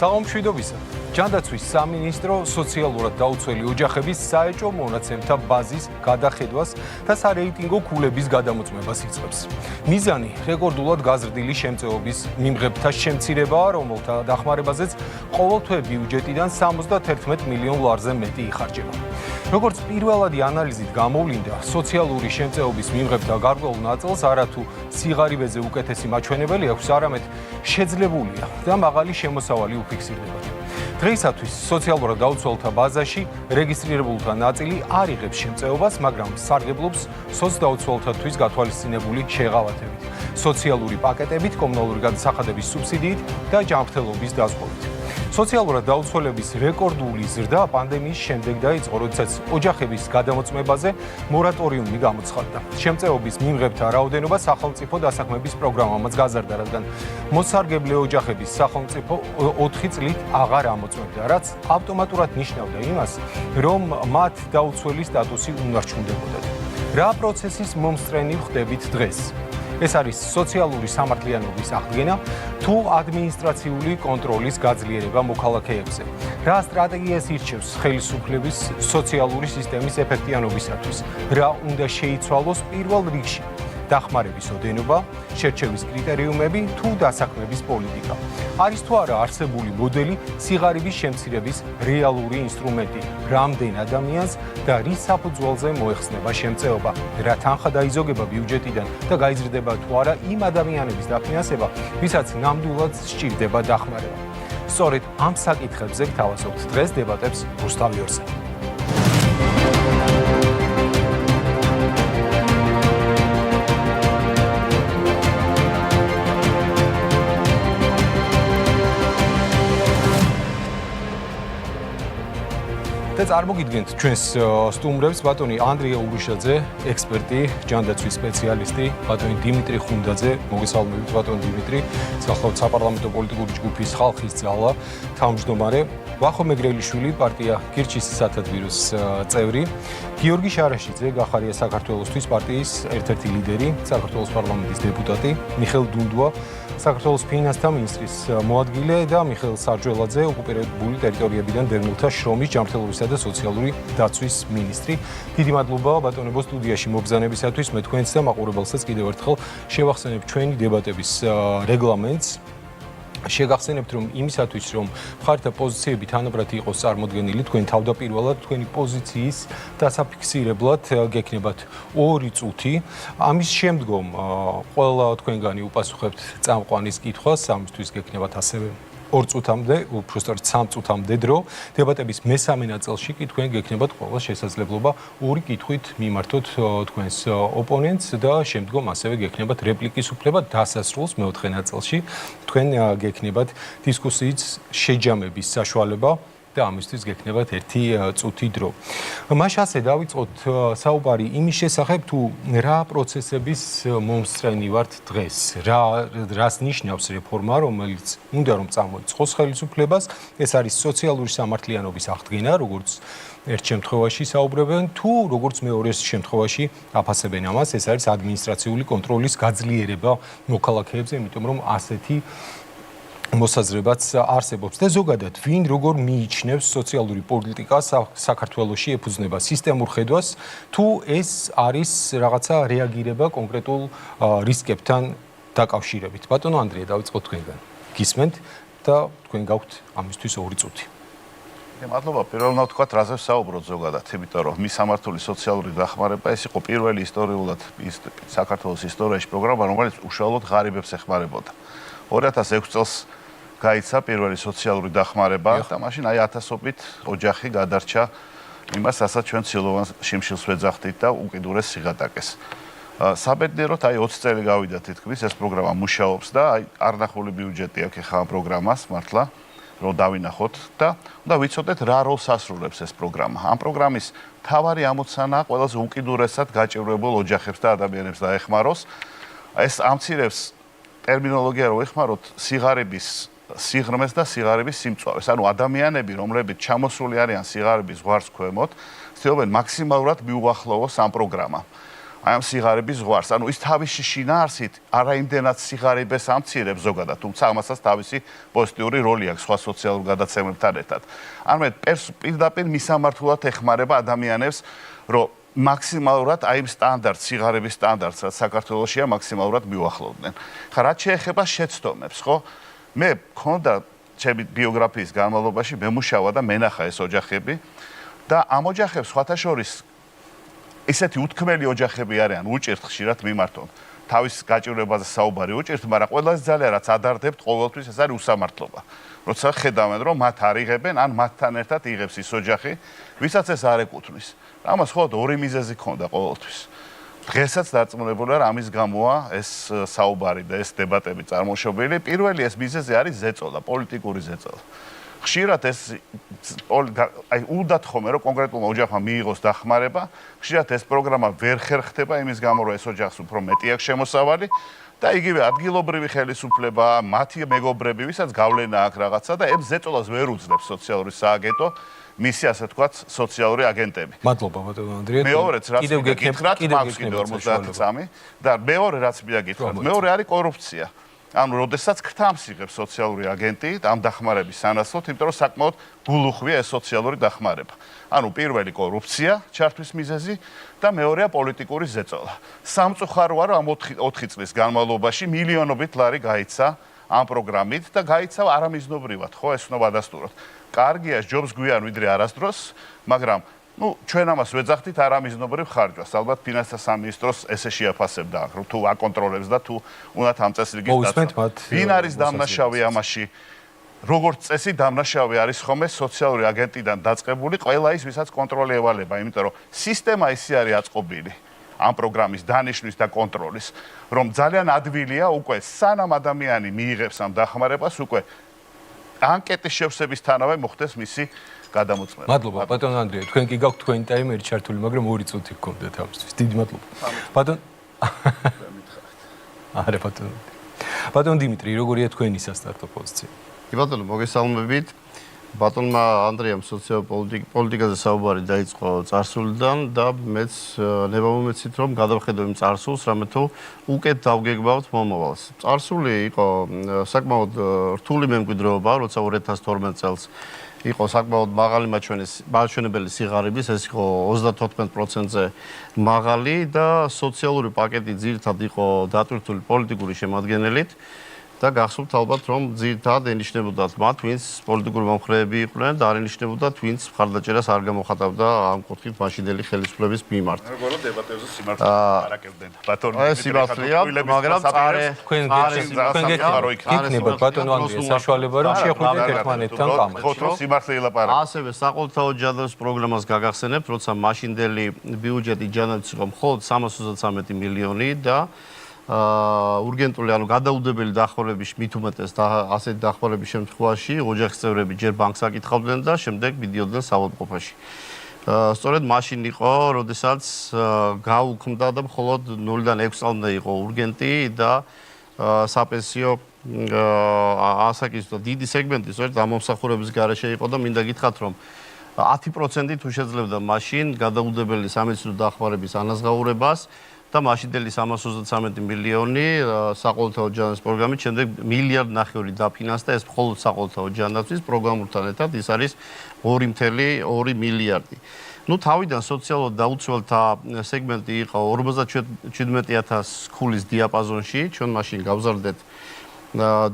საღამომშვიდობისა. ჯანდაცვის სამინისტრო სოციალურად დაუცველი ოჯახების საეჭვო მონაცემთა ბაზის გადახედვას და სარეიტინგო ქულების გადამოწმებას იწყებს. მიზანი რეკორდულად გაზრდილი შემწეობის მიმღებთა შემცირებაა, რომელთა დახმარებაზეც ყოველთვე ბიუჯეტიდან 71 მილიონ ლარზე მეტი იხარჯება. როგორც პირველადი ანალიზით გამოვლინდა, სოციალური შემწეობის მიმღებთა გარკვეულ ნაწილს არათუ სიღარიბეზე უკეთესი მაჩვენებელი აქვს, არამედ შეძლებულია და მაღალი შემოსავალი უფიქსირდებათ. დღეისათვის სოციალურად დაუცველთა ბაზაში რეგისტრირებულთა ნაწილი არ იღებს შემწეობას, მაგრამ სარგებლობს სოცდაუცველთათვის გათვალისწინებული შეღავათებით, სოციალური პაკეტებით, კომუნალური გადასახადების სუბსიდიით და ჯანმრთელობის დაზღვევით. სოციალურად დაუცველების რეკორდული ზრდა პანდემიის შემდეგ დაიწყო, როდესაც ოჯახების გადამოწმებაზე მორატორიუმი გამოცხადდა. შემწეობის მიმღებთა რაოდენობა სახელმწიფო დასაქმების პროგრამამაც გაზარდა, რადგან მოსარგებლე ოჯახების სახელმწიფო 4 წლით აღარ ამოწმებდა, რაც ავტომატურად ნიშნავდა იმას, რომ მათ დაუცველი სტატუსი უნარჩუნდებოდათ. რა პროცესის მომსწრენი ხდებით დღეს? ეს არის სოციალური სამართლიანობის აღდგენა თუ ადმინისტრაციული კონტროლის გაძლიერება მოქალაქეებზე. რა სტრატეგიას ირჩევს ხელისუფლების სოციალური სისტემის ეფექტიანობისათვის? რა უნდა შეიცვალოს პირველ რიგში? დახმარების ოდენობა, შერჩევის კრიტერიუმები თუ დასაქმების პოლიტიკა? არის თუ არა არსებული მოდელი სიღარიბის შემცირების რეალური ინსტრუმენტი? რამდენ ადამიანს და რის საფუძველზე მოეხსნება შემწეობა? რა თანხა დაიზოგება ბიუჯეტიდან და გაიზრდება თუ არა იმ ადამიანების დაფინანსება, ვისაც ნამდვილად სჭირდება დახმარება? სწორედ ამ საკითხებზე გთავაზობთ დღეს დებატებს რუსთავი ორზე. წარმოგიდგენთ ჩვენს სტუმრებს, ბატონი ანდრია ურუშაძე, ექსპერტი, ჯანდაცვის სპეციალისტი, ბატონი დიმიტრი ხუნდაძე, მოგესალმებით ბატონი დიმიტრი, სახელმწიფო საპარლამენტო პოლიტიკური ჯგუფის ხალხის ძალა თავმჯდომარე, ვახო მეგრელიშვილი, პარტია კირჩის სათადბიროს წევრი, გიორგი შარაშიძე, გახარია საქართველოსთვის პარტიის ერთ-ერთი ლიდერი, საქართველოს პარლამენტის დეპუტატი, მიხეილ დუნდვა, საქართველოს ფინანსთა მინისტრის მოადგილე და მიხეილ სარჯველაძე, ოკუპირებული ტერიტორიებიდან დევნილთა შრომის, ჯანმრთელობისა და სოციალური დაცვის მინისტრი. დიდი მადლობა ბატონებო სტუდიაში მობრძანებისათვის. მე თქვენს და მაყურებელსაც კიდევ ერთხელ შევახსენებ ჩვენი დებატების რეგლამენტს. შეგახსენებთ, რომ იმისათვის, რომ მხარეთა პოზიციები თანაბრად იყოს წარმოდგენილი, თქვენ თავდაპირველად თქვენი პოზიციის დასაფიქსირებლად გექნებათ 2 წუთი. ამის შემდგომ ყველა თქვენგანი უპასუხებთ წამყვანის კითხვას, ამისთვის გექნებათ ასევე 2 წუთამდე, უბრალოდ 3 წუთამდე დრო. დებატების მესამე ნაწილში კი თქვენ გექნებათ ყველა შესაძლებლობა 2 კითხვით მიმართოთ თქვენს ოპონენტს და შემდგომ ასევე გექნებათ რეპლიკის უფლება დასასრულს მეოთხე ნაწილში. თქვენ გექნებათ დისკუსიის შეჯამების საშუალება და ამისთვის გექნებათ 1 წუთი დრო. მაშასე დავიწყოთ საუბარი იმის შესახებ, თუ რა პროცესების მომსწრენი ვართ დღეს, რას ნიშნავს რეფორმა, რომელიც უნდა რომ წამოიწყოს ხელისუფლებას, ეს არის სოციალური სამართლიანობის აღდგენა, როგორც ერთ შემთხვევაში საუბრობენ, თუ როგორც მეორე შემთხვევაში აფასებენ ამას, ეს არის ადმინისტრაციული კონტროლის გაძლიერება მოქალაქეებზე, იმიტომ რომ ასეთი მოსაზრებაც არსებობს და ზოგადად ვინ როგორ მიიჩნევს სოციალური პოლიტიკა საქართველოში ეფუძნება სისტემურ ხედვას თუ ეს არის რაღაცა რეაგირება კონკრეტულ რისკებთან დაკავშირებით. ბატონო ანდრია, დავიწყოთ თქვენგან. გისმენთ და თქვენ გაქვთ ამისთვის 2 წუთი. მადლობა. პირველად ვთქვათ, რაზე ვსაუბრობთ ზოგადად, იმიტომ რომ მისამართული სოციალური დახმარება ეს იყო პირველი ისტორიულად საქართველოს ისტორიაში პროგრამა, რომელიც უშუალოდ ღარიბებს ეხმარებოდა. 2006 წელს გაიცა პირველი სოციალური დახმარება და მაშინ აი ათასობით ოჯახი გადარჩა იმას, რასაც ჩვენ ცილოვან შიმშილს ვეძახდით და უკიდურეს სიღატაკეს. საბედნიეროდ აი 20 წელი გავიდა თითქმის ეს პროგრამა მუშაობს და აი არნახული ბიუჯეტი აქვს ახლა ამ პროგრამას მართლა რომ დავინახოთ და უნდა ვიცოდეთ რა როლს ასრულებს ეს პროგრამა. ამ პროგრამის მთავარი ამოცანაა ყველაზე უკიდურესად გაჭირვებულ ოჯახებს და ადამიანებს დაეხმაროს. ეს ამცირებს ტერმინოლოგია რო ეხმაროთ სიღარიბის სიღრმეს და სიღარიბის სიმწვავეს. ანუ ადამიანები, რომლებიც ჩამოსული არიან სიღარიბის ზღვარს ქვემოთ, ცდილობენ მაქსიმალურად მიუახლოვოს ამ პროგრამამ. აი ამ სიღარიბის ზღვარს. ანუ ის თავისი შინაარსით არაიმდენად სიღარიბეს ამცირებს ზოგადად, თუმცა ამასაც თავისი პოზიტიური როლი აქვს სხვა სოციალურ გადაცემებთან ერთად. ანუ პირდაპირ მისამართულად ეხმარება ადამიანებს, რომ მაქსიმალურად აი იმ სტანდარტ, სიღარიბის სტანდარტს, რაც საქართველოშია, მაქსიმალურად მიუახლოვდნენ. ხა რაც შეეხება შეცდომებს, ხო? მე მქონდა ჩემი ბიოგრაფიის განმავლობაში მემუშავა და მენახა ეს ოჯახები და ამ ოჯახებს სხვათა შორის ისეთი უთქმელი ოჯახები არიან, უჭერთ ხშირად მიმართონ. თავის გაჭირვებაზე საუბარი უჭერთ, მაგრამ ყველაზე ძალიან რაც ადარდებთ ყოველთვის ეს არის უსამართლობა. როცა ხედავენ, რომ მათ არიღებენ, ან მათთან ერთად იღებს ის ოჯახი, ვისაც ეს არ ეკუთვნის. ამას ხოლმე ორი მიზეზი ქონდა ყოველთვის. დღესაც დარწმუნებული ვარ, ამის გამოა ეს საუბარი და ეს დებატები წარმოშობილი. პირველი ეს მიზეზი არის ზეწოლა, პოლიტიკური ზეწოლა. ხშირად ეს აი უნდათ ხოლმე რომ კონკრეტულმა ოჯახმა მიიღოს დახმარება, ხშირად ეს პროგრამა ვერ ხერხდება იმის გამო რომ ეს ოჯახს უფრო მეტი აქვს შემოსავალი და იგივე ადგილობრივი ხელისუფლება, მათი მეგობრები, ვისაც გავლენა აქვს რაღაცა და ეს ზეწოლას ვერ უძლებს სოციალური სააგენტო, მისი ასე თქვათ სოციალური აგენტები. მადლობა ბატონო ანდრია. მეორეც რაც მინდა გითხრათ, მაქვს კიდე 50 წამი და მეორე რაც მინდა გითხრათ, მეორე არის კორუფცია. ანუ როდესაც ქთამს იღებს სოციალური აგენტი ამ დახმარების სანაცვლოდ, იმიტომ რომ საკმაოდ გულუხვია ეს სოციალური დახმარება. ანუ პირველი კორუფცია, ჩართვის მიზეზი და მეორეა პოლიტიკური ზეწოლა. სამწუხაროა რომ ამ 4 წლის განმავლობაში მილიონობით ლარი გაიცა ამ პროგრამით და გაიცა არამიზნობრივად, ხო, ეს უნდა ვადასტუროთ. კარგია, ჯობს გვიან ვიდრე არასდროს, მაგრამ ჩვენ ამას ვეძახდით არამიზნობრივ ხარჯვას. ალბათ ფინანსთა სამინისტროს ესე შეაფასებდა, თუ აკონტროლებს და თუ უნდათ ამ წესრიგის დაცვა. ვინ არის დამნაშავე ამაში? როგორც წესი, დამნაშავე არის ხოლმე სოციალური აგენტიდან დაწყებული ყველა ის, ვისაც კონტროლი ევალება, იმიტომ რომ სისტემა ისე არის აწყობილი ამ პროგრამის დანიშვნის და კონტროლის, რომ ძალიან ადვილია უკვე სანამ ადამიანი მიიღებს ამ დახმარებას, უკვე ანკეტის შევსებისთანავე მოხდეს მისი გადამოწმება. მადლობა ბატონო ანდრია, თქვენ კი გაქვთ თქვენი ტაიმერი ჩართული, მაგრამ 2 წუთი გქონდათ ამისთვის. დიდი მადლობა. არა ბატონო. ბატონო დიმიტრი, როგორია თქვენი სასტარტო პოზიცია? კი ბატონო, მოგესალმებით. ბატონმა ანდრიამ სოციოპოლიტიკაზე საუბარი დაიწყო წარსულიდან და მეც ნებამომეცით რომ გადავხედო იმ წარსულს, რამე თუ უკეთ დავგეგმავთ მომავალს. წარსული იყო საკმაოდ რთული მემკვიდრეობა, როცა 2012 წელს იყო საკმაოდ მაღალი მაჩვენებელი სიღარიბის, ეს იყო 34%-ზე მაღალი და სოციალური პაკეტი ძირითადად იყო დატვირთული პოლიტიკური შემადგენელით და გახსოვთ ალბათ რომ ძირითადად ენიშნებოდათ მათ, ვინც პოლიტიკური მომხრეები იყვნენ და არ ენიშნებოდათ, ვინც მხარდაჭერას არ გამოხატავდა ამ კუთხით მაშინდელი ხელისუფლების მიმართ. როგორ დებატებზე სიმართლე არაკებდნენ. ბატონო ეს სიმართლეა, მაგრამ თქვენ გეკნებათ ბატონო ანდრია საშუალება რომ შეხვიდეთ ერთმანეთთან კამერაში. ხო, რომ სიმართლე ელაპარაკა. ასევე საყოველთაო ჯანდაცვის პროგრამას გაგახსენებთ, როცა მაშინდელი ბიუჯეტი ჯანდაცვის იყო მხოლოდ 333 მილიონი და ურგენტული, ანუ გადაუდებელი დახმარების მით უმეტეს და ასეთი დახმარების შემთხვევაში ოჯახის წევრები ჯერ ბანკს აკითხავდნენ და შემდეგ მიდიოდნენ საავადმყოფოში. სწორედ მაშინ იყო, როდესაც გაუქმდა და მხოლოდ 0-დან 6 წლამდე იყო ურგენტი და საპენსიო ასაკის და დიდი სეგმენტი სწორედ ამ მომსახურების გარეშე იყო და მინდა გითხრათ, რომ 10% თუ შეძლებდა მაშინ გადაუდებელი სამედიცინო დახმარების ანაზღაურებას და მაშინდელი 333 მილიონი საყოველთაო ჯანდაცვის პროგრამით შემდეგ 1,5 მილიარდი დაფინანსდა ეს მხოლოდ საყოველთაო ჯანდაცვის პროგრამულთან ერთად ის არის 2,2 მილიარდი. ნუ თავიდან სოციალურად დაუცველთა სეგმენტი იყო 57,000 ქულის დიაპაზონში, ჩვენ მაშინ გავზარდეთ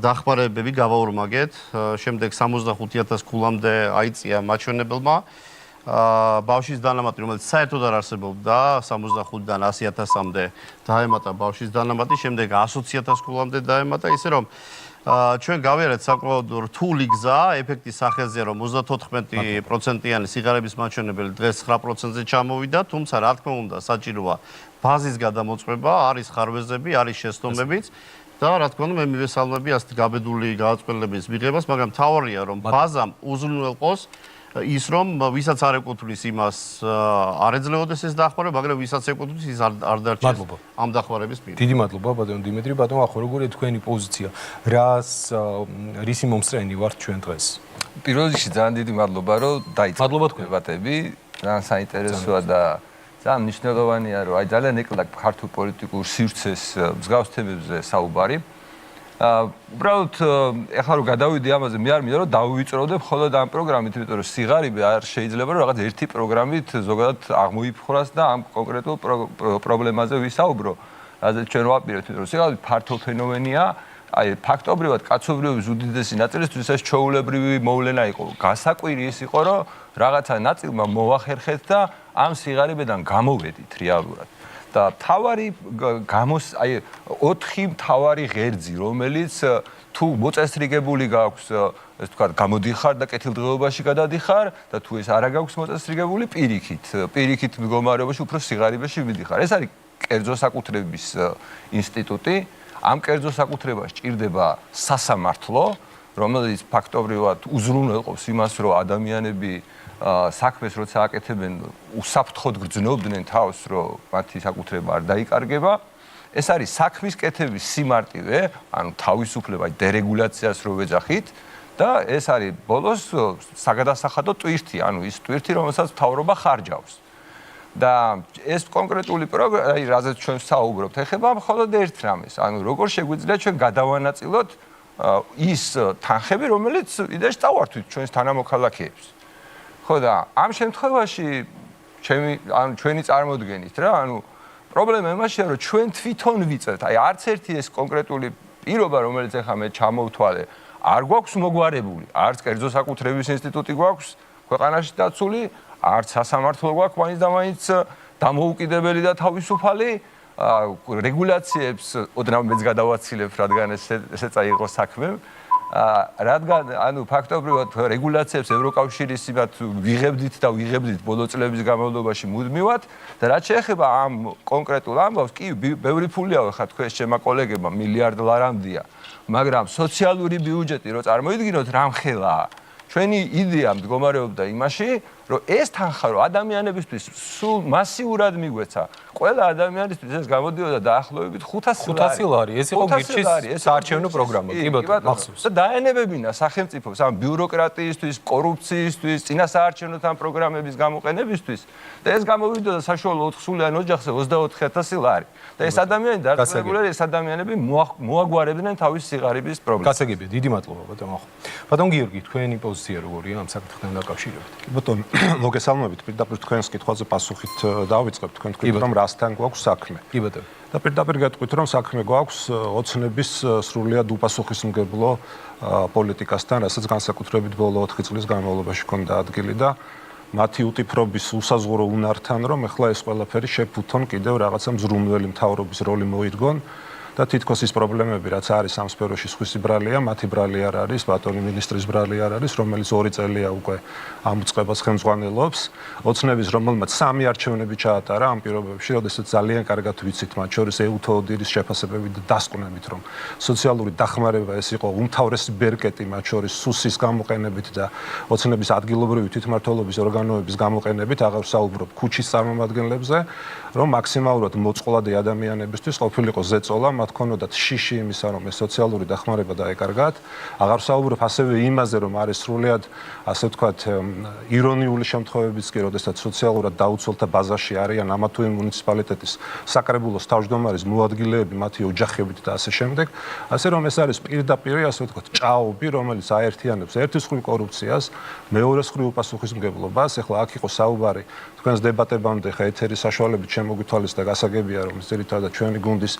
დახმარებები გავაორმაგეთ, შემდეგ 65,000 ქულამდე აიწია მაჩვენებელმა ბავშვის დანამატი, რომელიც საერთოდ არ არსებობდა 65-დან 100,000-მდე დაემატა ბავშვის დანამატი, შემდეგ 120,000 ქულამდე დაემატა, ისე რომ ჩვენ გავიარეთ საკმაოდ რთული გზა ეფექტის სახეზე, რომ 34%-იანი სიღარიბის მაჩვენებელი დღეს 9%-ზე ჩამოვიდა, თუმცა რა თქმა უნდა საჭიროა ბაზის გადამოწმება, არის ხარვეზები, არის შეცდომებიც და რა თქმა უნდა მე მივესალმები ასეთ გაბედული გადაწყვეტილების მიღებას, მაგრამ მთავარია რომ ბაზამ უზრუნველყოს ის რომ ვისაც არ ეკუთვნის იმას არ ეძლეოდეს ეს დახმარება, მაგრამ ვისაც ეკუთვნის ის არ დარჩეს ამ დახმარების მიერ. დიდი მადლობა ბატონო დიმიტრი, ბატონო ახო როგორია თქვენი პოზიცია? რისი მომსწრენი ვართ ჩვენ დღეს? პირველ რიგში ძალიან დიდი მადლობა რომ დაიწყეთ მადლობა თქვენ დებატები, ძალიან საინტერესოა და ძალიან მნიშვნელოვანია, რომ აი ძალიან ეკლაკ ქართულ პოლიტიკურ სივრცეს მსგავს თემებზე საუბარი. უბრალოდ ეხლა რომ გადავიდი ამაზე, მე არ მინდა რომ დავივიწროდებ მხოლოდ ამ პროგრამით, იმიტომ რომ სიღარიბე არ შეიძლება რომ რაღაც ერთი პროგრამით ზოგადად აღმოიფხვრას და ამ კონკრეტულ პრობლემაზე ვისაუბრო. რადგან ჩვენ ვაპირებთ, იმიტომ რომ სიღარიბე ფართო ფენომენია, აი ფაქტობრივად კაცობრიობის უდიდესი ნაწილისთვის ეს ჩვეულებრივი მოვლენა იყო. გასაკვირი ის იყო, რომ რაღაცა ნაწილმა მოახერხეთ და ამ სიღარიბედან გამოვედით რეალურად. და თავარი აი 4 თავარი ღერძი, რომელიც თუ მოწესრიგებული გაქვს, ეს თქვა, გამოდიხარ და კეთილდღეობაში გადადიხარ და თუ ეს არა გაქვს მოწესრიგებული, პირიქით მდგომარეობაში უფრო სიღარიბეში ვიდიხარ. ეს არის კერძო საკუთრების ინსტიტუტი. ამ კერძო საკუთრებას ჭირდება სასამართლო, რომელიც ფაქტობრივად უზრუნველყოფს იმას, რომ ადამიანები საქმეს როცა აკეთებენ, უსაფრთხოდ გრძნობდნენ თავს, რომ მათი საკუთრება არ დაიკარგება. ეს არის საქმის კეთების სიმარტივე, ანუ თავისუფლება, დერეგულაციას რო ვეძახით და ეს არის ბოლოს საგადასახადო ტვირთი, ანუ ის ტვირთი, რომელსაც მთავრობა ხარჯავს. და ეს კონკრეტული პროგრამა, აი რაზეც ჩვენ საუბრობთ, ეხება მხოლოდ ერთ რამეს, ანუ როგორ შეგვიძლია ჩვენ გადავანაწილოთ ის თანხები, რომელიც იდეაში წავართვით ჩვენს თანამოქალაქეებს. ხო და ამ შემთხვევაში ჩვენი წარმოდგენით რა, ანუ პრობლემა იმაშია, რომ ჩვენ თვითონ ვიწევთ, აი არც ერთი ეს კონკრეტული პირობა, რომელიც ახლა მე ჩამოვთვალე, არ გვაქვს მოგვარებული, არც კერძო საკუთრების ინსტიტუტი გვაქვს ქვეყანაში დაცული, არც სასამართლო გვაქვს მაინც და მაინც დამოუკიდებელი და თავისუფალი რეგულაციებს ოდნავ მეც გადავაცილებ, რადგან ესეც იყო საქმე. რადგან ანუ ფაქტობრივად რეგულაციებს ევროკავშირის იმათ ვიღებდით და ვიღებდით ბოლო წლების განმავლობაში მუდმივად და რაც შეეხება ამ კონკრეტულ ამბავს, კი ბევრი ფულია ხა თქვენ ჩემმა კოლეგებმა მილიარდ ლარამდია, მაგრამ სოციალური ბიუჯეტი რო წარმოიდგინოთ რამხელაა, ჩვენი იდეა მდგომარეობდა იმაში, რომ ეს თანხა რო ადამიანებისთვის სულ მასიურად მიგვეცა, ყველა ადამიანისთვის ეს გამოდიოდა დაახლოებით 500 ლარი. ეს იყო გირჩის საარჩევნო პროგრამა. კი ბატონო, მახსოვს. და დაენებებინა სახელმწიფოს ამ ბიუროკრატიისთვის, კორუფციისთვის, წინასაარჩევნო თან პროგრამების გამოყენებისთვის და ეს გამოვიდოდა საშუალო 4 სულიან ოჯახზე 24,000 ლარი. და ეს ადამიანები დარწმუნებული, ეს ადამიანები მოაგვარებდნენ თავის სიღარიბის პრობლემას. გასაგებია, დიდი მადლობა ბატონო. ბატონ გიორგი, თქვენი პოზიცია როგორია ამ საკითხთან დაკავშირებით? ბატონო, მოგესალმებით, პირდაპირ თქვენს კითხვაზე პასუხით დავიწყებ. თქვენ თქვით, რომ რასთან გვაქვს საქმე. კი ბატონო. და პირდაპირ გეტყვით, რომ საქმე გვაქვს ოცნების სრულიად უპასუხისმგებლო პოლიტიკასთან, რასაც განსაკუთრებით ბოლო 4 წლის განმავლობაში ჰქონდა ადგილი და მათი უტიფრობის უსაზღვრო უნართან, რომ ეხლა ეს ყველაფერი შეფუთონ კიდევ რაღაცა მზრუნველი მთავრობის როლი მოიდგონ. და თითქოს ის პრობლემები, რაც არის ამ სფეროში, სხვისი ბრალია, მათი ბრალი არ არის, ბატონი მინისტრის ბრალი არ არის, რომელიც 2 წელია უკვე ამ უწყებას ხელმძღვანელობს. ოცნების, რომელმაც 3 არჩევნები ჩაატარა ამ პირობებში, როდესაც ძალიან კარგად ვიცით, მათ შორის ეუთო ოდირის შეფასებებით და დასკვნებით, რომ სოციალური დახმარება ეს იყო უმთავრესი ბერკეტი მათ შორის სუსის გამოყენებით და ოცნების ადგილობრივი თვითმმართველობის ორგანოების გამოყენებით, აღარ ვსაუბრობ ქუჩის წარმომადგენლებზე, რომ მაქსიმალურად მოწყვლადი ადამიანებისთვის ყოფილიყო ზეწოლა, მათ ქონოდათ შიში იმისა, რომ ეს სოციალური დახმარება დაეკარგათ. აღარ ვსაუბრობ ასევე იმაზე, რომ არის სრულიად, ასე ვთქვათ, ირონიული შემთხვევებიც კი, როდესაც სოციალურად დაუცველთა ბაზაში არიან ამა თუ იმ მუნიციპალიტეტის საკრებულოს თავმჯდომარის მოადგილეები, მათი ოჯახებით და ასე შემდეგ. ასე რომ ეს არის პირდაპირ, ასე ვთქვათ, ჭაობი, რომელიც აერთიანებს ერთის მხრივ კორუფციას, მეორეს მხრივ უპასუხისმგებლობას. ეხლა აქ იყო საუბარი თქვენს დებატებამდე, ხა ეთერის საშუალებით შემოგითვალეს და გასაგებია, რომ ძირითადად ჩვენი გუნდის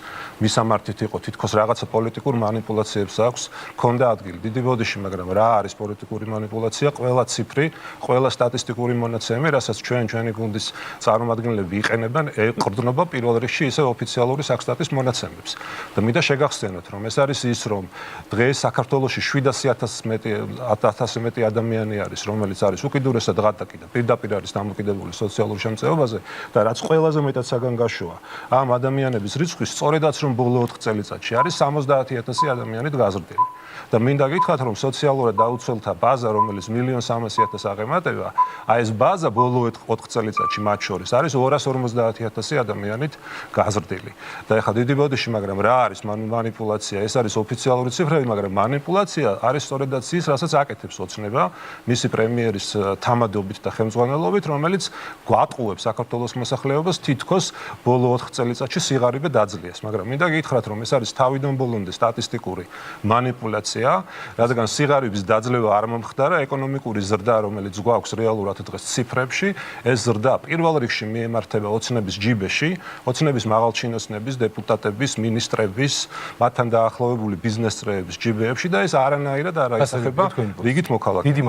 მისამართით იყო თითქოს რაღაცა პოლიტიკურ манипуляციებს აქვს, ქონდა ადგილი დიდი ბოდიში, მაგრამ რა არის პოლიტიკური манипуляცია? ყველა ციფრი, ყველა სტატისტიკური მონაცემი, რასაც ჩვენი გუნდის წარმომადგენლები იყენებენ, ეყრდნობა პირველ რიგში ისე ოფიციალური საქსტატის მონაცემებს. და მინდა შეგახსენოთ, რომ ეს არის ის, რომ დღეს საქართველოში 700,000 მეტი ადამიანი არის, რომელიც არის უკიდურესად ღატაკი და პირდაპირ არის დამოკიდებული სოციალურ შემწეობაზე და რაც ყველაზე მეტად საგანგაშოა, ამ ადამიანების რიცხვი სწორედაც რომ ბოლო 4 წელიწადში არის 70000 ადამიანით გაზრდილი. და მინდა გითხრათ, რომ სოციალურად დაუცველთა ბაზა, რომელიც 1.300.000 აღემატება, აი ეს ბაზა ბოლო 4 წელიწადში მათ შორის არის 250.000 ადამიანით გაზრდილი. და ეხლა დიდი ბოდიში, მაგრამ რა არის მანიპულაცია? ეს არის ოფიციალური ციფრები, მაგრამ მანიპულაცია არის სწორედაც ის, რასაც აკეთებს ოცნება მისი პრემიერის თამადობით და ხელმძღვანელობით, რომელიც გვატყუებს საქართველოს მოსახლეობას თითქოს ბოლო 4 წელიწადში სიღარიბე დაძლიეს. მაგრამ მინდა გითხრათ, რომ ეს არის თავიდან ბოლომდე სტატისტიკური მანიპულაცია, რადგან სიღარიბის დაძლევა არ მომხდარა, ეკონომიკური ზრდა, რომელიც გვაქვს რეალურად დღეს ციფრებში, ეს ზრდა პირველ რიგში მიემართება ოცნების ჯიბეში, ოცნების მაღალჩინოსნების, დეპუტატების, ministrების, მათთან დაახლოვებული ბიზნესწრეების ჯიბეებში და ეს არანაირად არ აისახება რიგით მოქალაქეებს. დიდი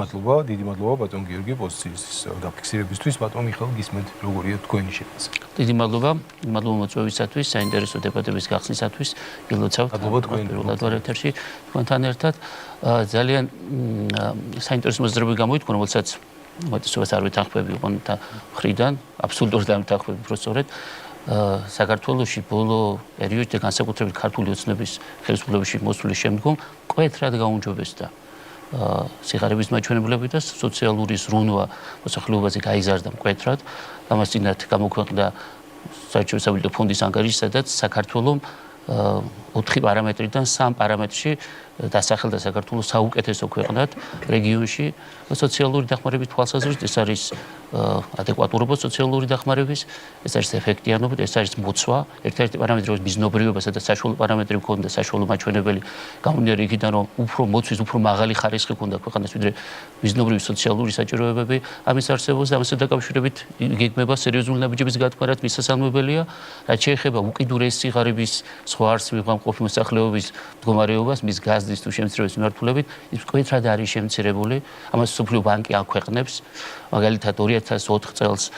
მადლობა ბატონ გიორგი პოზიციის დაფიქსირებისთვის. ბატონ მიხეილ გისმენთ, როგორია თქვენი შეფასება? დიდი მადლობა მოწვევისათვის, საინტერესო დებატების გახსნისათვის. გილოცავთ პირველად ვარ ეთერში თქვენთან ერთად. ძალიან საინტერესო მოძრაობები გამოითქვა, რომელსაც უმეტესობას არ ვეთანხმები ოღონდ მხრიდან, აბსოლუტურად არ ვეთანხმები, უბრალოდ საქართველოში ბოლო პერიოდში და განსაკუთრებით ქართული ოცნების ხელისუფლებაში მოსვლის შემდგომ მკვეთრად გაუმჯობესდა სიღარიბის მაჩვენებლები და სოციალური ზრუნვა მოსახლეობაზე გაიზარდა მკვეთრად. ამას წინათ გამოქვეყნდა საერთაშორისო სავალუტო ფონდის ანგარიში, სადაც საქართველოს 4 პარამეტრიდან 3 პარამეტრში დასახელდა საქართველოს საუკეთესო ქვეყნად რეგიონში სოციალური დახმარების თვალსაზრისით. ეს არის ადეკვატურობა სოციალური დახმარების, ეს არის ეფექტიანობა, ეს არის მოცვა. ერთ-ერთი პარამეტრი არის მიზნობრიობა, სადაც საშუალო პარამეტრი ჰქონდა, საშუალო მაჩვენებელი, გამომდინარე იქიდან, რომ უფრო მოცვის, უფრო მაღალი ხარისხი ჰქონდა ქვეყანას, ვიდრე მიზნობრივი სოციალური საჭიროებები. ამის არსებობას და ამასთან დაკავშირებით გეგმება სერიოზული ნაბიჯების გათქმა, რაც მისასალმებელია, რაც შეეხება უკიდურეს სიღარიბის სხვა არც მიღმყოფი მოსახლეობის მდგომარეობას, მის გაზრდის თუ შემცირების მიმართულებით, ის მკვეთრად არის შემცირებული. ამას მსოფლიო ბანკი აქვეყნებს. მაგალითად 2004 წელს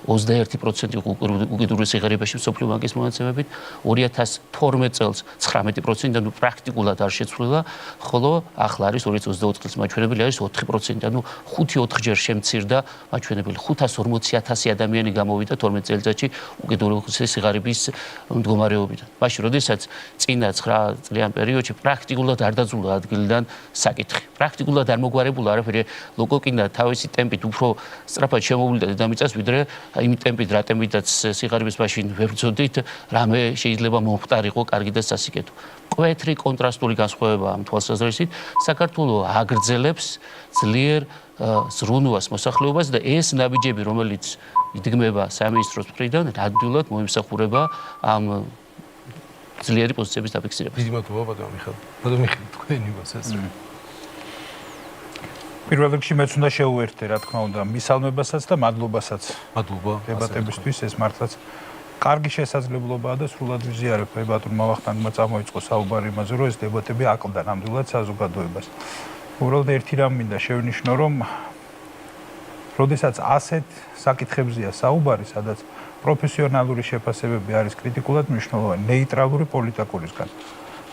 21% უკიდურეს სიღარიბეში მსოფლიო ბანკის მონაცემებით, 2012 წელს 19%, ანუ პრაქტიკულად არ შეცვლილა, ხოლო ახლა არის 2024 წლის მაჩვენებელი არის 4%, ანუ 5-4 ჯერ შემცირდა მაჩვენებელი. 540,000 ადამიანი გამოვიდა 12 წელიწადში უკიდურეს სიღარიბის მდგომარეობიდან. მაშინ, როდესაც წინა 9 წლიან პერიოდში პრაქტიკულად არ დაძულა ადგილიდან საკითხი. პრაქტიკულად არ მოგვარებულა არაფერი, ლოკოკინა თავისი ტემპით უფრო სწრაფად შემოვლიდა დედამიწას, ვიდრე იმ ტემპით, რა ტემპითაც სიღარიბის მაშინ ვებრძოდით, რამე შეიძლება მომხდარიყო კარგი და სასიკეთო. მკვეთრი კონტრასტული განსხვავება ამ თვალსაზრისით საქართველოს აგრძელებს ძლიერ ზრუნვას მოსახლეობას და ეს ნაბიჯები, რომელიც იდგმება სამინისტროს მხრიდან, ნამდვილად მოიმსახურება ამ ძლიერი პოზიციების დაფიქსირებას. დიდი მადლობა ბატონ მიხეილ. ბატონ მიხეილ, თქვენი მოსაზრება. პირველ რიგში მეც უნდა შეუერთდე, რა თქმა უნდა, მისალმებასაც და მადლობასაც. მადლობა დებატებისთვის, ეს მართლაც კარგი შესაძლებლობაა და სრულად ვიზიარებ ბატონმა ვახტანგმა წამოიწყო საუბარი იმაზე, რომ ეს დებატები აკლდა ნამდვილად საზოგადოებას. უბრალოდ ერთი რამ მინდა შევნიშნო, რომ როდესაც ასეთ საკითხებზეა საუბარი, სადაც პროფესიონალური შეფასებები არის კრიტიკულად მნიშვნელოვანი, ნეიტრალური პოლიტიკურისგან.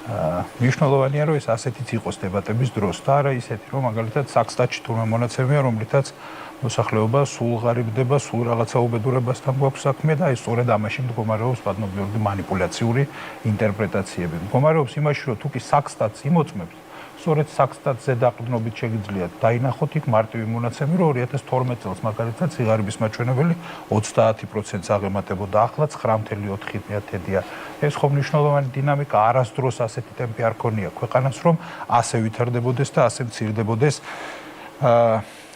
მნიშვნელოვანია, რომ ეს ასეთიც იყოს დებატების დროს და არა ისეთი, რომ მაგალითად საქსტატში თურმე მონაცემია, რომლითაც მოსახლეობა სულ ღარიბდება, სულ რაღაცა უბედურებასთან გვაქვს საქმე და ეს სწორედ ამაში მდგომარეობს პატნობიორდი მანიპულაციური ინტერპრეტაციები. მდგომარეობს იმაში, რომ თუ კი საქსტატს იმოწმებს, სწორედ საქსტატზე დაყრდნობით შეგიძლია დაინახოთ იქ მარტივი მონაცემი, რომ 2012 წელს მაგალითად სიღარიბის მაჩვენებელი 30%-ს აღემატებოდა, ახლა 9.4%-ია. ეს ხომ მნიშვნელოვანი დინამიკა, არასდროს ასეთი ტემპი არ ქონია ქვეყანას, რომ ასე ვითარდებოდეს და ასე მცირდებოდეს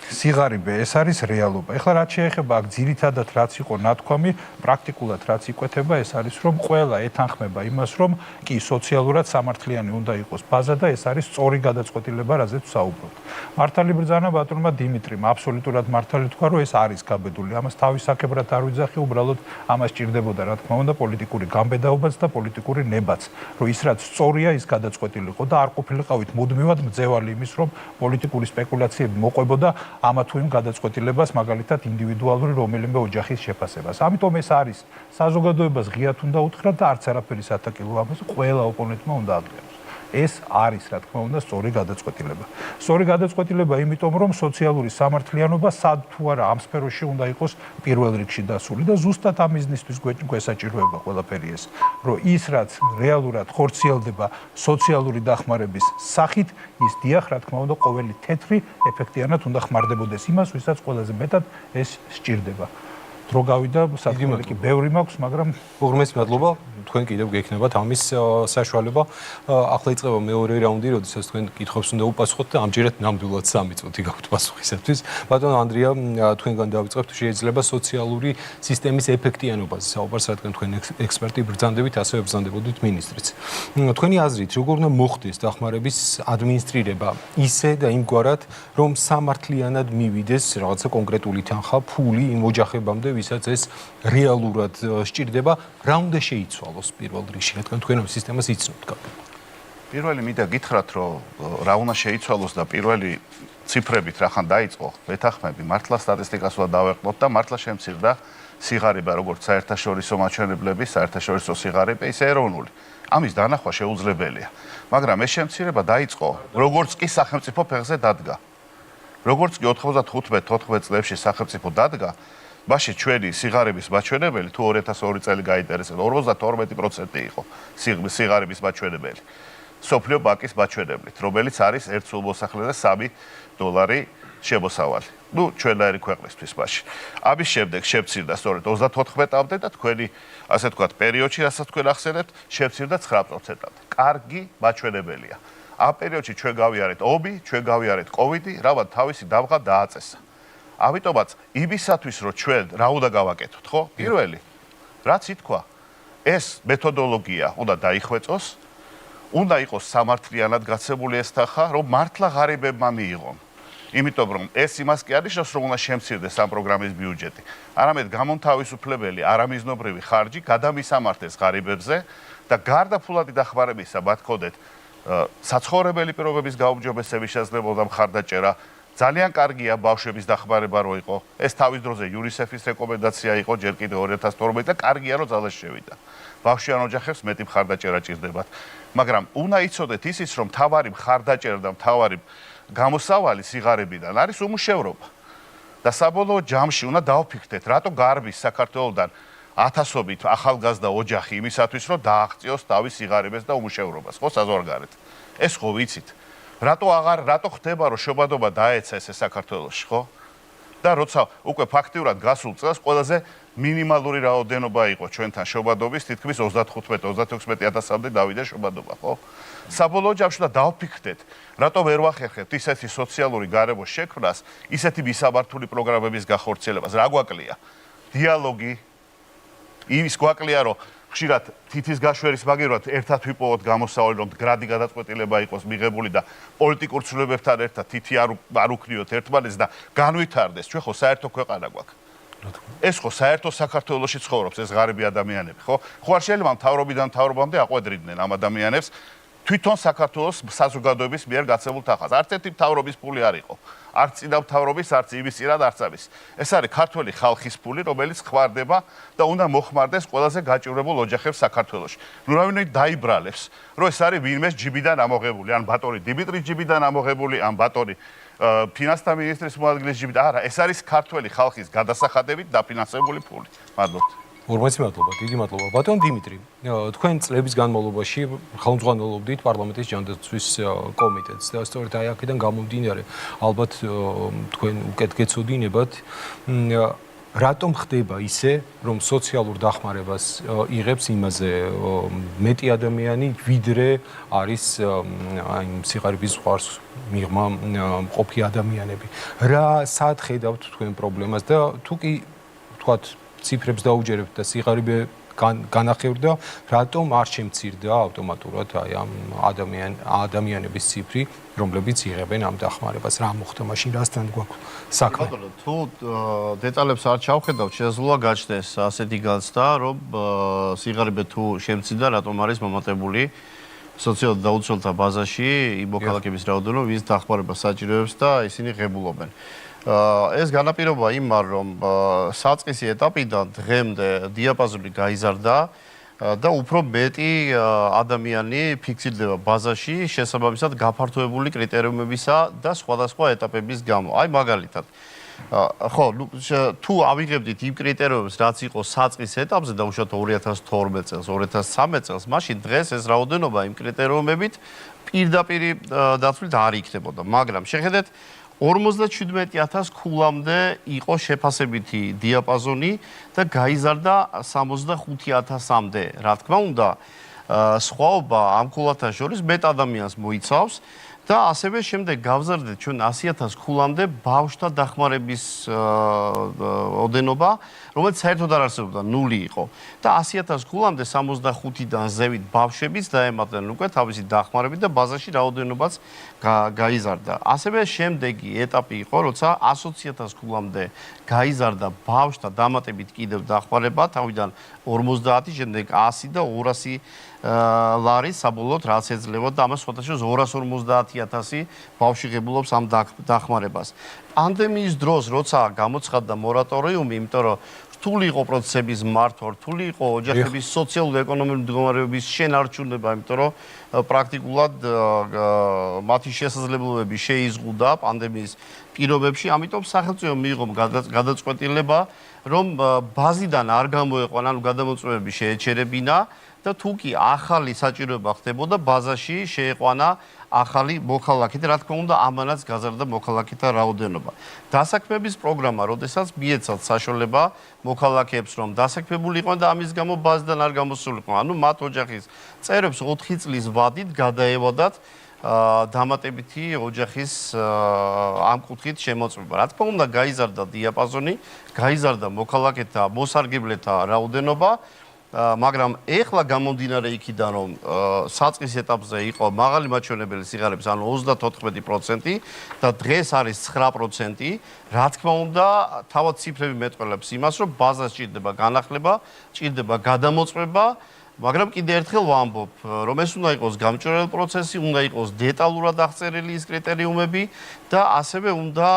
სიღარიბე. ეს არის რეალობა. ეხლა რაც შეეხება აქ ძირითადად რაც იყო ნათქვამი, პრაქტიკულად რაც იკვეთება, ეს არის რომ ყველა ეთანხმება იმას, რომ კი სოციალურად სამართლიანი უნდა იყოს ბაზა და ეს არის სწორი გადაწყვეტილება, რაზეც ვსაუბრობთ. მართალი ბრძანა ბატონმა დიმიტრიმ აბსოლუტურად მართალი თქვა, რომ ეს არის გაბედული. ამას თავისაკებრად არ ვიძახი, უბრალოდ ამას ჭირდებოდა, რა თქმა უნდა, პოლიტიკური გამბედაობაც და პოლიტიკური ნებაც, რომ ის რაც სწორია, ის გადაწყვეტილიყო და არ ყოფილიყავით მუდმივად მძევალი იმის, რომ პოლიტიკური სპეკულაციები მოყვებოდა ამა თუ იმ გადაწყვეტილებას, მაგალითად ინდივიდუალური რომელიმე ოჯახის შეფასებას. ამიტომ ეს არის საზოგადოებას ღიად უნდა უთხრა და არც არაფერი სათაკილო ამას ყველა ოპონენტმა უნდა აღიაროს. ეს არის, რა თქმა უნდა, სწორი გადაწყვეტილება. სწორი გადაწყვეტილება, იმიტომ რომ სოციალური სამართლიანობა სად თუ არა ამ სფეროში უნდა იყოს პირველ რიგში დასული და ზუსტად ამ მიზნისთვის გვესაჭიროება ყველაფერი ეს, რომ ის რაც რეალურად ხორციელდება სოციალური დახმარების სახით, ის დიახ, რა თქმა უნდა, ყოველი თეთრი ეფექტიანად უნდა ხმარდებოდეს იმას, ვისაც ყველაზე მეტად ეს სჭირდება. დრო გავიდა, საკმაოდ კი ბევრი მაქვს, მაგრამ უღრმესი მადლობა. თქვენ კიდევ გექნებათ ამის საშუალება. ახლა იწყება მეორე რაუნდი, როდესაც თქვენ კითხვებს უნდა უპასუხოთ და ამჯერად ნამდვილად 3 წუთი გაქვთ პასუხისათვის. ბატონო ანდრია, თქვენგან დავიწყებთ, შეიძლება სოციალური სისტემის ეფექტიანობაზე საუბარს, რადგან თქვენ ექსპერტი ბრძანდებით, ასევე ბრძანდებოდით მინისტრიც. თქვენი აზრით, როგორ უნდა მოხდეს დახმარების ადმინისტრირება ისე და იმგვარად, რომ სამართლიანად მივიდეს რაღაცა კონკრეტული თანხა, ფული იმ ოჯახებამდე, ვისაც ეს რეალურად სჭირდება, რა უნდა შეიცვალოს პირველ რიგში, რადგან თქვენ ამ სისტემას იცნობთ კარგად. პირველი მინდა გითხრათ, რომ რა უნდა შეიცვალოს და პირველი ციფრებით რახან დაიწყო, მეთანხმები, მართლა სტატისტიკას უნდა დავეყოთ და მართლა შემცირდა სიღარიბე, როგორც საერთაშორისო მაჩვენებლების, საერთაშორისო სიღარიბე, ისე ეროვნული. ამის დანახვა შეუძლებელია. მაგრამ ეს შემცირება დაიწყო, როგორც კი სახელმწიფო ფეხზე დადგა. როგორც კი 95-14 წლებში სახელმწიფო დადგა, მაშინ ჩვენი სიღარიბის მაჩვენებელი თუ 2002 წელი გაინტერესებდა 52% იყო სიღარიბის მაჩვენებელი. სოფლიო ბანკის მაჩვენებლით, რომელიც არის ერთ სულმოსახლეზე $3 შემოსავალი. ნუ ჩვენაირი ქვეყნისთვის მაშინ. ამის შემდეგ შემცირდა სწორედ 34-მდე და თქვენი, ასე ვთქვათ, პერიოდში, რასაც თქვენ ახსენებთ, შემცირდა 9%-მდე. კარგი მაჩვენებელია. ამ პერიოდში ჩვენ გავიარეთ ომი, ჩვენ გავიარეთ კოვიდი, რამაც თავისი დამღა დააწესა. ამიტომაც იმისათვის რომ ჩვენ რა უნდა გავაკეთოთ, ხო? პირველი, რაც ითქვა, ეს მეთოდოლოგია უნდა დაიხვეწოს, უნდა იყოს სამართლიანად გაცემული ეს თანხა, რომ მართლა ღარიბებმა მიიღონ. იმიტომ რომ ეს იმას კი არნიშნავს, რომ უნდა შემცირდეს ამ პროგრამის ბიუჯეტი. არამედ გამონთავისუფლებელი არამიზნობრივი ხარჯი გადამისამართეს ღარიბებზე და გარდაფულადი დახმარებისა მათ ქონდეთ საცხოვრებელი პირობების გაუმჯობესების შესაძლებლობა და მხარდაჭერა. ძალიან კარგია ბავშვების დახმარება რო იყო. ეს თავის დროზე UNICEF-ის რეკომენდაცია იყო ჯერ კიდევ 2012 და კარგია რომ ძალაში შევიდა. ბავშვიან ოჯახებს მეტი მხარდაჭერა ჭირდებათ. მაგრამ უნდა იცოდეთ ისიც რომ თავარი მხარდაჭერა და თავარი გამოსავალი სიღარიბიდან არის უმუშევრობა. და საბოლოო ჯამში უნდა დავფიქრდეთ, რატო გარბის საქართველოსთან ათასობით ახალგაზრდა ოჯახი იმისათვის რომ დააღწიოს თავის სიღარიბეს და უმუშევრობას, ხო საზღვარგარეთ. ეს ხო ვიცით. რატო ხდება რომ შობადობა დაეცა ეს საქართველოში, ხო? და როცა უკვე ფაქტიურად გასულ წელს ყველაზე მინიმალური რაოდენობა იყო ჩვენთან შობადობის, თითქმის 35-36,000-მდე დავიდა შობადობა, ხო? საბოლოო ჯამში და დავფიქრდეთ, რატო ვერ ვახერხებთ ისეთი სოციალური გარემოს შექმნას, ისეთი მისამართული პროგრამების გახორციელებას, რა გვაკლია? დიალოგი, ის გვაკლია, რომ ხშირად თითის გაშვერის მაგერად ერთად ვიპოვოთ გამოსავალი, რომ გრადი გადაწყვეტილება იყოს მიღებული და პოლიტიკურ ცვლილებებთან ერთად თითი არ უქნიოთ ერთმანეთს და განვითარდეს. ჩვენ ხო საერთო ქვეყანა გვაქვს. ეს ხო საერთო საქართველოში ცხოვრობს ეს ღარიბი ადამიანები, ხო? ხო არ შეიძლება მთავრობიდან მთავრობამდე აყვედრიდნენ ამ ადამიანებს თვითონ საქართველოს საზოგადოების მიერ გაცემულ თანხას. არც ერთი მთავრობის ფული არ იყო. არც წინა მთავრობის, არც იმის წინათ, არც ამის. ეს არის ქართველი ხალხის ფული, რომელიც ხვარდება და უნდა მოხმარდეს ყველაზე გაჭირვებულ ოჯახებს საქართველოში. ნუ რავინი დაიბრალებს, რომ ეს არის ვინმეს ჯიბიდან ამოღებული, ან ბატონი დიმიტრის ჯიბიდან ამოღებული, ან ბატონი ფინანსთა მინისტრის მოადგილის ჯიბიდან. არა, ეს არის ქართველი ხალხის გადასახადებით დაფინანსებული ფული. მადლობთ. უღრმესი მადლობა, დიდი მადლობა. ბატონ დიმიტრი, თქვენ წლების განმავლობაში ხელმძღვანელობდით პარლამენტის ჯანდაცვის კომიტეტს და სწორედ აი აქედან გამომდინარე, ალბათ თქვენ უკეთ გეცოდინებათ, რატომ ხდება ისე, რომ სოციალურ დახმარებას იღებს იმაზე მეტი ადამიანი, ვიდრე არის აი სიღარიბის ზღვარს მიღმა მყოფი ადამიანები. რა სად ხედავთ თქვენ პრობლემას და თუ კი ვთქვათ ციფრებს დაუჯერებთ და სიღარიბე განახევრდა, რატომ არ შემცირდა ავტომატურად აი ამ ადამიანების ციფრი, რომლებიც იღებენ ამ დახმარებას? რა მოხდა მაშინ, რასთან გვაქვს საქმე? თუ დეტალებს არ ჩავხედავთ, შესაძლოა გაჩნდეს ასეთი განცდა, რომ სიღარიბე თუ შემცირდა, რატომ არის მომატებული სოციალურ დაუცველთა ბაზაში იმ მოქალაქეების რაოდენობა, ვის დახმარებას საჭიროებს და ისინი ღებულობენ. ეს განაპირობა იმან, რომ საწყისი ეტაპიდან დღემდე დიაპაზონი გაიზარდა და უფრო მეტი ადამიანი ფიქსირდება ბაზაში შესაბამისად გაფართოებული კრიტერიუმებისა და სხვადასხვა ეტაპების გამო. აი მაგალითად ხო, თუ ავიღებდით იმ კრიტერიუმებს, რაც იყო საწყის ეტაპზე და უშუალოდ 2012 წელს, 2013 წელს, მაშინ დღეს ეს რაოდენობა იმ კრიტერიუმებით პირდაპირ დაცვლით არ იქნებოდა, მაგრამ შეხედეთ 57,000 ქულამდე იყო შეფასებითი დიაპაზონი და გაიზარდა 65,000-მდე. რა თქმა უნდა, სხვაობა ამ ქულათა შორის მეტ ადამიანს მოიცავს და ასევე შემდეგ გავზარდეთ ჩვენ 100,000 ქულამდე ბავშვთა დახმარების ოდენობა, რომელიც საერთოდ არ არსებობდა, ნული იყო. და 100,000 ქულამდე 65-დან ზევით ბავშვებიც დაემატნენ უკვე თავისი დახმარებით და ბაზაში რაოდენობაც გაიზარდა. ასევე შემდეგი ეტაპი იყო, როცა 120,000 ქულამდე გაიზარდა ბავშვთა დამატებით კიდევ დახმარება, თავიდან 50, შემდეგ 100 და 200 ლარი საბოლოოდ რაც ეძლევა და ამას სხვადასხვა 250,000 ბავშვი ღებულობს ამ დახმარებას. პანდემიის დროს, როცა გამოცხადდა მორატორიუმი, იმიტომ რომ რთული იყო პროცესების მართვა, რთული იყო ოჯახების სოციალურ-ეკონომიკური მდგომარეობის შენარჩუნება, იმიტომ რომ პრაქტიკულად მათი შესაძლებლობები შეიზღუდა პანდემიის პირობებში, ამიტომ სახელმწიფომ მიიღო გადაწყვეტილება, რომ ბაზიდან არ გამოეყვანა, ანუ გადამოწმებები შეეჩერებინა და თუ კი ახალი საჭიროება ხდებოდა, ბაზაში შეეყვანა ახალი მოქალაქეთა, რა თქმა უნდა, ამანაც გაზარდა მოქალაქეთა რაოდენობა. დასაქმების პროგრამა, როდესაც მიეცათ საშუალება მოქალაქეებს, რომ დასაქმებულიყვნენ და ამის გამო ბაზიდან არ გამოსულიყვნენ, ანუ მათ ოჯახის წევრებს 4 წლის ვადით გადაევადათ დამატებითი ოჯახის ამ კუთხით შემოწმება. რა თქმა უნდა, გაიზარდა დიაპაზონი, გაიზარდა მოქალაქეთა, მოსარგებლეთა რაოდენობა, მაგრამ ეხლა გამომდინარე იქიდან, რომ საწყის ეტაპზე იყო მაღალი მაჩვენებელი სიღარიბის, ანუ 34% და დღეს არის 9%, რა თქმა უნდა, თავად ციფრები მეტყველებს იმას, რომ ბაზას ჭირდება განახლება, ჭირდება გადამოწმება, მაგრამ კიდე ერთხელ ვამბობ, რომ ეს უნდა იყოს გამჭვირვალე პროცესი, უნდა იყოს დეტალურად აღწერილი ის კრიტერიუმები და ასევე უნდა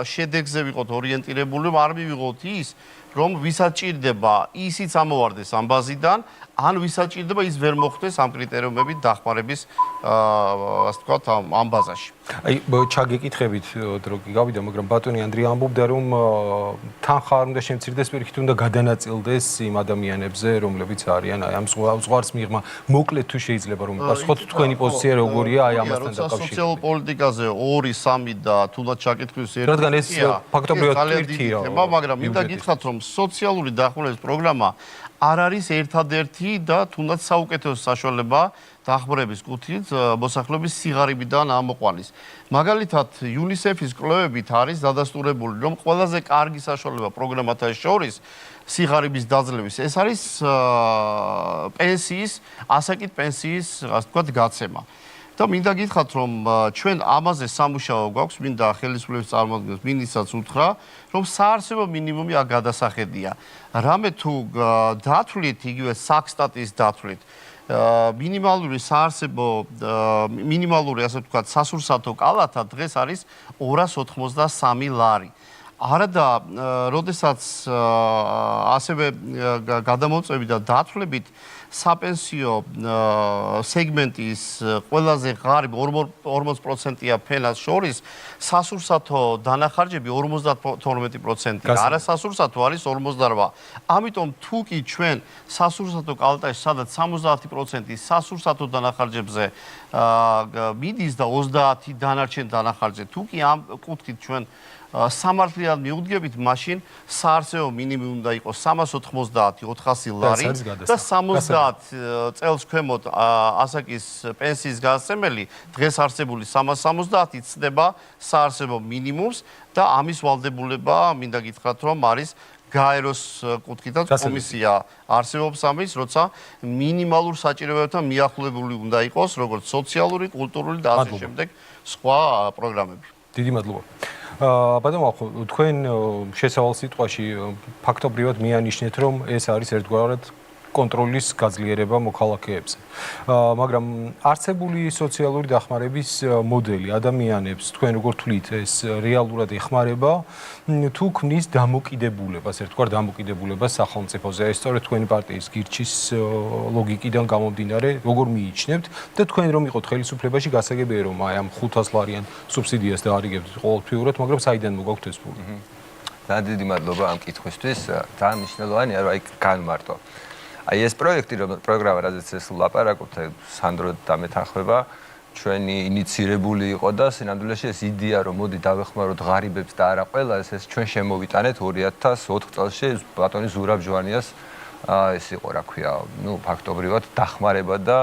შედეგზე ვიყოთ ორიენტირებული, რომ არ მივიღოთ ის, რომ ვისაც ჭირდება, ისიც ამოვარდეს ამ ბაზიდან, ან ვისაც ჭირდება, ის ვერ მოხვდეს ამ კრიტერიუმებით დახმარების, ასე ვთქვათ, ამ ბაზაში. აი, ჩაგეკითხებით დროგი გავიდა, მაგრამ ბატონი ანდრია ამბობდა, რომ თანხა არ უნდა შემცირდეს, პირიქით უნდა გადანაწილდეს იმ ადამიანებზე, რომლებიც არიან აი ამ ზღვარს მიღმა. მოკლედ თუ შეიძლება რომ პასუხოთ, თქვენი პოზიცია როგორია აი ამასთან დაკავშირებით. სოციალურ პოლიტიკაზე 2, 3 და თუნდაც ჩაკითხვის ერთი. რადგან ეს ფაქტობრივად ერთია, მაგრამ მინდა გითხრათ, რომ სოციალური დახმარების პროგრამა არ არის ერთადერთი და თუნდაც საუკეთესო საშუალება დახმარების კუთხით მოსახლეობის სიღარიბიდან ამოყვანის. მაგალითად, UNICEF-ის კვლევებით არის დადასტურებული, რომ ყველაზე კარგი საშუალება პროგრამათა შორის სიღარიბის დაძლევის ეს არის პენსიის, ასაკით პენსიის, ასე ვთქვათ, გაცემა. და მინდა გითხრათ, რომ ჩვენ ამაზე სამუშაო გვაქვს, მინდა ხელისუფლების წარმომადგენლებს მინისაც უთხრა, რომ საარსებო მინიმუმი აქ გადასახედია. რამე თუ დათვლით, იგივე საქსტატის დათვლით, მინიმალური საარსებო მინიმალური, ასე ვთქვათ, სასურსათო კალათა დღეს არის 283 ლარი. არადა, როდესაც ასევე გადამოწმებით და დათვლებით საპენსიო სეგმენტის ყველაზე ღარიბ 40%-ია ფენას შორის სასურსათო დანახარჯები 52%-ია. არასასურსათო არის 48%. ამიტომ თუ კი ჩვენ სასურსათო კალათაში სადაც 70% სასურსათო დანახარჯებზე მიდის და 30 დანარჩენ დანახარჯზე, თუ კი ამ კუთხით ჩვენ სამართლიანად მიუდგებით, მაშინ საარსებო მინიმუმი უნდა იყოს 390 400 ლარი და 70 წელს ქვემოთ ასაკის პენსიის გასცემელი დღეს არსებული 370 ცდება საარსებო მინიმუმს და ამის ვალდებულება მინდა გითხრათ, რომ არის გაეროს კუთხითაც კომისია არსებობს ამის, როცა მინიმალურ საჭიროებებთან მიახლოებული უნდა იყოს როგორც სოციალური, კულტურული და ასე შემდეგ სხვა პროგრამები. დიდი მადლობა. ბატონო, თქვენ შესავალ სიტყვაში ფაქტობრივად მიანიშნეთ, რომ ეს არის ერთგვარად კონტროლის გაძლიერება მოქალაქეებზე. მაგრამ არსებული სოციალური დახმარების მოდელი ადამიანებს თქვენ როგორ თვლით ეს რეალურად ეხმარება თუ ქმნის დამოკიდებულებას, ერთგვარ დამოკიდებულებას სახელმწიფოზე. ეს სწორედ თქვენი პარტიის გირჩის ლოგიკიდან გამომდინარე, როგორ მიიჩნევთ და თქვენ რომ იყოთ ხელისუფლებაში გასაგებია რომ აი ამ 500 ლარიან სუბსიდიას დაარიგებთ ყოველთვიურად, მაგრამ საიდან მოგაქვთ ეს ფული? ძალიან დიდი მადლობა ამ კითხვისთვის. ძალიან მნიშვნელოვანია რომ აი განმარტო. აი ეს პროექტი რომ პროგრამა რაზეც ეს ლაპარაკობთ, სანდრო დამეთანხმება, ჩვენი ინიცირებული იყო და სინამდვილეში ეს იდეა რომ მოდი დავეხმაროთ ღარიბებს და არა ყველას, ეს ჩვენ შემოვიტანეთ 2004 წელში ბატონი ზურაბ ჟვანიას ეს იყო რა ქვია, ну ფაქტობრივად დახმარება და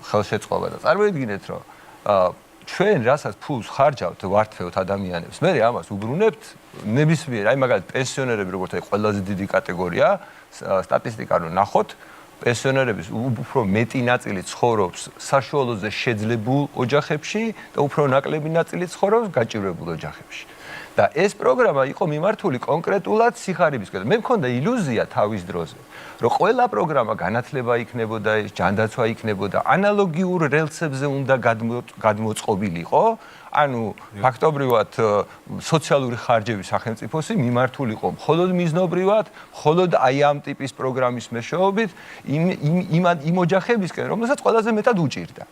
ხელშეწყობა და წარმოიდგინეთ რომ ჩვენ რასაც ფულს ხარჯავთ ვართვევთ ადამიანებს, მე ამას უბრუნებთ ნებისმიერ, აი მაგალითად პენსიონერები როგორც აი ყველაზე დიდი კატეგორია, სტატისტიკა რომ ნახოთ, პენსიონერების უფრო მეტი ნაწილი ცხოვრობს საშუალოზე შეძლებულ ოჯახებში და უფრო ნაკლები ნაწილი ცხოვრობს გაჭირვებულ ოჯახებში. და ეს პროგრამა იყო მიმართული კონკრეტულად სიხარიბისკენ. მე მქონდა ილუზია თავის დროზე, რომ ყველა პროგრამა განათლება იქნებოდა, ჯანდაცვა იქნებოდა, ანალოგიურ რელსებზე უნდა გადმოწყობილიყო. ანუ ფაქტობრივად სოციალური ხარჯები სახელმწიფოსი მიმართულიყო მხოლოდ მიზნობრივად, მხოლოდ აი ამ ტიპის პროგრამის მეშვეობით იმ ოჯახებისკენ, რომელსაც ყველაზე მეტად უჭირდა.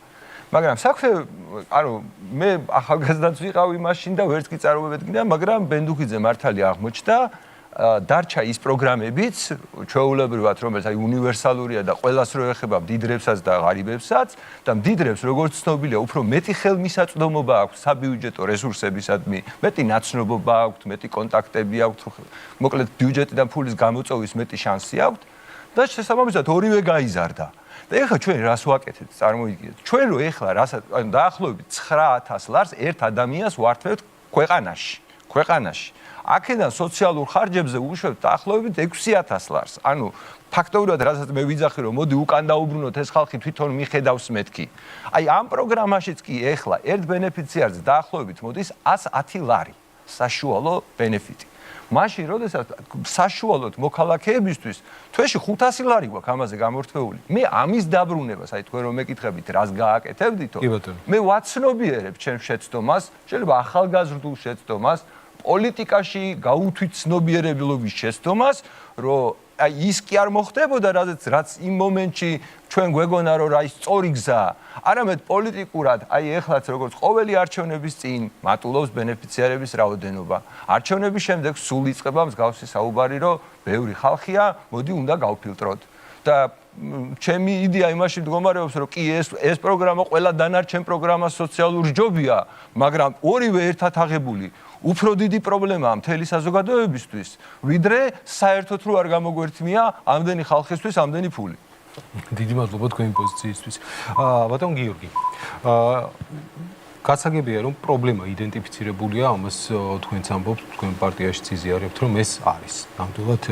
მაგრამ საქმე, ანუ მე ახალგაზრდაც ვიყავი მაშინ და ვერც კი წარმოვედგინე, მაგრამ ბენდუხიძე მართალი აღმოჩნდა, დარჩა ის პროგრამებიც, ჩვეულებრივად, რომელიც აი უნივერსალურია და ყველას რო ეხება მდიდრებსაც და ღარიბებსაც და მდიდრებს როგორც ცნობილია, უფრო მეტი ხელმისაწვდომობა აქვს საბიუჯეტო რესურსებისადმი, მეტი ნაცნობობა აქვს, მეტი კონტაქტები აქვს, მოკლედ ბიუჯეტიდან ფულის გამოწვევის მეტი შანსი აქვს და შესაბამისად ორივე გაიზარდა. და ეხლა ჩვენ რას ვაკეთებთ, წარმოიდგინეთ. ჩვენ რო ეხლა რასაც, ანუ დაახლოებით 9000 ლარს ერთ ადამიანს ვართვევთ ქვეყანაში. აქედან სოციალურ ხარჯებზე უშვებთ დაახლოებით 6000 ლარს. ანუ ფაქტობრივად რასაც მე ვიძახი რომ მოდი უკან დაუბრუნოთ ეს ხალხი თვითონ მიხედავს მეთქი. აი ამ პროგრამაშიც კი ეხლა ერთ ბენეფიციარზე დაახლოებით მოდის 110 ლარი საშუალო ბენეფიტი. მაშინ როდესაც საშუალოდ მოქალაქეებისთვის თვეში 500 ლარი გვაქვს ამაზე გამორთვეული. მე ამის დაბრუნებას, აი თქვენ რომ მეკითხებით, რას გააკეთებდითო? მე ვაცნობიერებ ჩემს შეცდომას, შეიძლება ახალგაზრდულ შეცდომას, პოლიტიკაში გაუთვით ცნობიერებლობის შეცდომას, რომ აი ის კი არ მოხდებოდა, რაც იმ მომენტში ჩვენ გვეგონა რომ აი სწორი გზა, არამედ პოლიტიკურად, აი ეხლაც როგორც ყოველი არჩევნების წინ მატულობს ბენეფიციარების რაოდენობა. არჩევნების შემდეგ სულ იწყება მსგავსი საუბარი, რომ ბევრი ხალხია, მოდი უნდა გავფილტროთ. და ჩემი იდეა იმაში მდგომარეობს, რომ კი ეს პროგრამა ყველა დანარჩენ პროგრამა სოციალური ჯობია, მაგრამ ორივე ერთად აღებული უფრო დიდი პრობლემაა მთელი საზოგადოებისთვის, ვიდრე საერთოდ რო არ გამოგვერთმია ამდენი ხალხისთვის ამდენი ფული. დიდი მადლობა თქვენი პოზიციისთვის. ბატონ გიორგი, გასაგებია რომ პრობლემა იდენტიფიცირებულია, ამას თქვენც ამბობთ, თქვენ პარტიაში იზიარებთ, რომ ეს არის ნამდვილად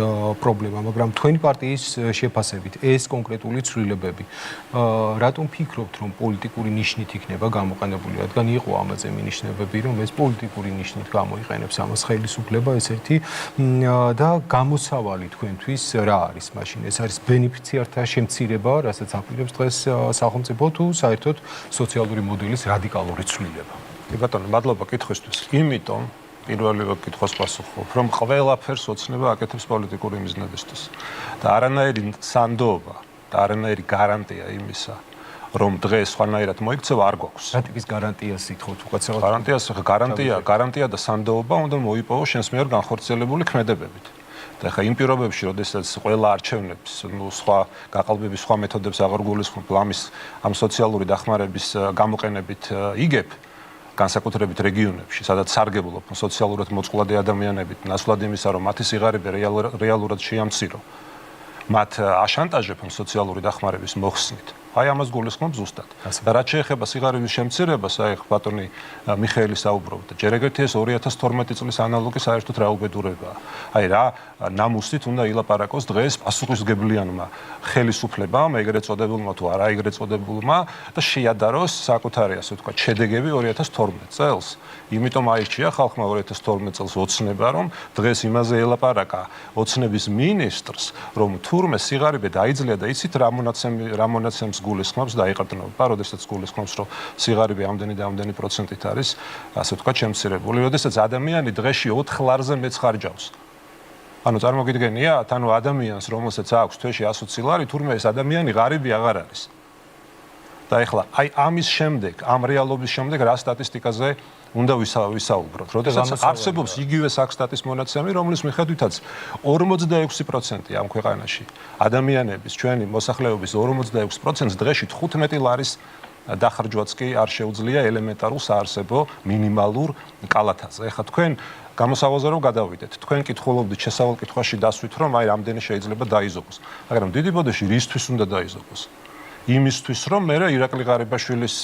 პრობლემა, მაგრამ თქვენი პარტიის შეფასებით ეს კონკრეტული ცვლილებები, რატომ ფიქრობთ, რომ პოლიტიკური ნიშნით იქნება გამოყენებული, რადგან იყო ამაზე მინიშნებები, რომ ეს პოლიტიკური ნიშნით გამოიყენებს ამას ხელისუფლება, ეს ერთი და გამოსავალი თქვენთვის რა არის მაშინ? ეს არის ბენეფიციართა შემცირება, რასაც აპირებს დღეს სახელმწიფო თუ საერთოდ სოციალური მოდელის რადიკალური ცვლილება? კი ბატონო, მადლობა კითხვისთვის. იმიტომ პირველივე კითხვას პასუხობ, რომ ყველაფერს ოცნება აკეთებს პოლიტიკური მიზნებისთვის. და არანაირი სანდოობა და არანაირი გარანტია იმისა, რომ დღეს სხვანაირად მოიქცევა არ გვაქვს. რა ტიპის გარანტიას ითხოვთ უკაცრავად? გარანტია და სანდოობა უნდა მოიპოვოს შენს მიერ განხორციელებული ქმედებებით. და ხა იმ პირობებში, როდესაც ყველა არჩევნებს, სხვა გაყალბების სხვა მეთოდებს აღარ გულისხმობ, ამ სოციალური დახმარების გამოყენებით იგებ, განსაკუთრებით რეგიონებში, სადაც სარგებლობ სოციალურად მოწყვლადი ადამიანებით, ნაცვლად იმისა, რომ მათი სიღარიბე რეალურად შეამცირო. მათ აშანტაჟებ სოციალური დახმარების მოხსნით. აი ამას გულისხმობ ზუსტად. და რაც შეეხება სიღარიბის შემცირებას, აი ბატონი მიხეილი საუბრობდა. ჯერ ეგეთი ეს 2012 წლის ანალოგი საერთოდ რა უბედურებაა. აი რა ნამუსით უნდა ილაპარაკოს დღეს პასუხისმგებლიანმა ხელისუფლებამ, ეგრეთ წოდებულმა თუ არა ეგრეთ წოდებულმა და შეადაროს საკუთარი ასე ვთქვათ შედეგები 2012 წელს. იმიტომ აირჩია ხალხმა 2012 წელს ოცნება, რომ დღეს იმაზე ელაპარაკა ოცნების მინისტრს, რომ თურმე სიღარიბე დაიძლია და იცით რა მონაცემს გულისხმობს და აიყრდნობა, როდესაც გულისხმობს, რომ სიღარიბე ამდენი და ამდენი პროცენტით არის, ასე ვთქვათ, შემცირებული, როდესაც ადამიანი დღეში 4 ლარზე მეც ხარჯავს. ანუ წარმოგიდგენიათ, ანუ ადამიანს, რომელსაც აქვს თვეში 120 ლარი, თურმე ეს ადამიანი ღარიბი აღარ არის. და ეხლა აი ამის შემდეგ, ამ რეალობის შემდეგ რა სტატისტიკაზე უნდა ვისაუბროთ. როდესაც არსებობს იგივე საქსტატის მონაცემი, რომლის მიხედვითაც 46% ამ ქვეყანაში ადამიანების ჩვენი მოსახლეობის 46%-ს დღეში 15 ლარის დახარჯვაც კი არ შეუძლია ელემენტარულ საარსებო მინიმალურ კალათაზე. ეხლა თქვენ გამოსავალზე რომ გადავიდეთ, თქვენ კითხულობდით შესავალ კითხვაში დასვით, რომ აი რამდენი შეიძლება დაიზოგოს. მაგრამ დიდი ბოდოში რისთვის უნდა დაიზოგოს? იმისთვის, რომ მე ირაკლი ღარიბაშვილის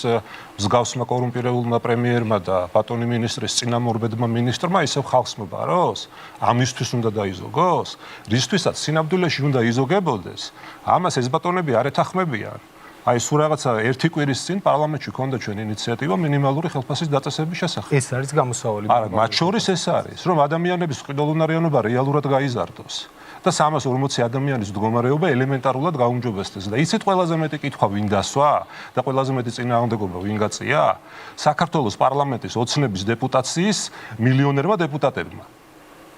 მსგავსმა კორუმპირებულმა პრემიერმა და ბატონი მინისტრის წინამორბედმა მინისტრმა ისევ ხალხს მობაროს? ამისთვის უნდა დაიზოგოს? რისთვისაც სინამდვილეში უნდა იზოგებოდეს? ამას ეს ბატონები არ ეთანხმებიან. აი სულ რაღაცა ერთი კვირის წინ პარლამენტში ქონდა ჩვენ ინიციატივა მინიმალური ხელფასის დაწესების შესახებ. ეს არის გამოსავალი. არა, მათ შორის ეს არის, რომ ადამიანების ყიდულუნარიანობა რეალურად გაიზარდოს. და 340 ადამიანის მდგომარეობა ელემენტარულად გაუმჯობესდეს და იცით ყველაზე მეტი კითხვა ვინ დასვა და ყველაზე მეტი წინააღმდეგობა ვინ გაწია? საქართველოს პარლამენტის ოცნების დეპუტაციის მილიონერმა დეპუტატებმა.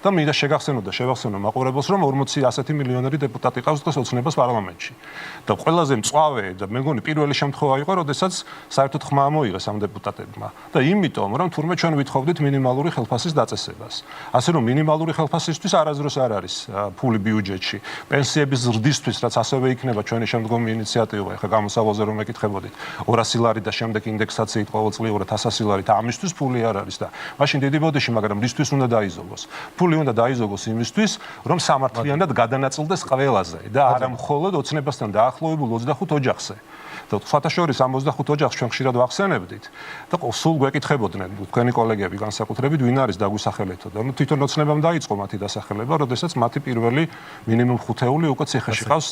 და მინდა შევახსენო მაყურებელს, რომ 40 ასეთი მილიონერი დეპუტატი ყავს დღეს ოცნებას პარლამენტში. და ყველაზე მწვავე და მე მგონი პირველი შემთხვევა იყო, როდესაც საერთოდ ხმა მოიღეს ამ დეპუტატებმა. და იმიტომ, რომ თურმე ჩვენ ვითხოვდით მინიმალური ხელფასის დაწესებას. ასე რომ მინიმალური ხელფასისთვის არასდროს არ არის ფული ბიუჯეტში. პენსიების ზრდისთვის, რაც ასევე იქნება ჩვენი შემდგომი ინიციატივა, ეხლა გამოსავალზე რომ ეკითხებოდით, 200 ლარი და შემდეგ ინდექსაციით ყოველწლიურად 100 ლარი და ამისთვის ფული არ არის და მაშინ დიდი ბოდიში, მაგრამ რისთვის უნდა დაიზოგოს? ფული უნდა დაიზოგოს იმისთვის, რომ სამართლიანად გადანაწილდეს ყველაზე და არა მხოლოდ ოცნებასთან დაახლოებულ 25 ოჯახზე. და ფათაშორის ამ 25 ოჯახს ჩვენ ხშირად ვახსენებდით და სულ გვეკითხებოდნენ თქვენი კოლეგები განსაკუთრებით ვინ არის დაგვისახელეთო და თვითონ ოცნებამ დაიწყო მათი დასახელება, როდესაც მათი პირველი მინიმუმ 5 ეული უკვე ციხეში ყავს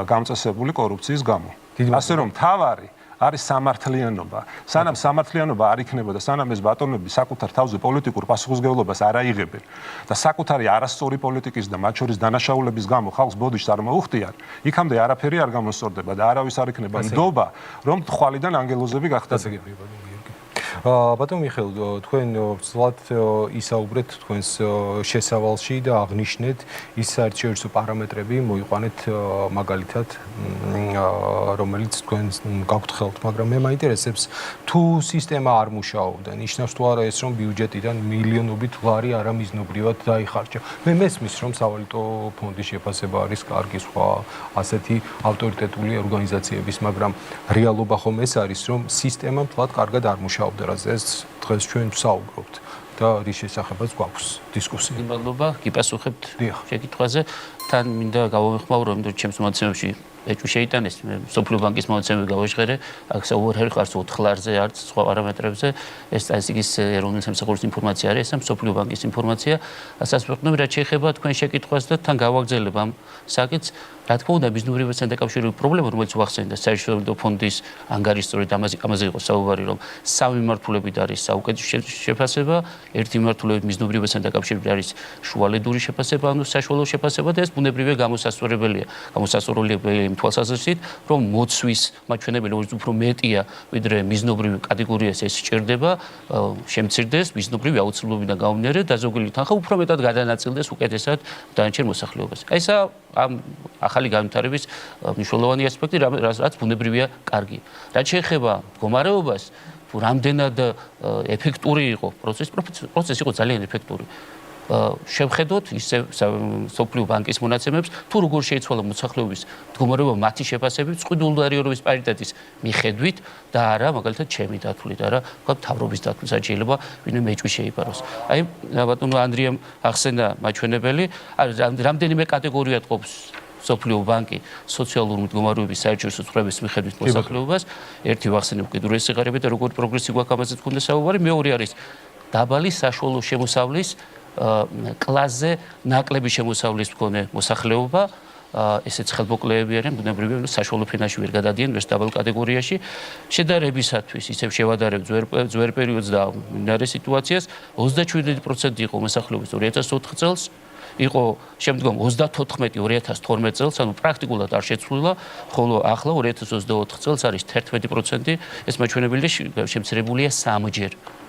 გამწესებული კორუფციის გამო. ასე რომ თავარი არის სამართლიანობა. სანამ სამართლიანობა არ იქნება და სანამ ეს ბატონები საკუთარ თავზე პოლიტიკურ პასუხისმგებლობას არ აიღებენ და საკუთარი არასწორი პოლიტიკის და მათ შორის დანაშაულების გამო ხალხს ბოდიშს არ მოუხდიან, იქამდე არაფერი არ გამოსწორდება და არავის არ იქნება ნდობა, რომ თვალიდან ანგელოზები გახდეთ. ბატონ მიხეილ, თქვენ ცლად ისაუბრეთ თქვენს შესავალში და აღნიშნეთ ის საერთაშორისო პარამეტრები, მოიყვანეთ მაგალითად, რომელიც თქვენ გაგთხელთ, მაგრამ მე მაინტერესებს თუ სისტემა არ მუშაობდა, ნიშნავს თუ არა ეს, რომ ბიუჯეტიდან მილიონობით ლარი არამიზნობრივად დაიხარჯა. მე მესმის, რომ სავალუტო ფონდის შეფასება არის კარგი სხვა ასეთი ავტორიტეტული ორგანიზაციების, მაგრამ რეალობა ხომ ეს არის, რომ სისტემა თლად კარგად არ მუშაობდა. ეს დღეს ჩვენ ვსაუბრობთ და რის შესახებაც გვაქვს დისკუსია. მადლობა, გიპასუხებთ შეკითხვაზე. თან მინდა გავამეხმაურო, რომ ჩემს მონაცემებში ეჭვი შეიტანეს, მე სოფლიო ბანკის მონაცემები გავაჟღერე, აქ საუბარი ხარს 4 ლარზე, არც სხვა პარამეტრებზე. ეს სტატისტიკის ეროვნული სამსახურის ინფორმაცია არის, ეს სოფლიო ბანკის ინფორმაცია. ასაც ვეუბნები, რაც შეეხება თქვენ შეკითხვას და თან გავაგრძელებ ამ საკითხს. რა თქმა უნდა, მიზნურობასთან დაკავშირებული პრობლემა, რომელიც ვახსენე, საერთაშორისო ფონდის ანგარიშსწორედ ამაზე იყო საუბარი, რომ სამი მიმართულებით არის საუკეთესო შეფასება, ერთი მიმართულებით მიზნურობასთან დაკავშირებული არის შუალედური შეფასება, ანუ საშუალო შეფასება და ეს ბუნებრივია გამოსასწორებელია. გამოსასწორებელია თვალსაზრისით, რომ მოცვის მაჩვენებელი უფრო მეტია, ვიდრე მიზნობრივი კატეგორიას ეს სჭირდება, შემცირდეს მიზნობრივი აუცილებლობიდან გამომდინარე და ზოგიერთი თანხა უფრო მეტად გადანაწილდეს უკეთესად დანარჩენ მოსახლეობას. ეს ამ ახალი განვითარების მნიშვნელოვანი ასპექტი, რაც ბუნებრივია კარგი. რაც შეეხება მდგომარეობას, თუ რამდენად ეფექტური იყო პროცესი იყო ძალიან ეფექტური. შევხედოთ ისე სოფლიო ბანკის მონაცემებს, თუ როგორ შეიცვალა მოსახლეობის მდგომარეობა მათი შეფასებით, წყვილდულარიობის პარიტეტის მიხედვით და არა მაგალითად ჩემი დათვლით, არა ვთქვათ მთავრობის დათვლით შეიძლება ვინმე მეჭვი შეიპაროს. აი ბატონო ანდრიამ ახსენა მაჩვენებელი, რამდენიმე კატეგორია ყოფს სოფლიო ბანკი სოციალური მდგომარეობის საერთაშორისო ცხრების მიხედვით მოსახლეობას, ერთი ვახსენებ კიდურეს სიღარიბე და როგორი პროგრესი გვაქვს ამაზე თქონდა საუბარი, მეორე არის დაბალი საშუალო შემოსავლის კლასზე ნაკლები შემოსავლის მქონე მოსახლეობა, ესეც ხელმოკლეები არიან, ბუნებრივია საშუალო ფინანსში ვერ გადადიან ეს დაბალ კატეგორიაში. შედარებისათვის ისევ შევადარებ ძვერ პერიოდს და მინარე სიტუაციას 37% იყო მოსახლეობის 2004 წელს, იყო შემდგომ 34 2012 წელს, ანუ პრაქტიკულად არ შეცვლილა, ხოლო ახლა 2024 წელს არის 11%, ეს მაჩვენებელი შემცირებულია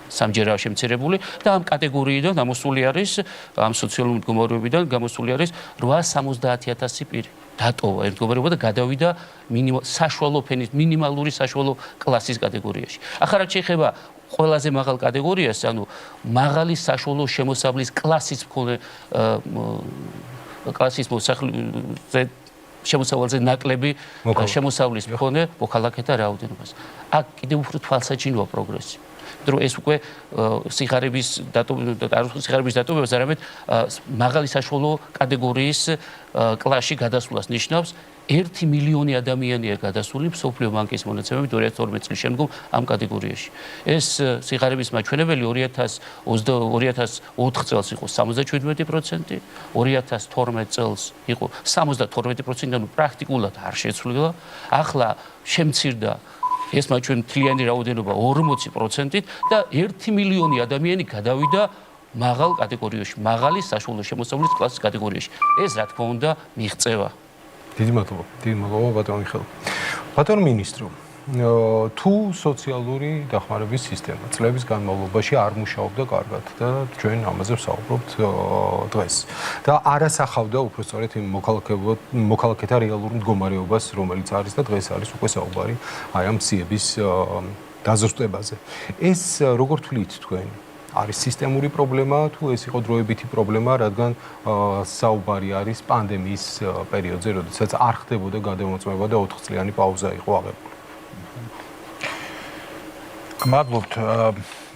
სამჯერაა შემცირებული და ამ კატეგორიიდან ამოსული არის, ამ სოციალური მდგომარეობიდან გამოსული არის 870,000 პირი. დატოვა ეს მდგომარეობა და გადავიდა საშუალო ფენის მინიმალური საშუალო კლასის კატეგორიაში. ახლა რაც შეეხება ყველაზე მაღალ კატეგორიას, ანუ მაღალი საშუალო შემოსავლის კლასის მქონე კლასის მოსახლეობაზე შემოსავალზე ნაკლები შემოსავლის მქონე მოქალაქეთა რაოდენობას. აქ კიდევ უფრო თვალსაჩინოა პროგრესი. რომ ეს უკვე სიღარიბის დატოვებას არამედ მაღალი საშუალო კატეგორიის კლასში გადასვლას ნიშნავს. 1 მილიონი ადამიანია გადასული სოფლიო ბანკის მონაცემებით 2012 წლის შემდგომ ამ კატეგორიაში. ეს სიღარიბის მაჩვენებელი 2004 წელს იყო 77%, 2012 წელს იყო 72%, ანუ პრაქტიკულად არ შეცვლილა. ახლა შემცირდა ეს მაჩვენებელი მთლიანი რაოდენობა 40%-ით და 1 მილიონი ადამიანი გადავიდა მაღალ კატეგორიაში, მაღალი საშუალო შემოსავლის კლასის კატეგორიაში. ეს რა თქმა უნდა მიღწევა. დიდი მადლობა ბატონო მიხეილ. ბატონო მინისტრო, თუ სოციალური დახმარების სისტემა წლების განმავლობაში არ მუშაობდა კარგად და ჩვენ ამაზე ვსაუბრობთ დღეს და არ ასახავდა უბრალოდ იმ მოქალაქეთა რეალურ მდგომარეობას, რომელიც არის და დღეს არის უკვე საუბარი აი ამ სიების დაზუსტებაზე. ეს როგორ თვლით თქვენ? არის სისტემური პრობლემა თუ ეს იყო დროებითი პრობლემა, რადგან საუბარი არის პანდემიის პერიოდზე, როდესაც არ ხდებოდა გადამოწმება და 4 წლიანი პაუზა იყო აღებული. მადლობთ.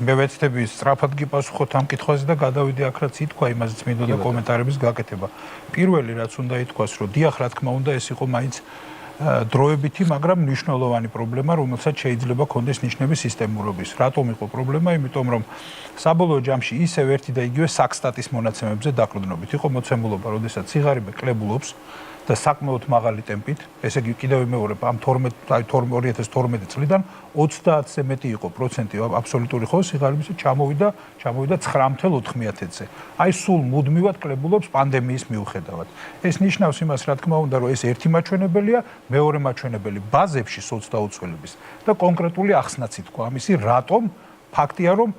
მე ვეცდები სწრაფად გიპასუხოთ ამ კითხვაზე და გადავიდე აქ რაც ითქვა, იმაზეც მინდოდა კომენტარების გაკეთება. პირველი რაც უნდა ითქვას, რომ დიახ, რა თქმა უნდა, ეს იყო მაინც დროებითი, მაგრამ მნიშვნელოვანი პრობლემა, რომელსაც შეიძლება კონდეს ნიშნები სისტემურობის. რატომ იყო პრობლემა? იმიტომ რომ საბოლოო ჯამში ისევ ერთი და იგივე საქსტატის მონაცემებზე დაყრდნობით იყო მოცემულობა, როდესაც სიღარიბე კლებულობს და საკმაოდ მაღალი ტემპით, ესე იგი კიდევ მეორე ამ 2012 წლიდან 30-ზე მეტი იყო პროცენტი აბსოლუტური ხო სიღარიბის ჩამოვიდა 9.4%-ზე. აი სულ მუდმივად კლებულობს პანდემიის მიუხედავად. ეს ნიშნავს იმას, რა თქმა უნდა, რომ ეს ერთი მაჩვენებელია, მეორე მაჩვენებელი ბაზებში სოცდაუცველების და კონკრეტული ახსნაც ითქვა ამისი, რატომ ფაქტია, რომ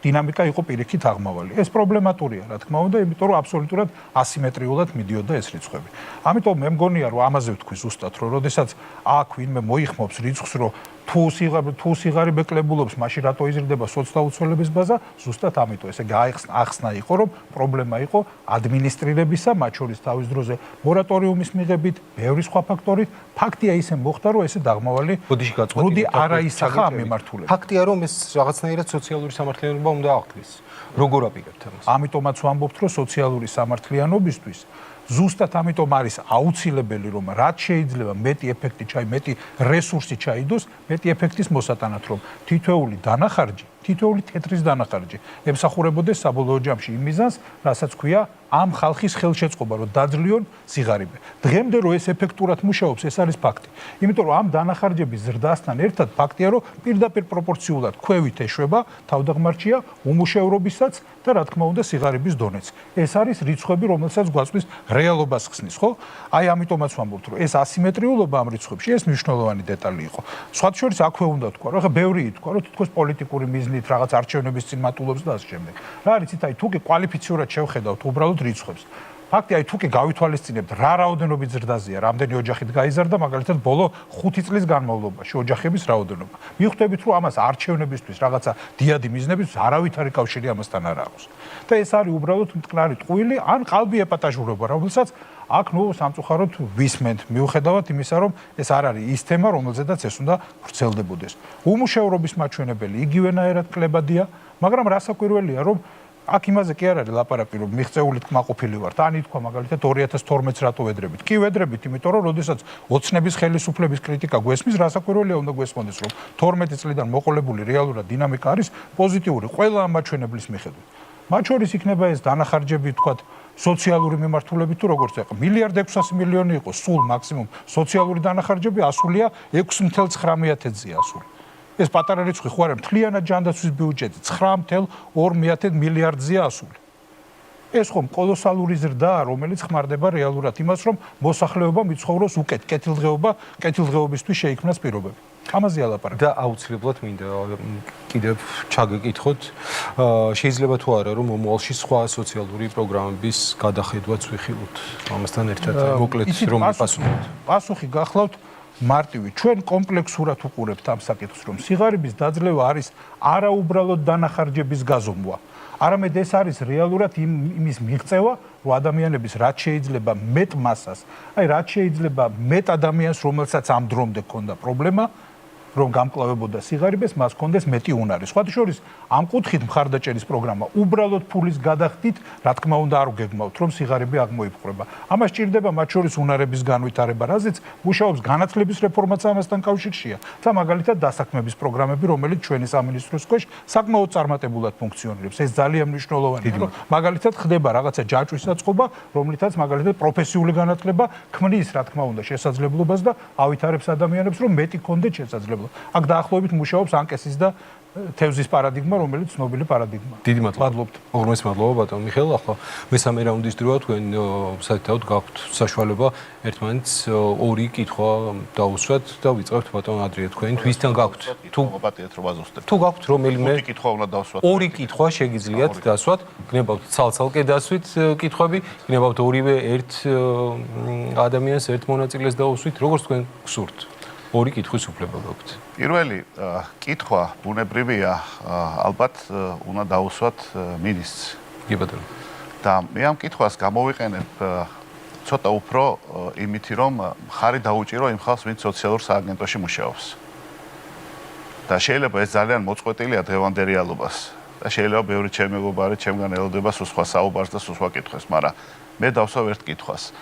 დინამიკა იყო პირიქით აღმავალი. ეს პრობლემატურია, რა თქმა უნდა, იმიტომ რომ აბსოლუტურად ასიმეტრიულად მიდიოდა ეს რიცხვები. ამიტომ მე მგონია, რომ ამაზე ვთქვი ზუსტად, რომ როდესაც აქ ვინმე მოიხმობს რიცხვს, რომ თუ სიღარიბე კლებულობს, მაშინ რატო იზრდება სოცდაუცველების ბაზა, ზუსტად ამიტომ. ესე იგი ახსნა იყო, რომ პრობლემა იყო ადმინისტრირებისა, მათ შორის თავის დროზე მორატორიუმის მიღებით, ბევრი სხვა ფაქტორით. ფაქტია ისე მოხდა, რომ ესე დაღმავალი რუდი არ აისახა ამ მიმართულებით. ფაქტია, რომ ეს რაღაცნაირად სოციალური სამართლიანობა უნდა აღქმის. როგორ აპირებთ ამას? ამიტომაც ვამბობთ, რომ სოციალური სამართლიანობისთვის ზუსტად ამიტომ არის აუცილებელი, რომ რაც შეიძლება მეტი ეფექტი მეტი რესურსი ჩაიდოს, მეტი ეფექტის მოსატანად, რომ თითოეული დანახარჯი, თითოეული თეთრის დანახარჯი ემსახურებოდეს საბოლოო ჯამში იმ მიზანს, რასაც ქვია ამ ხალხის ხელშეწყობა, რომ დაძლიონ სიღარიბე. დღემდე რომ ეს ეფექტურად მუშაობს, ეს არის ფაქტი. იმიტომ რომ ამ დანახარჯების ზრდასთან ერთად ფაქტია, რომ პირდაპირ პროპორციულად ქვევით ეშვება თავდაღმართია უმუშევრობისაც და რა თქმა უნდა სიღარიბის დონეც. ეს არის რიცხვები, რომელსაც გვაწვის რეალობას ხსნის, ხო? აი ამიტომაც ვამბობთ, რომ ეს ასიმეტრიულობა ამ რიცხვებში ეს მნიშვნელოვანი დეტალი იყო. სხვათა შორის აქვე უნდა თქვა, რომ ხა ბევრი ითქვა, რომ თითქოს პოლიტიკური მიზნით რაღაც არჩევნების წინ მატულობს და ასე შემდეგ. რა არის იცით, აი თუ კი კვალიფიციურად შევხედავთ უბრალოდ რიცხვებს. ფაქტია, აი თუ კი გავითვალისწინებთ რა რაოდენობით ზრდაზეა, რამდენი ოჯახით გაიზარდა, მაგალითად ბოლო 5 წლის განმავლობაში ოჯახების რაოდენობა. მიხვდებით, რომ ამას არჩევნებისთვის რაღაცა დიადი მიზნებისთვის არავით არ იკავშირი ამასთან არ აქვს. და ეს არის უბრალოდ მტკნარი ტყუილი ან ყალბი ეპატაჟურობა, რომელსაც აქ სამწუხაროდ ვისმენთ, მიუხედავად იმისა, რომ ეს არ არის ის თემა, რომელზედაც ეს უნდა ვრცელდებოდეს. უმუშევრობის მაჩვენებელი იგივენაირად კლებადია, მაგრამ რასაკვირველია, რომ აქ იმაზე კი არ არის ლაპარაკი, რომ მიღწეულით კმაყოფილი ვართ. ან ითქვა მაგალითად 2012-ს რატო ვედრებით. კი ვედრებით, იმიტომ რომ როდესაც ოცნების ხელისუფლების კრიტიკა გვესმის, რასაკვირველია უნდა გვესმოდეს, რომ 12 წლიდან მოყოლებული რეალურად დინამიკა არის პოზიტიური ყველა ამ მაჩვენებლის მიხედვით. მათ შორის იქნება ეს დანახარჯები, თქვათ, სოციალური მიმართულებით თუ როგორც ეხა 1.6 მილიონი იყო სულ მაქსიმუმ სოციალური დანახარჯები, ასულია 6.9-ია ასული. ეს პატარა რიცხვი ხო არა, მთლიანად ჯანდაცვის ბიუჯეტი 9.2 მილიარდზეა ასული. ეს ხომ კოლოსალური ზრდაა, რომელიც ხმარდება რეალურად იმას, რომ მოსახლეობა მიცხოვროს უკეთ, კეთილდღეობისთვის შეიქმნას პირობები. ამაზეა ლაპარაკი. და აუცილებლად მინდა კიდევ ჩაგეკითხოთ, შეიძლება თუ არა რომ მომავალში სხვა სოციალური პროგრამების გადახედვაც ვიხილოთ ამასთან ერთად მოკლედ რომ მიპასუხოთ. პასუხი გახლავთ მარტივი. ჩვენ კომპლექსურად უყურებთ ამ საკითხს, რომ სიღარიბის დაძლევა არის არაუბრალოდ დანახარჯების გაზომვა. არამედ ეს არის რეალურად იმის მიღწევა, რომ ადამიანების რაც შეიძლება მეტ მასას, რაც შეიძლება მეტ ადამიანს, რომელსაც ამ დრომდე ჰქონდა პრობლემა, რომ გამკლავებოდა სიღარიბეს, მას ჰქონდეს მეტი უნარი. სხვათა შორის, ამ კუთხით მხარდაჭერის პროგრამა უბრალოდ ფულის გადახდით, რა თქმა უნდა, არ უგეგმავთ, რომ სიღარიბე აღმოიფხვრება. ამას სჭირდება მათ შორის უნარების განვითარება, რაზეც მუშაობს განათლების რეფორმაც ამასთან კავშირშია. და მაგალითად დასაქმების პროგრამები, რომელიც ჩვენი სამინისტროს ქვეშ საკმაოდ წარმატებულად ფუნქციონირებს. ეს ძალიან მნიშვნელოვანია, რომ მაგალითად ხდება რაღაცა ჯაჭვის საწყობა, რომლითაც მაგალითად პროფესიული განათლება ქმნის, რა თქმა უნდა, შესაძლებლობას და ავითარებს ადამიანებს, რომ მეტი კონდეთ შესაძლებლობა. აქ დაახლოებით მუშაობს ანკესის და თევზის პარადიგმა, რომელიც ცნობილი პარადიგმაა. დიდი მადლობა. უღრმესი მადლობა ბატონ მიხეილ. ახლა მესამე რაუნდის დროა, თქვენ საერთოდ გაქვთ საშუალება ერთმანეთს ორი კითხვა დაუსვათ და ვიწყებთ ბატონ ადრია თქვენ თვისთან გაქვთ. თუ მოპატიეთ რომ აზუსტებ. თუ გაქვთ რომელიმე ორი კითხვა უნდა დავსვათ. ორი კითხვა შეგიძლიათ დასვათ. გნებავთ ცალ-ცალკე დასვით კითხვები, გნებავთ ორივე ერთ ადამიანს ერთ მონაწილეს დაუსვით, როგორც თქვენ გსურთ. ორი კითხვის უფლება გაქვთ. პირველი კითხვა ბუნებრივია, ალბათ უნდა დავუსვათ მინისტრს. კი ბატონო. და მე ამ კითხვას გამოვიყენებ ცოტა უფრო იმითი, რომ ხარი დაუჭირო იმ ხალხს, ვინც სოციალურ სააგენტოში მუშაობს. და შეიძლება ეს ძალიან მოწყვეტილია დღევანდელ რეალობას. და შეიძლება ბევრი ჩემი მეგობარი ჩემგან ელოდება სულ სხვა საუბარს და სულ სხვა კითხვას, მაგრამ მე დავსვავ ერთ კითხვას.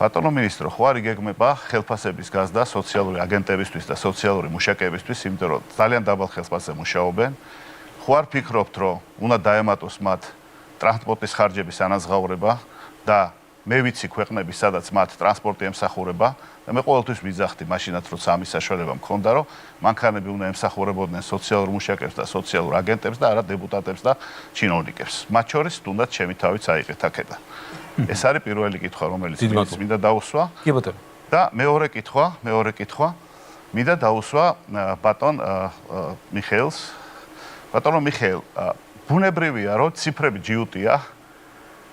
ბატონო მინისტრო, ხო არ იგეგმება ხელფასების გაზრდა სოციალური აგენტებისთვის და სოციალური მუშაკებისთვის, იმიტომ რომ ძალიან დაბალ ხელფასზე მუშაობენ. ხო არ ფიქრობთ, რომ უნდა დაემატოს მათ ტრანსპორტის ხარჯების ანაზღაურება და მე ვიცი ქვეყნები, სადაც მათ ტრანსპორტი ემსახურება და მე ყოველთვის ვიძახდი მაშინაც, როცა ამის საშუალება მქონდა, რომ მანქანები უნდა ემსახურებოდნენ სოციალურ მუშაკებს და სოციალურ აგენტებს და არა დეპუტატებს და ჩინოვნიკებს. მათ შორის თუნდაც ჩემი თავიც აიყეთ აქედა. ეს არის პირველი კითხვა, რომელიც მინდა დაუსვა. კი ბატონო. და მეორე კითხვა, მინდა დაუსვა ბატონ მიხეილს. ბატონო მიხეილ, ბუნებრივია, რომ ციფრები ჯიუტია.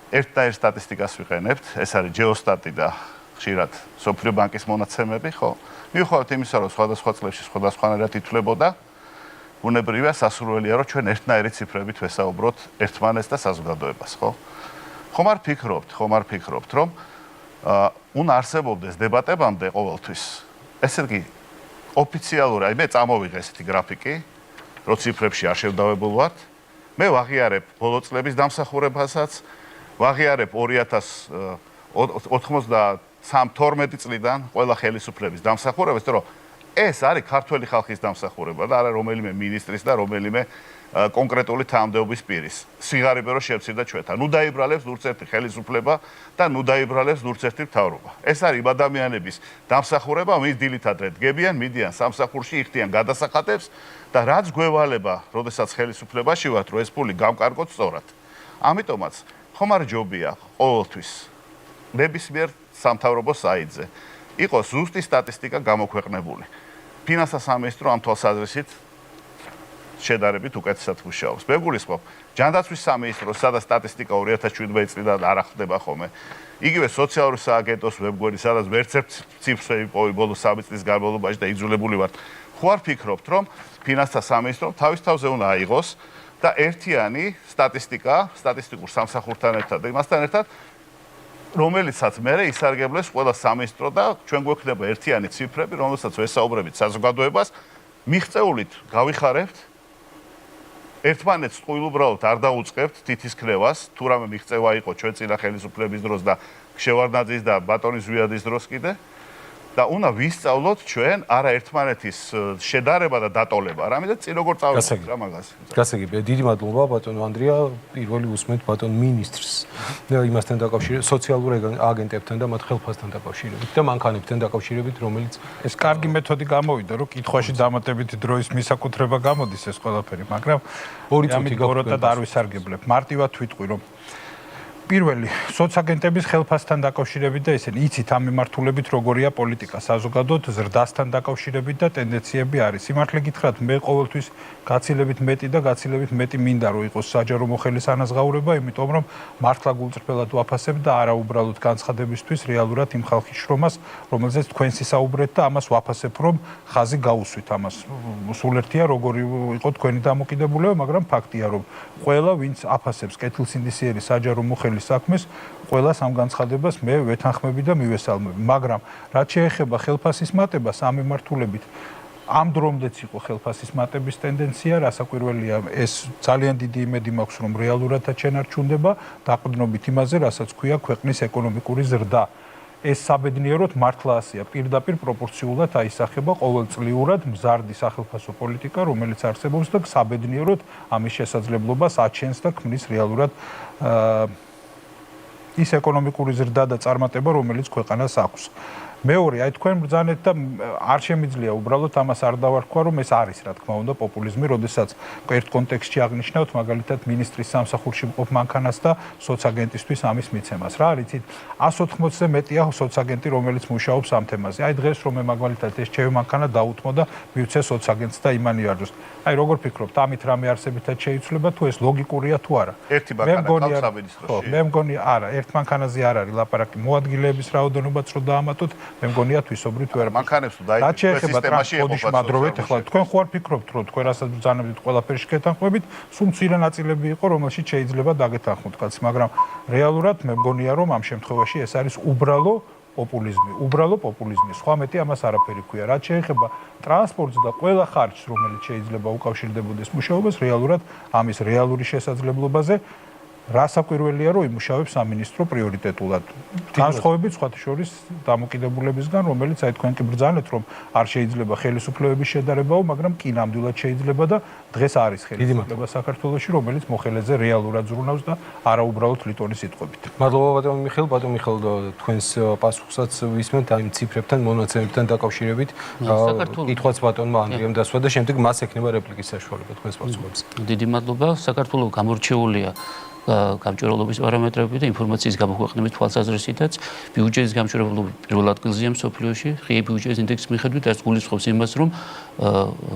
ერთ და ერთ სტატისტიკას ვიყენებთ, ეს არის ჯეოსტატი და ხშირად სოფლიო ბანკის მონაცემები, ხო? მიუხედავად იმისა, რომ სხვადასხვა წლებში სხვადასხვანაირად ითვლებოდა, ბუნებრივია სასურველია, რომ ჩვენ ერთნაირი ციფრებით ვესაუბროთ ერთმანეთს და საზოგადოებას, ხო? ხომ არ ფიქრობთ, რომ უნდა არსებობდეს დებატებამდე ყოველთვის. ესე იგი, ოფიციალური, მე წამოვიღე ესეთი გრაფიკი, რო ციფრებში არ შევდავებულ ვართ. მე ვაღიარებ ბოლო წლების დამსახურებასაც, ვაღიარებ 2093-12 წლიდან ყველა ხელისუფლების დამსახურებას, რომ ეს არის ქართველი ხალხის დამსახურება და არა რომელიმე მინისტრის და რომელიმე კონკრეტული თანამდებობის პირის. სიღარიბე რო შევცირდა ჩვენთან. ნუ დაიბრალებს ნურც ერთი ხელისუფლება და ნუ დაიბრალებს ნურც ერთი მთავრობა. ეს არის იმ ადამიანების დამსახურება, ვინც დილით ადრე დგებიან, მიდიან სამსახურში, იხდიან გადასახადებს და რაც გვევალება, როდესაც ხელისუფლებაში ვართ, რომ ეს ფული გამკარგოთ სწორად. ამიტომაც ხომ არ ჯობია ყოველთვის ნებისმიერ სამთავრობო საიტზე იყოს ზუსტი სტატისტიკა გამოქვეყნებული. ფინანსთა სამინისტრო ამ თვალსაზრისით შედარებით უკეთესად მუშაობს. მე გულისხმობ, ჯანდაცვის სამინისტრო, სადაც სტატისტიკა 2017 წლიდან არ ახდება ხოლმე. იგივე სოციალური სააგენტოს ვებგვერდი, სადაც ვერცერთ ციფრს ვერ ვიპოვი ბოლო 3 წლის განმავლობაში და იძულებული ვართ. ხო არ ფიქრობთ, რომ ფინანსთა სამინისტრომ თავის თავზე უნდა აიღოს და ერთიანი სტატისტიკა, სტატისტიკურ სამსახურთან ერთად და იმასთან ერთად, რომელიცაც მერე ისარგებლეს ყველა სამინისტრო და ჩვენ გვექნება ერთიანი ციფრები, რომელსაც ვესაუბრებით საზოგადოებას, მიღწეულით გავიხარებთ ერთმანეთს ტყუილ უბრალოდ არ დაუწყებთ თითისქნევას, თუ რამე მიღწევა იყო ჩვენ წინა ხელისუფლების დროს და შევარდნაძის და ბატონის ზვიადის დროს კიდე და უნდა ვისწავლოთ ჩვენ არა ერთმანეთის შედარება და დატოლება, არამედ წინ როგორ წავიდეთ რა მაგას. გასაგებია, დიდი მადლობა ბატონო ანდრია, პირველი უსმენთ ბატონ მინისტრს და იმასთან დაკავშირებით, სოციალურ აგენტებთან და მათ ხელფასთან დაკავშირებით და მანქანებთან დაკავშირებით, რომელიც ეს კარგი მეთოდი გამოვიდა, რომ კითხვაში დამატებითი დროის მისაკუთრება გამოდის ეს ყველაფერი, მაგრამ ორი წუთი გოროტად არ ვისარგებლებ. მარტივად ვიტყვი, რომ პირველი სოცაგენტების ხელფასთან დაკავშირებით და ესენი იცით ამ მიმართულებით როგორია პოლიტიკა საზოგადოოდ ზრდასთან დაკავშირებით და ტენდენციები არის. სიმართლე გითხრათ, მე ყოველთვის გაცილებით მეტი და გაცილებით მეტი მინდა რომ იყოს საჯარო მოხელის ანაზღაურება, იმიტომ რომ მართლა გულწრფელად ვაფასებ და არა უბრალოდ განცხადებისთვის რეალურად იმ ხალხის შრომას, რომელზეც თქვენ სისაუბრეთ და ამას ვაფასებ, რომ ხაზი გაუსვით ამას. სულ ერთია როგორი იყო თქვენი დამოკიდებულება, მაგრამ ფაქტია, რომ ყველა ვინც აფასებს კეთილსინდისიერი საჯარო მოხელის საქმეს, ყველას ამ განცხადებას მე ვეთანხმები და მივესალმები, მაგრამ რაც შეეხება ხელფასის მატებას ამ მიმართულებით ამ დრომდეც იყო ხელფასის მატების ტენდენცია, რასაკვირველია, ეს ძალიან დიდი იმედი მაქვს, რომ რეალურადაც შენარჩუნდება, დაყრდნობით იმაზე, რასაც ქვია ქვეყნის ეკონომიკური ზრდა. ეს საბედნიეროდ მართლა ასეა, პირდაპირ პროპორციულად აისახება ყოველწლიურად მზარდი სახელფასო პოლიტიკა, რომელიც არსებობს და საბედნიეროდ ამის შესაძლებლობას აჩენს და ქმნის რეალურად ის ეკონომიკური ზრდა და წარმატება, რომელიც ქვეყანას აქვს. მეორე, აი თქვენ ბრძანეთ და არ შემიძლია უბრალოდ ამას არ დავარქვა, რომ ეს არის, რა თქმა უნდა, პოპულიზმი, როდესაც ერთ კონტექსტში აღნიშნავთ, მაგალითად, მინისტრის სამსახურში მყოფ მანქანას და სოცაგენტისთვის ამის მიცემას. რა არის, 180-ზე მეტია სოცაგენტი, რომელიც მუშაობს ამ თემაზე. აი დღეს რომ მე მაგალითად ეს ჩემი მანქანა დაუთმო და მივცე სოცაგენტს და იმანიაროს. აი როგორ ფიქრობთ, ამით რამე არსებითად შეიცვლება თუ ეს ლოგიკურია თუ არა? ერთი მანქანა ყავს სამინისტროში. მე მგონი არა, ერთ მანქანაზე არ არის ლაპარაკი, მოადგილეების რაოდენობაც რო დაამატოთ, მე მგონია თვისობრივ ვერ მანქანებს თუ დაიწყოს სისტემაში ეყოფა. ეხლა თქვენ ხო არ ფიქრობთ, რომ თქვენ რასაც ბრძანებთ ყველაფერში გეთანხმებით, სულ მცირე ნაწილები იყო, რომელშიც შეიძლება დაგეთანხმოთ კაცი, მაგრამ რეალურად მე მგონია, რომ ამ შემთხვევაში ეს არის უბრალო პოპულიზმი. სხვა მეტი ამას არაფერი ქვია. რაც შეეხება ტრანსპორტს და ყველა ხარჯს, რომელიც შეიძლება უკავშირდებოდეს მუშაობას, რეალურად ამის რეალური შესაძლებლობაზე რასაკვირველია, რომ იმუშავებს სამინისტრო პრიორიტეტულად. განსხვავებით სხვათა შორის დამოკიდებულებისგან, რომელიც აი თქვენ კი ბრძანეთ, რომ არ შეიძლება ხელისუფლებების შედარებაო, მაგრამ კი ნამდვილად შეიძლება და დღეს არის ხელისუფლება საქართველოში, რომელიც მოხელეზე რეალურად ზრუნავს და არა უბრალოდ ლიტონის სიტყვებით. მადლობა ბატონ მიხეილ, თქვენს პასუხსაც ვისმენთ აი ციფრებთან, მონაცემებთან დაკავშირებით. კითხვაც ბატონმა ანდრიამ დასვა და შემდეგ მას ექნება რეპლიკის საშუალება თქვენს პასუხებს. დიდი მადლობა. საქართველოს გამორჩეულია გამჭვირვალობის პარამეტრები და ინფორმაციის გამოქვეყნების თვალსაზრისითაც ბიუჯეტის გამჭვირვალობა პირველ ადგილზეა მსოფლიოში. ღია ბიუჯეტის ინდექსის მიხედვით ეს გულისხმობს იმას, რომ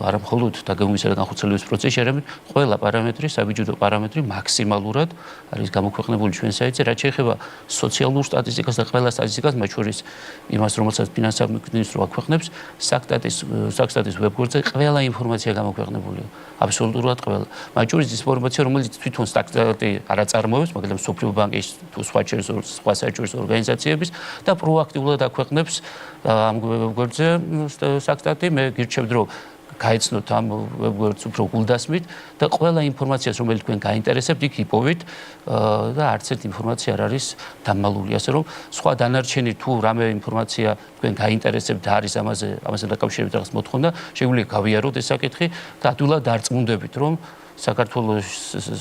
არა მხოლოდ დაგეგმვისა და განხორციელების პროცესში, არამედ ყველა პარამეტრი, საბიუჯეტო პარამეტრი მაქსიმალურად არის გამოქვეყნებული ჩვენ საიტზე. რაც შეეხება სოციალურ სტატისტიკას და ყველა სტატისტიკას, მათ შორის იმას, რომელსაც ფინანსების მინისტრო აქვეყნებს, საქსტატის ვებგვერდზე ყველა ინფორმაცია გამოქვეყნებულია. აბსოლუტურად ყველა. მათ შორის ის ინფორმაცია, რომელიც თვითონ საქსტატი არ აწარმოებს, მაგალითად, სოფლიო ბანკის თუ სხვა საერთაშორისო ორგანიზაციების და პროაქტიულად აქვეყნებს ამ ვებგვერდზე საქსტატი. მე გირჩევთ, რომ გაეცნოთ ამ ვებგვერდს უფრო გულდასმით და ყველა ინფორმაციას, რომელიც თქვენ გაინტერესებთ, იქ იპოვით და არც ერთ ინფორმაცია არ არის დამალული, ასე რომ სხვა დანარჩენი თუ რამე ინფორმაცია თქვენ გაინტერესებთ და არის ამასთან დაკავშირებით რაღაც მოთხოვნა, შეგვიძლია გავიაროთ ეს საკითხი და ადვილად დარწმუნდებით, რომ საქართველოს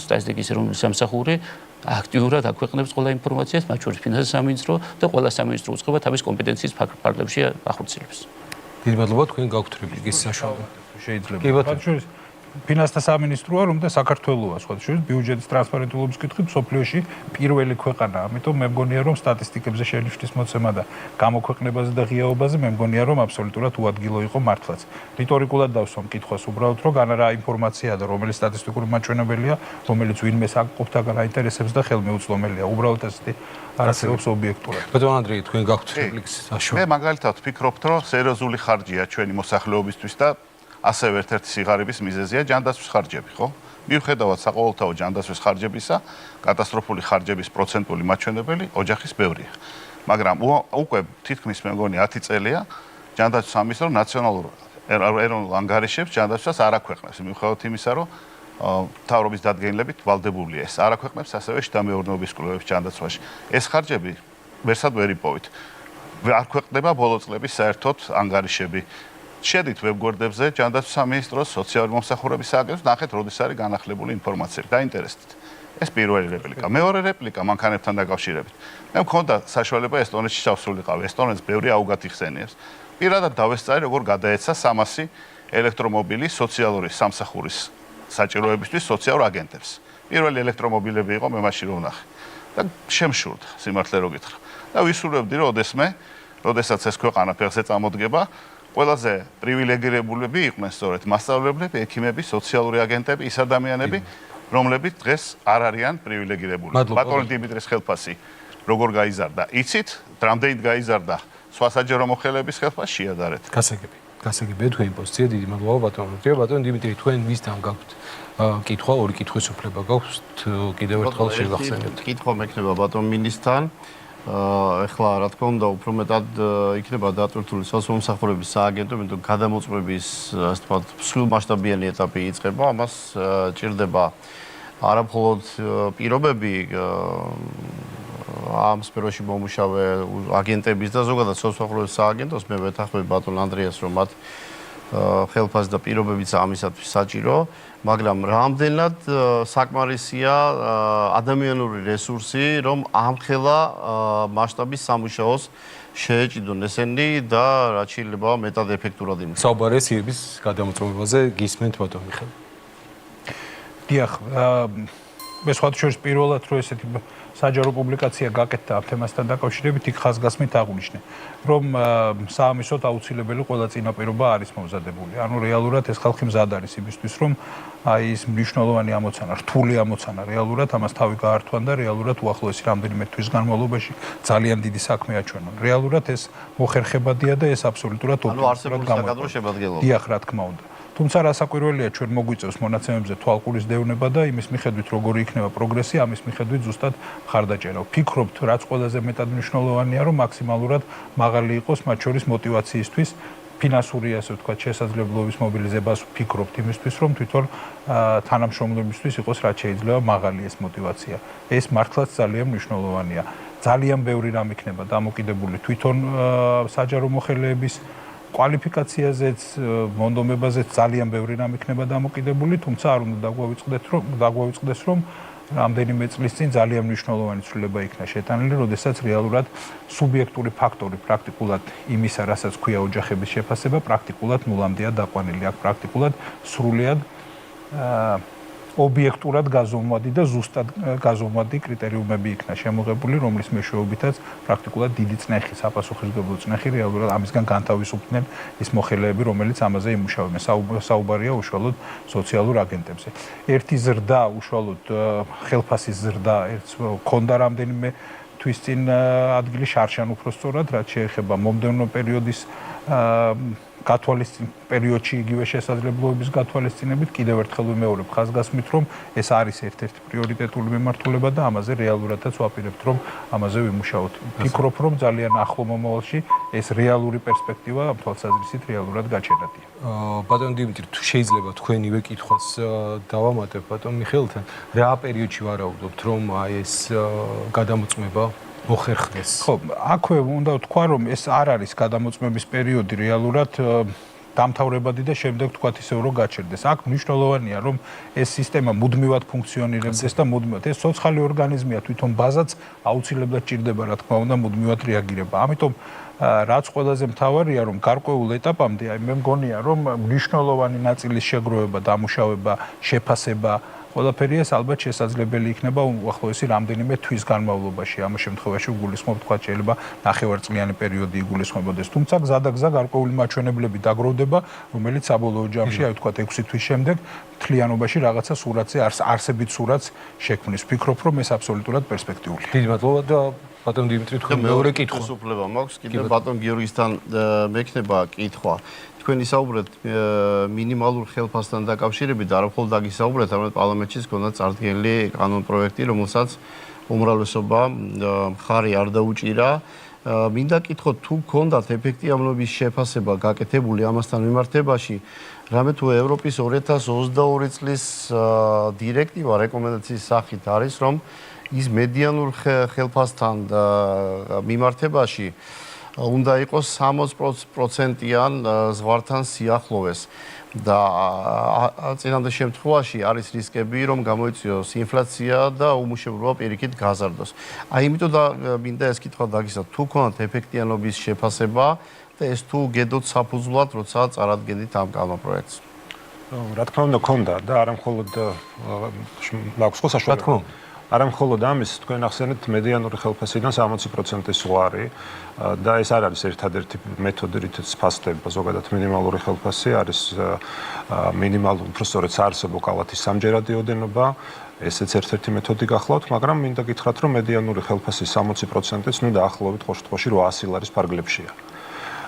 სტატისტიკის ეროვნული სამსახური აქტიურად აქვეყნებს ყველა ინფორმაციას, მათ შორის ფინანსების სამინისტრო და ყველა სამინისტრო უწყება თავის კომპეტენციის ფარგლებში ახორციელებს. დიდი მადლობა, თქვენ გაქვთ რეპლიკის საშუალება. შეიძლება. ფინანსთა სამინისტროა, რომ და საქართველოა, სხვა შორის ბიუჯეტის ტრანსპარენტულობის კითხვით მსოფლიოში პირველი ქვეყანაა. ამიტომ მე მგონია, რომ სტატისტიკებზე შენიშვნის მოცემა და გამოქვეყნებაზე და ღიაობაზე მე მგონია, რომ აბსოლუტურად უადგილო იყო მართლაც. რიტორიკულად დავსვამ კითხვას უბრალოდ, რომ განარა ინფორმაციაა და რომელიც სტატისტიკური მაჩვენებელია, რომელიც ვინმე საკუთრაგან აინტერესებს და ხელმეუწვდომელია. უბრალოდ ასეთი არსებობს ობიექტურად. ბატონ ანდრია, თქვენ გაქვთ რეპლიკის საშუალება. მე მაგალითად ვფიქრობთ, რომ სერიოზული ხარჯია ჩვენი მოსახლეობისთვის და ასევე ერთ-ერთი სიღარიბის მიზეზია ჯანდაცვის ხარჯები, ხო? მიუხედავად საყოველთაო ჯანდაცვის ხარჯებისა, კატასტროფული ხარჯების პროცენტული მაჩვენებელი ოჯახის ბევრია. მაგრამ უკვე თითქმის მე მგონი 10 წელია ჯანდაცვის სამინისტრო ნაციონალურ ეროვნულ ანგარიშებს ჯანდაცვას არ აქვეყნებს, მიუხედავად იმისა, რომ მთავრობის დადგენილებით ვალდებულია ეს. არ აქვეყნებს ასევე შთამეურნეობის კვლევების ჯანდაცვაში. ეს ხარჯები ვერსად ვერ იპოვით. არ ქვეყნდება ბოლო წლების საერთოდ ანგარიშები. შედით ვებგვერდებზე ჯანდაცვის სამინისტროს სოციალური მომსახურების სააგენტოს ნახეთ როდის არის განახლებული ინფორმაცია. დაინტერესდით. ეს პირველი რეპლიკა. მეორე რეპლიკა მანქანებთან დაკავშირებით. მე მქონდა საშუალება ესტონეთში ჩავსულიყავი. ესტონეთს ბევრი აუგათი ხსენიებს. პირადად დავესწარი როგორ გადაეცა 300 ელექტრომობილი სოციალური სამსახურის საჭიროებისთვის სოციალურ აგენტებს. პირველი ელექტრომობილები იყო მე მაშინ რომ ნახე. და შემშურდა სიმართლე რო გითხრა. და ვისურვებდი რომ როდესაც ეს ქვეყანა ფეხზე წამოდგება, ყველაზე პრივილეგირებულები იყვნენ სწორედ მასწავლებლები, ექიმები, სოციალური აგენტები, ის ადამიანები, რომლებიც დღეს არ არიან პრივილეგირებული. ბატონი დიმიტრის ხელფასი როგორ გაიზარდა? იცით, რამდენით გაიზარდა სხვა საჯარო მოხელეების ხელფასი შეადარეთ. გასაგებია თქვენი პოზიცია, დიდი მადლობა ბატონო. ბატონო დიმიტრი, თქვენ ვისთან გაქვთ კითხვა, ორი კითხვის უფლება გაქვთ, კიდევ ერთხელ შეგახსენებთ. კითხვა მექნება ბატონ მინისტრთან. ეხლა რა თქმა უნდა უფრო მეტად იქნება დატვირთული სოციალურ-მომსახურების სააგენტო, იმიტომ რომ გადამოწმების ასე ვთქვათ მსხვილმასშტაბიანი ეტაპი იწყება, ამას ჭირდება არა მხოლოდ პირობები ამ სფეროში მომუშავე აგენტების და ზოგადად სოციალურ-მომსახურების სააგენტოს, მე ვეთანხმები ბატონ ანდრიას, რომ მათ ხელფასი და პირობებიც ამისათვის საჭირო, მაგრამ რამდენად საკმარისია ადამიანური რესურსი, რომ ამხელა მასშტაბის სამუშაოს შეეჭიდონ ესენი და რაც შეიძლება მეტად ეფექტურად იმუშაონ. საუბარია სიების გადამოწმებაზე, გისმენთ ბატონ მიხეილ. დიახ, მე სხვათა შორის პირველად რომ ესეთი საჯარო პუბლიკაცია გაკეთდა ამ თემასთან დაკავშირებით, იქ ხაზგასმით აღნიშნე, რომ საამისოდ აუცილებელი ყველა წინაპირობა არის მომზადებული. ანუ რეალურად ეს ხალხი მზად არის იმისთვის, რომ აი ეს მნიშვნელოვანი ამოცანა, რთული ამოცანა რეალურად ამას თავი გაართვან და რეალურად უახლოესი რამდენიმე თვის განმავლობაში ძალიან დიდი საქმე აჩვენონ. რეალურად ეს მოხერხებადია და ეს აბსოლუტურად ოპტიმალურად საკადრო შემადგენლობა. დიახ, რა თქმა უნდა. თუმცა რასაკვირველია ჩვენ მოგვიწევს მონაცემებზე თვალყურის დევნება და იმის მიხედვით როგორი იქნება პროგრესი, ამის მიხედვით ზუსტად მხარდაჭერა. ვფიქრობთ, რაც ყველაზე მეტად მნიშვნელოვანია, რომ მაქსიმალურად მაღალი იყოს მათ შორის мотиваციისთვის ფინანსური, ასე ვთქვათ, შესაძლებლობის მობილიზებას ვფიქრობთ იმისთვის, რომ თვითონ თანამშრომლებისთვის იყოს რაც შეიძლება მაღალი ეს мотиваცია. ეს მართლაც ძალიან მნიშვნელოვანია. ძალიან ბევრი რამ იქნება დამოკიდებული თვითონ საჯარო მოხელეების კვალიფიკაციაზეც, მონდომებაზეც ძალიან ბევრი რამ იქნება დამოკიდებული, თუმცა არ უნდა დაგვავიწყდეს, რომ რამდენიმე წლის წინ ძალიან მნიშვნელოვანი ცვლილება იქნა შეტანილი, როდესაც რეალურად სუბიექტური ფაქტორი პრაქტიკულად იმისა, რასაც ქვია ოჯახების შეფასება, პრაქტიკულად ნულამდეა დაყვანილი. აქ პრაქტიკულად სრულიად ობიექტურად გაზომვადი და ზუსტად გაზომვადი კრიტერიუმები იქნა შემოღებული, რომლის მეშვეობითაც პრაქტიკულად დიდი წნეხი, საპასუხისმგებლო წნეხი რეალურად ამისგან განთავისუფლდნენ ის მოხელეები, რომელიც ამაზე იმუშავებენ. საუბარია უშუალოდ სოციალურ აგენტებზე. ერთი ზრდა, უშუალოდ ხელფასის ზრდა, ერთს ქონდა რამდენიმე თვის წინ ადგილი შარშან უფრო სწორად, რაც შეეხება მომდევნო პერიოდის გათვალისწინ პერიოდში იგივე შესაძლებლობების გათვალისწინებით კიდევ ერთხელ ვიმეორებ ხაზგასმით, რომ ეს არის ერთ-ერთი პრიორიტეტული მიმართულება და ამაზე რეალურადაც ვაპირებთ, რომ ამაზე ვიმუშაოთ. ვფიქრობ, რომ ძალიან ახლო მომავალში ეს რეალური პერსპექტივა ამ თვალსაზრისით რეალურად გაჩერდია. ბატონ დიმიტრი, თუ შეიძლება თქვენივე კითხვას დავამატებ ბატონ მიხეილთან, რა პერიოდში ვარაუდობთ, რომ აი ეს გადამოწმება მოხერხდეს. ხო, აქვე უნდა ვთქვა, რომ ეს არ არის გადამოწმების პერიოდი რეალურად დამთავრებადი და შემდეგ თქვათ ისევ რომ გაჩერდეს. აქ მნიშვნელოვანია, რომ ეს სისტემა მუდმივად ფუნქციონირებს და მუდმივად ეს ცოცხალი ორგანიზმია, თვითონ ბაზაც აუცილებლად ჭირდება, რა თქმა უნდა, მუდმივად რეაგირება. ამიტომ რაც ყველაზე მთავარია, რომ გარკვეულ ეტაპამდე, აი მე მგონია, რომ მნიშვნელოვანი ნაწილის შეგროვება, დამუშავება, შეფასება ყველაფერი ეს ალბათ შესაძლებელი იქნება უახლოესი რამდენიმე თვის განმავლობაში. ამ შემთხვევაში ვგულისხმობ, თქვა შეიძლება ნახევარწლიანი პერიოდი იგულისხმებოდეს. თუმცა გზადაგზა გარკვეული მაჩვენებლები დაგროვდება, რომელიც საბოლოო ჯამში, აი თქვა 6 თვის შემდეგ მთლიანობაში რაღაცა სურათზე არსებით სურათს შექმნის. ვფიქრობ, რომ ეს აბსოლუტურად პერსპექტიული. დიდი მადლობა და ბატონ დიმიტრი, თქვენ მეორე კითხვა. უფლება მაქვს, კიდევ ბატონ გიორგისთან მექნება კითხვა. თქვენ ისაუბრეთ მინიმალურ ხელფასთან დაკავშირებით, არა მხოლოდ დაგისაუბრეთ, არამედ პარლამენტშიც გქონდა წარდგენილი კანონპროექტი, რომელსაც უმრავლესობა მხარი არ დაუჭირა. მინდა კითხოთ, თუ გქონდათ ეფექტიანობის შეფასება გაკეთებული ამასთან მიმართებაში, რამე თუ ევროპის 2022 წლის დირექტივა რეკომენდაციის სახით არის, რომ ის მედიანურ ხელფასთან მიმართებაში უნდა იყოს 60%-იან ზღვართან სიახლოვეს და წინამდე შემთხვევაში არის რისკები, რომ გამოიწვიოს ინფლაცია და უმუშევრობა პირიქით გაზარდოს. აი, იმიტომ და მინდა ეს კითხვა დაგისვა, თუ ქონათ ეფექტიანობის შეფასება და ეს თუ გედოთ საფუძვლად, როცა წარადგენთ ამ კანონპროექტს. რა თქმა უნდა, ქონდა და არა მხოლოდ მაქვს ხო საშუალება. არა მხოლოდ ამის, თქვენ ახსენეთ მედიანური ხელფასიდან 60% ზღვარი და ეს არ არის ერთადერთი მეთოდი, რითაც ფასდება ზოგადად მინიმალური ხელფასი, არის მინიმალური, უბრალოდ საარსებო კალათის სამჯერადი ოდენობა, ესეც ერთ-ერთი მეთოდი გახლავთ, მაგრამ მინდა გითხრათ, რომ მედიანური ხელფასის 60%-იც ნუ დაახლოებით ხო შემთხვევაში 800 ლარის ფარგლებშია.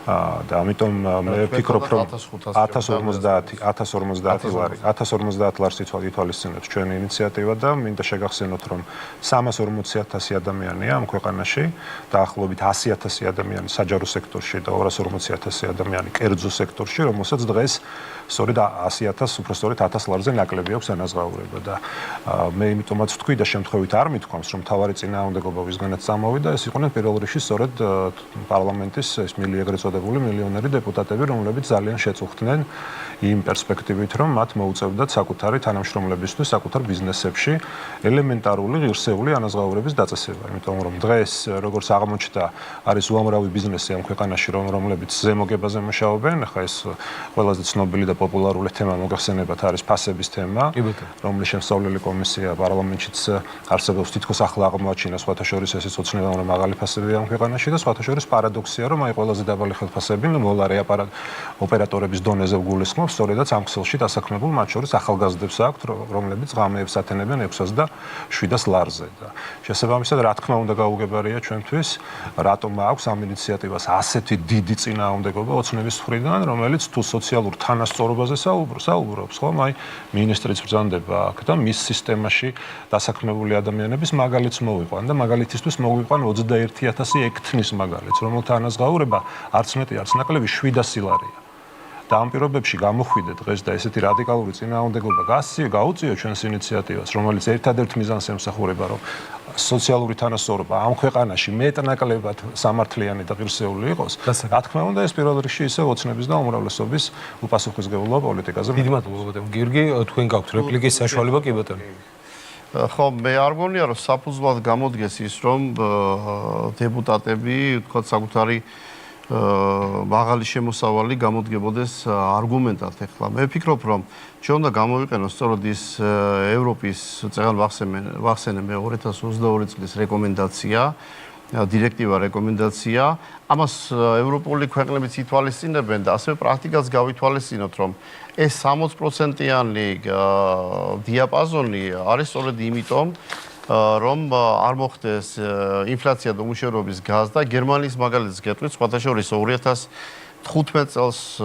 და ამიტომ მე ვფიქრობ, რომ 1050 ლარს ითვალისწინებს ჩვენი ინიციატივა და მინდა შეგახსენოთ, რომ 340,000 ადამიანია ამ ქვეყანაში, დაახლოებით 100,000 ადამიანი საჯარო სექტორში და 240,000 ადამიანი კერძო სექტორში, რომელსაც დღეს სწორედ 100,000, უბრალოდ 1000 ლარზე ნაკლები აქვს ანაზღაურება და მე იმიტომაც ვთქვი და შემთხვევით არ მithქვამს, რომ თავარი წინააღმდეგობა ვისგანაც წამოვიდა, ეს იყვნენ პირველ რიგში სწორედ პარლამენტის ეს ეგრეთ წოდებული მილიონერი დეპუტატები, რომლებიც ძალიან შეწუხდნენ იმ პერსპექტივით, რომ მათ მოუწევდათ საკუთარი თანამშრომლებისთვის, საკუთარ ბიზნესებში ელემენტარული ღირსეული ანაზღაურების დაწესება. იმიტომ რომ დღეს, როგორც აღმოჩნდა, არის უამრავი ბიზნესი ამ ქვეყანაში, რომლებიც ზემოგებაზე მუშაობენ. ახლა ეს ყველაზე ცნობილი და პოპულარული თემა მოგახსენებათ არის ფასების თემა, რომლის შემსწავლელი კომისია პარლამენტშიც არსებობს, თითქოს ახლა აღმოაჩინა სხვათა შორის ესეც ოცნება, რომ მაღალი ფასებია ამ ქვეყანაში და სხვათა შორის პარადოქსია, რომ აი ყველაზე დაბალი ხელფასები მოლარე ოპერატორების დონეზე გულისხმობს სწორედაც ამ ქსელში დასაქმებულ მათ შორის ახალგაზრდებს აქვთ, რომლებიც ღამეებს ათენებენ 600 და 700 ლარზე და შესაბამისად რა თქმა უნდა გაუგებარია ჩვენთვის, რატომ აქვს ამ ინიციატივას ასეთი დიდი წინააღმდეგობა ოცნების მხრიდან, რომელიც თუ სოციალურ თანასწორობაზე საუბრობს, ხომ? აი მინისტრიც ბრძანდება აქ და მის სისტემაში დასაქმებული ადამიანების მაგალითს მოვიყვან და მაგალითისთვის მოვიყვან 21,000 ექთნის მაგალითს, რომელთა ანაზღაურება არც მეტი არც ნაკლები 700 ლარია. და ამ პირობებში გამოხვიდე დღეს და ესეთი რადიკალური წინააღმდეგობა გაუწიო ჩვენს ინიციატივას, რომელიც ერთადერთ მიზანს ემსახურება, რომ სოციალური თანასწორობა ამ ქვეყანაში მეტნაკლებად სამართლიანი და ღირსეული იყოს. რა თქმა უნდა, ეს პირველ რიგში ისე ოცნების და უმრავლესობის უპასუხისმგებლობა პოლიტიკაზე. დიდი მადლობა ბატონო გიორგი, თქვენ გაქვთ რეპლიკის საშუალება კი ბატონო. ხო, მე არ გონია, რომ საფუძვლად გამოდგეს ის, რომ დეპუტატები, თქვათ, საკუთარი მაღალი შემოსავალი გამოდგებოდეს არგუმენტად. ეხლა მე ვფიქრობ, რომ ჩვენ უნდა გამოვიყენოს სწორედ ის ევროპის წეგან ვახსენე მე 2022 წლის რეკომენდაცია, დირექტივა რეკომენდაცია, ამას ევროპული ქვეყნებიც ითვალისწინებენ და ასევე პრაქტიკაც გავითვალისწინოთ, რომ ეს 60%-იანი დიაპაზონი არის სწორედ იმიტომ, რომ არ მოხდეს ინფლაცია და უმუშევრობის გაზრდა. გერმანიის მაგალითს გეტყვით, სხვათა შორის 2015 წელს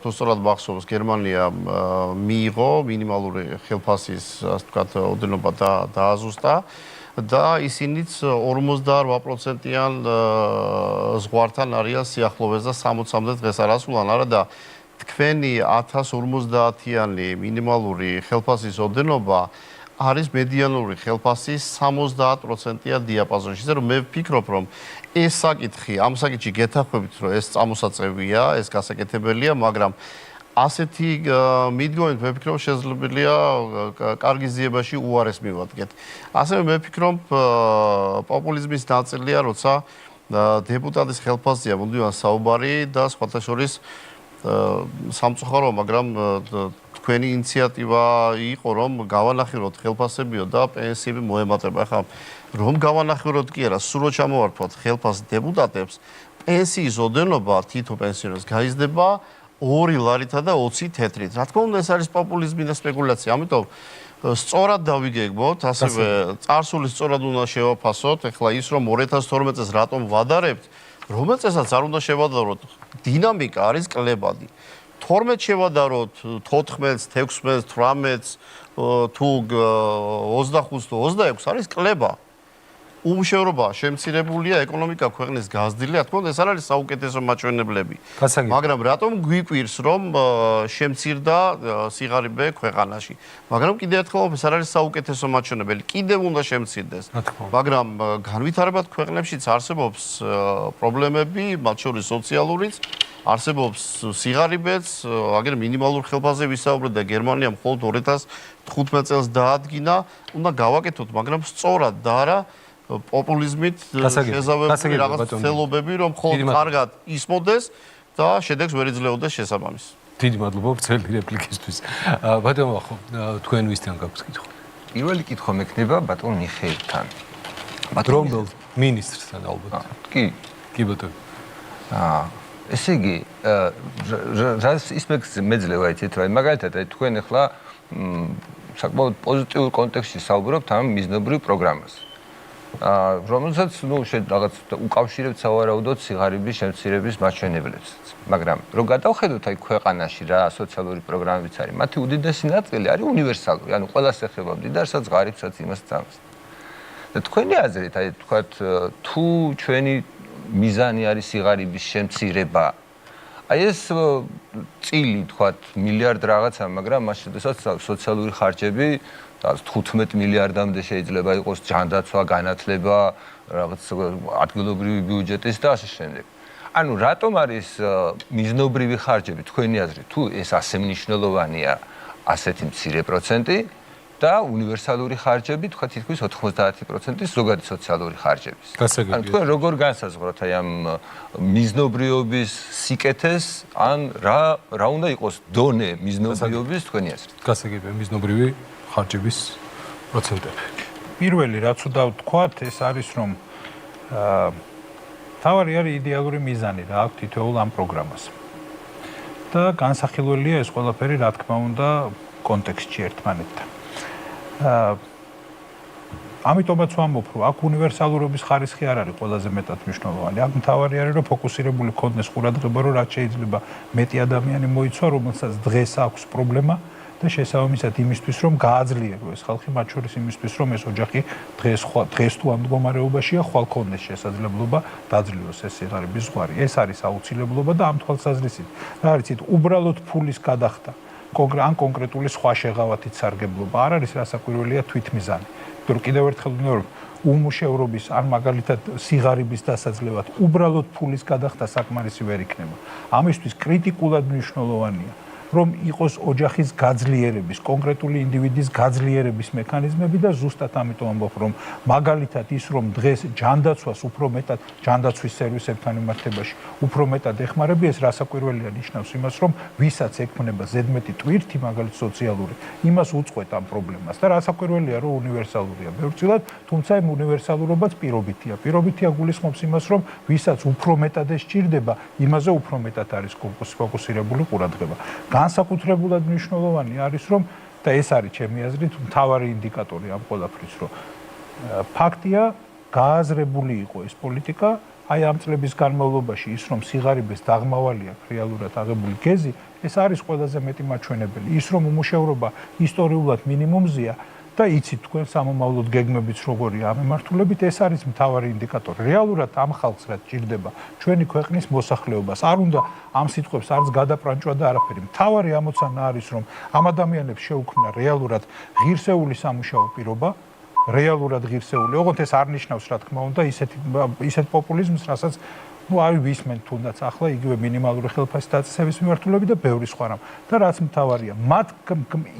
თუ სწორად მახსოვს, გერმანია მიიღო მინიმალური ხელფასის, ასე ვთქვათ, ოდენობა დააზუსტა და ისინიც 48%-იან ზღვართან არიან სიახლოვეს და 60-მდე დღეს არ ასულან. არა და თქვენი 1050-იანი მინიმალური ხელფასის ოდენობა არის მედიანური ხელფასის 70%-იან დიაპაზონში. ისე რომ მე ვფიქრობ, რომ ეს საკითხი, ამ საკითხში გეთანხმებით, რომ ეს წამოსაწევია, ეს გასაკეთებელია, მაგრამ ასეთი მიდგომით მე ვფიქრობ, შესაძლებელია კარგი ზიებაში უარეს მივადგეთ. ასევე მე ვფიქრობ, პოპულიზმის ნაწილია, როცა დეპუტატის ხელფასზეა მუდმივად საუბარი და სხვათა შორის სამწუხარო, მაგრამ თქვენი ინიციატივა იყო, რომ გავანახიროთ ხელფასებიო და პენსიები მოემატება. ახლა რომ გავანახიროთ კი არა, სულ ჩამოვართვათ ხელფას დეპუტატებს, პენსიის ოდენობა თითო პენსიონერს გაიზრდება 2 ლარითა და 20 თეთრით. რა თქმა უნდა, ეს არის პოპულიზმი და სპეკულაცია. ამიტომ სწორად დავიგეგმოთ, ასევე წარსული სწორად უნდა შევაფასოთ. ახლა ის რომ 2012 წელს რატომ ვადარებთ, რომელ წელსაც არ უნდა შევადაროთ, დინამიკა არის კლებადი. 12 შევადაროთ, 14-ს, 16-ს, 18-ს, თუ 25-ს თუ 26-ს არის კლება. უმუშევრობა შემცირებულია, ეკონომიკა ქვეყნის გაზრდილია, თქო, ეს არ არის საუკეთესო მაჩვენებლები. მაგრამ რატომ გვიკვირს, რომ შემცირდა სიღარიბე ქვეყანაში? მაგრამ კიდევ ერთხელ ეს არ არის საუკეთესო მაჩვენებელი. კიდევ უნდა შემცირდეს. მაგრამ განვითარებად ქვეყნებშიც არსებობს პრობლემები, მათ შორის სოციალურიც, არსებობს სიღარიბეც, აგერ მინიმალურ ხელფასზე ვისაუბრეთ და გერმანია მხოლოდ 2015 წელს დაადგინა, უნდა გავაკეთოთ, მაგრამ სწორად და არა პოპულიზმით შეზავებული რაღაც ცელობები, რომ მხოლოდ კარგად ისმოდეს და შედეგს ვერ იძლეოდეს შესაბამისს. დიდი მადლობა ძველი რეპლიკისთვის. ბატონო, თქვენ ვისთან გაქვთ კითხვა? პირველი კითხვა მექნება ბატონ მიხეილთან. რომელ მინისტრთან ალბათ? კი ბატონო. ესე იგი, ის მეძლევა იცით რა, მაგალითად თქვენ ახლა საკმაოდ პოზიტიურ კონტექსტში საუბრობთ ამ მიზნობრივ პროგრამაზე. რომელსაც რაღაც უკავშირებთ სავარაუდოდ სიღარიბის შემცირების მაჩვენებლებს. მაგრამ რო გადავხედოთ აი ქვეყანაში რა სოციალური პროგრამებიც არის, მათი უდიდესი ნაწილი არის უნივერსალური, ანუ ყველას ეხება მდიდარსაც, ღარიბსაც, იმასაც ამას. და თქვენი აზრით, აი თქვათ, თუ ჩვენი მიზანი არის სიღარიბის შემცირება, აი ეს წილი თქვათ მილიარდ რაღაცა, მაგრამ მას შესაძლოა სოციალური ხარჯები 15 მილიარდამდე შეიძლება იყოს ჯანდაცვა, განათლება, რაღაც ადგილობრივი ბიუჯეტის და ასე შემდეგ. ანუ რატომ არის მიზნობრივი ხარჯები თქვენი აზრით, თუ ეს ასე მნიშვნელოვანია, ასეთი მცირე პროცენტი და უნივერსალური ხარჯები, თქვა თითქმის 90%-ის ზოგადი სოციალური ხარჯების. ანუ თქვენ როგორ განსაზღვროთ აი ამ მიზნობრიობის სიკეთეს, ან რა უნდა იყოს დონე მიზნობრიობის თქვენი აზრით? გასაგებია მიზნობრივი ხარჯების პროცენტები. პირველი რაც უნდა ვთქვათ, ეს არის რომ თავარი არის იდეალური მიზანი რა აქვს თითოეულ ამ პროგრამას. და განსახილველია ეს ყველაფერი, რა თქმა უნდა, კონტექსტში ერთმანეთთან. ამიტომაც ვამბობ, რომ აქ უნივერსალურობის ხარისხი არ არის ყველაზე მეტად მნიშვნელოვანი. აქ მთავარი არის, რომ ფოკუსირებული ქონდეს ყურადღება, რომ რაც შეიძლება მეტი ადამიანი მოიცვა, რომელსაც დღეს აქვს პრობლემა და შესაბამისად იმისთვის, რომ გააძლიერო ეს ხალხი, მათ შორის იმისთვის, რომ ეს ოჯახი დღეს თუ ამ მდგომარეობაშია, ხვალ ქონდეს შესაძლებლობა დაძლიოს ეს სიღარიბის ზღვარი. ეს არის აუცილებლობა და ამ თვალსაზრისით, რა არიცით, უბრალოდ ფულის გადახდა ან კონკრეტული სხვა შეღავათით სარგებლობა არ არის რასაკვირველია თვითმიზანი. იმიტომ რომ კიდევ ერთხელ ვიმეორებ, უმუშევრობის ან მაგალითად სიღარიბის დასაძლევად უბრალოდ ფულის გადახდა საკმარისი ვერ იქნება. ამისთვის კრიტიკულად მნიშვნელოვანია რომ იყოს ოჯახის გაძლიერების, კონკრეტული ინდივიდის გაძლიერების მექანიზმები და ზუსტად ამიტომ ამბობ, რომ მაგალითად ის რომ დღეს ჯანდაცვას უფრო მეტად ჯანდაცვის სერვისებთან მიმართებაში უფრო მეტად ეხმარები, ეს რასაკვირველია ნიშნავს იმას, რომ ვისაც ექმნება ზედმეტი ტვირთი, მაგალითად სოციალური, იმას უწყვეტ ამ პრობლემას და რასაკვირველია, რომ უნივერსალურია ბევრწილად, თუმცა იმ უნივერსალურობაც პირობითია. პირობითია გულისხმობს იმას, რომ ვისაც უფრო მეტად ესჭირდება, იმაზე უფრო მეტად არის ფოკუსირებული ყურადღება. განსაკუთრებულად მნიშვნელოვანი არის რომ და ეს არის ჩემი აზრით მთავარი ინდიკატორი ამ ყველაფრის რომ ფაქტია გააზრებული იყო ეს პოლიტიკა აი ამ წლების განმავლობაში ის რომ სიღარიბეს დაღმავალი აქვს რეალურად აღებული გეზი ეს არის ყველაზე მეტი მაჩვენებელი ის რომ უმუშევრობა ისტორიულად მინიმუმზეა და იცით თქვენ სამომავლოდ გეგმებიც როგორია ამ მიმართულებით ეს არის მთავარი ინდიკატორი რეალურად ამ ხალხს რაც ჭირდება ჩვენი ქვეყნის მოსახლეობას არ უნდა ამ სიტყვებს არც გადაპრანჭვა და არაფერი მთავარი ამოცანა არის რომ ამ ადამიანებს შეუქმნა რეალურად ღირსეული სამუშაო პირობა რეალურად ღირსეული ოღონდ ეს არ ნიშნავს რა თქმა უნდა ისეთ პოპულიზმს რასაც ну არ ვისმენ თუნდაც ახლა იგივე მინიმალური ხელფასის დაწესების მიმართულებით და ბევრი სხვა რამ და რაც მთავარია მათ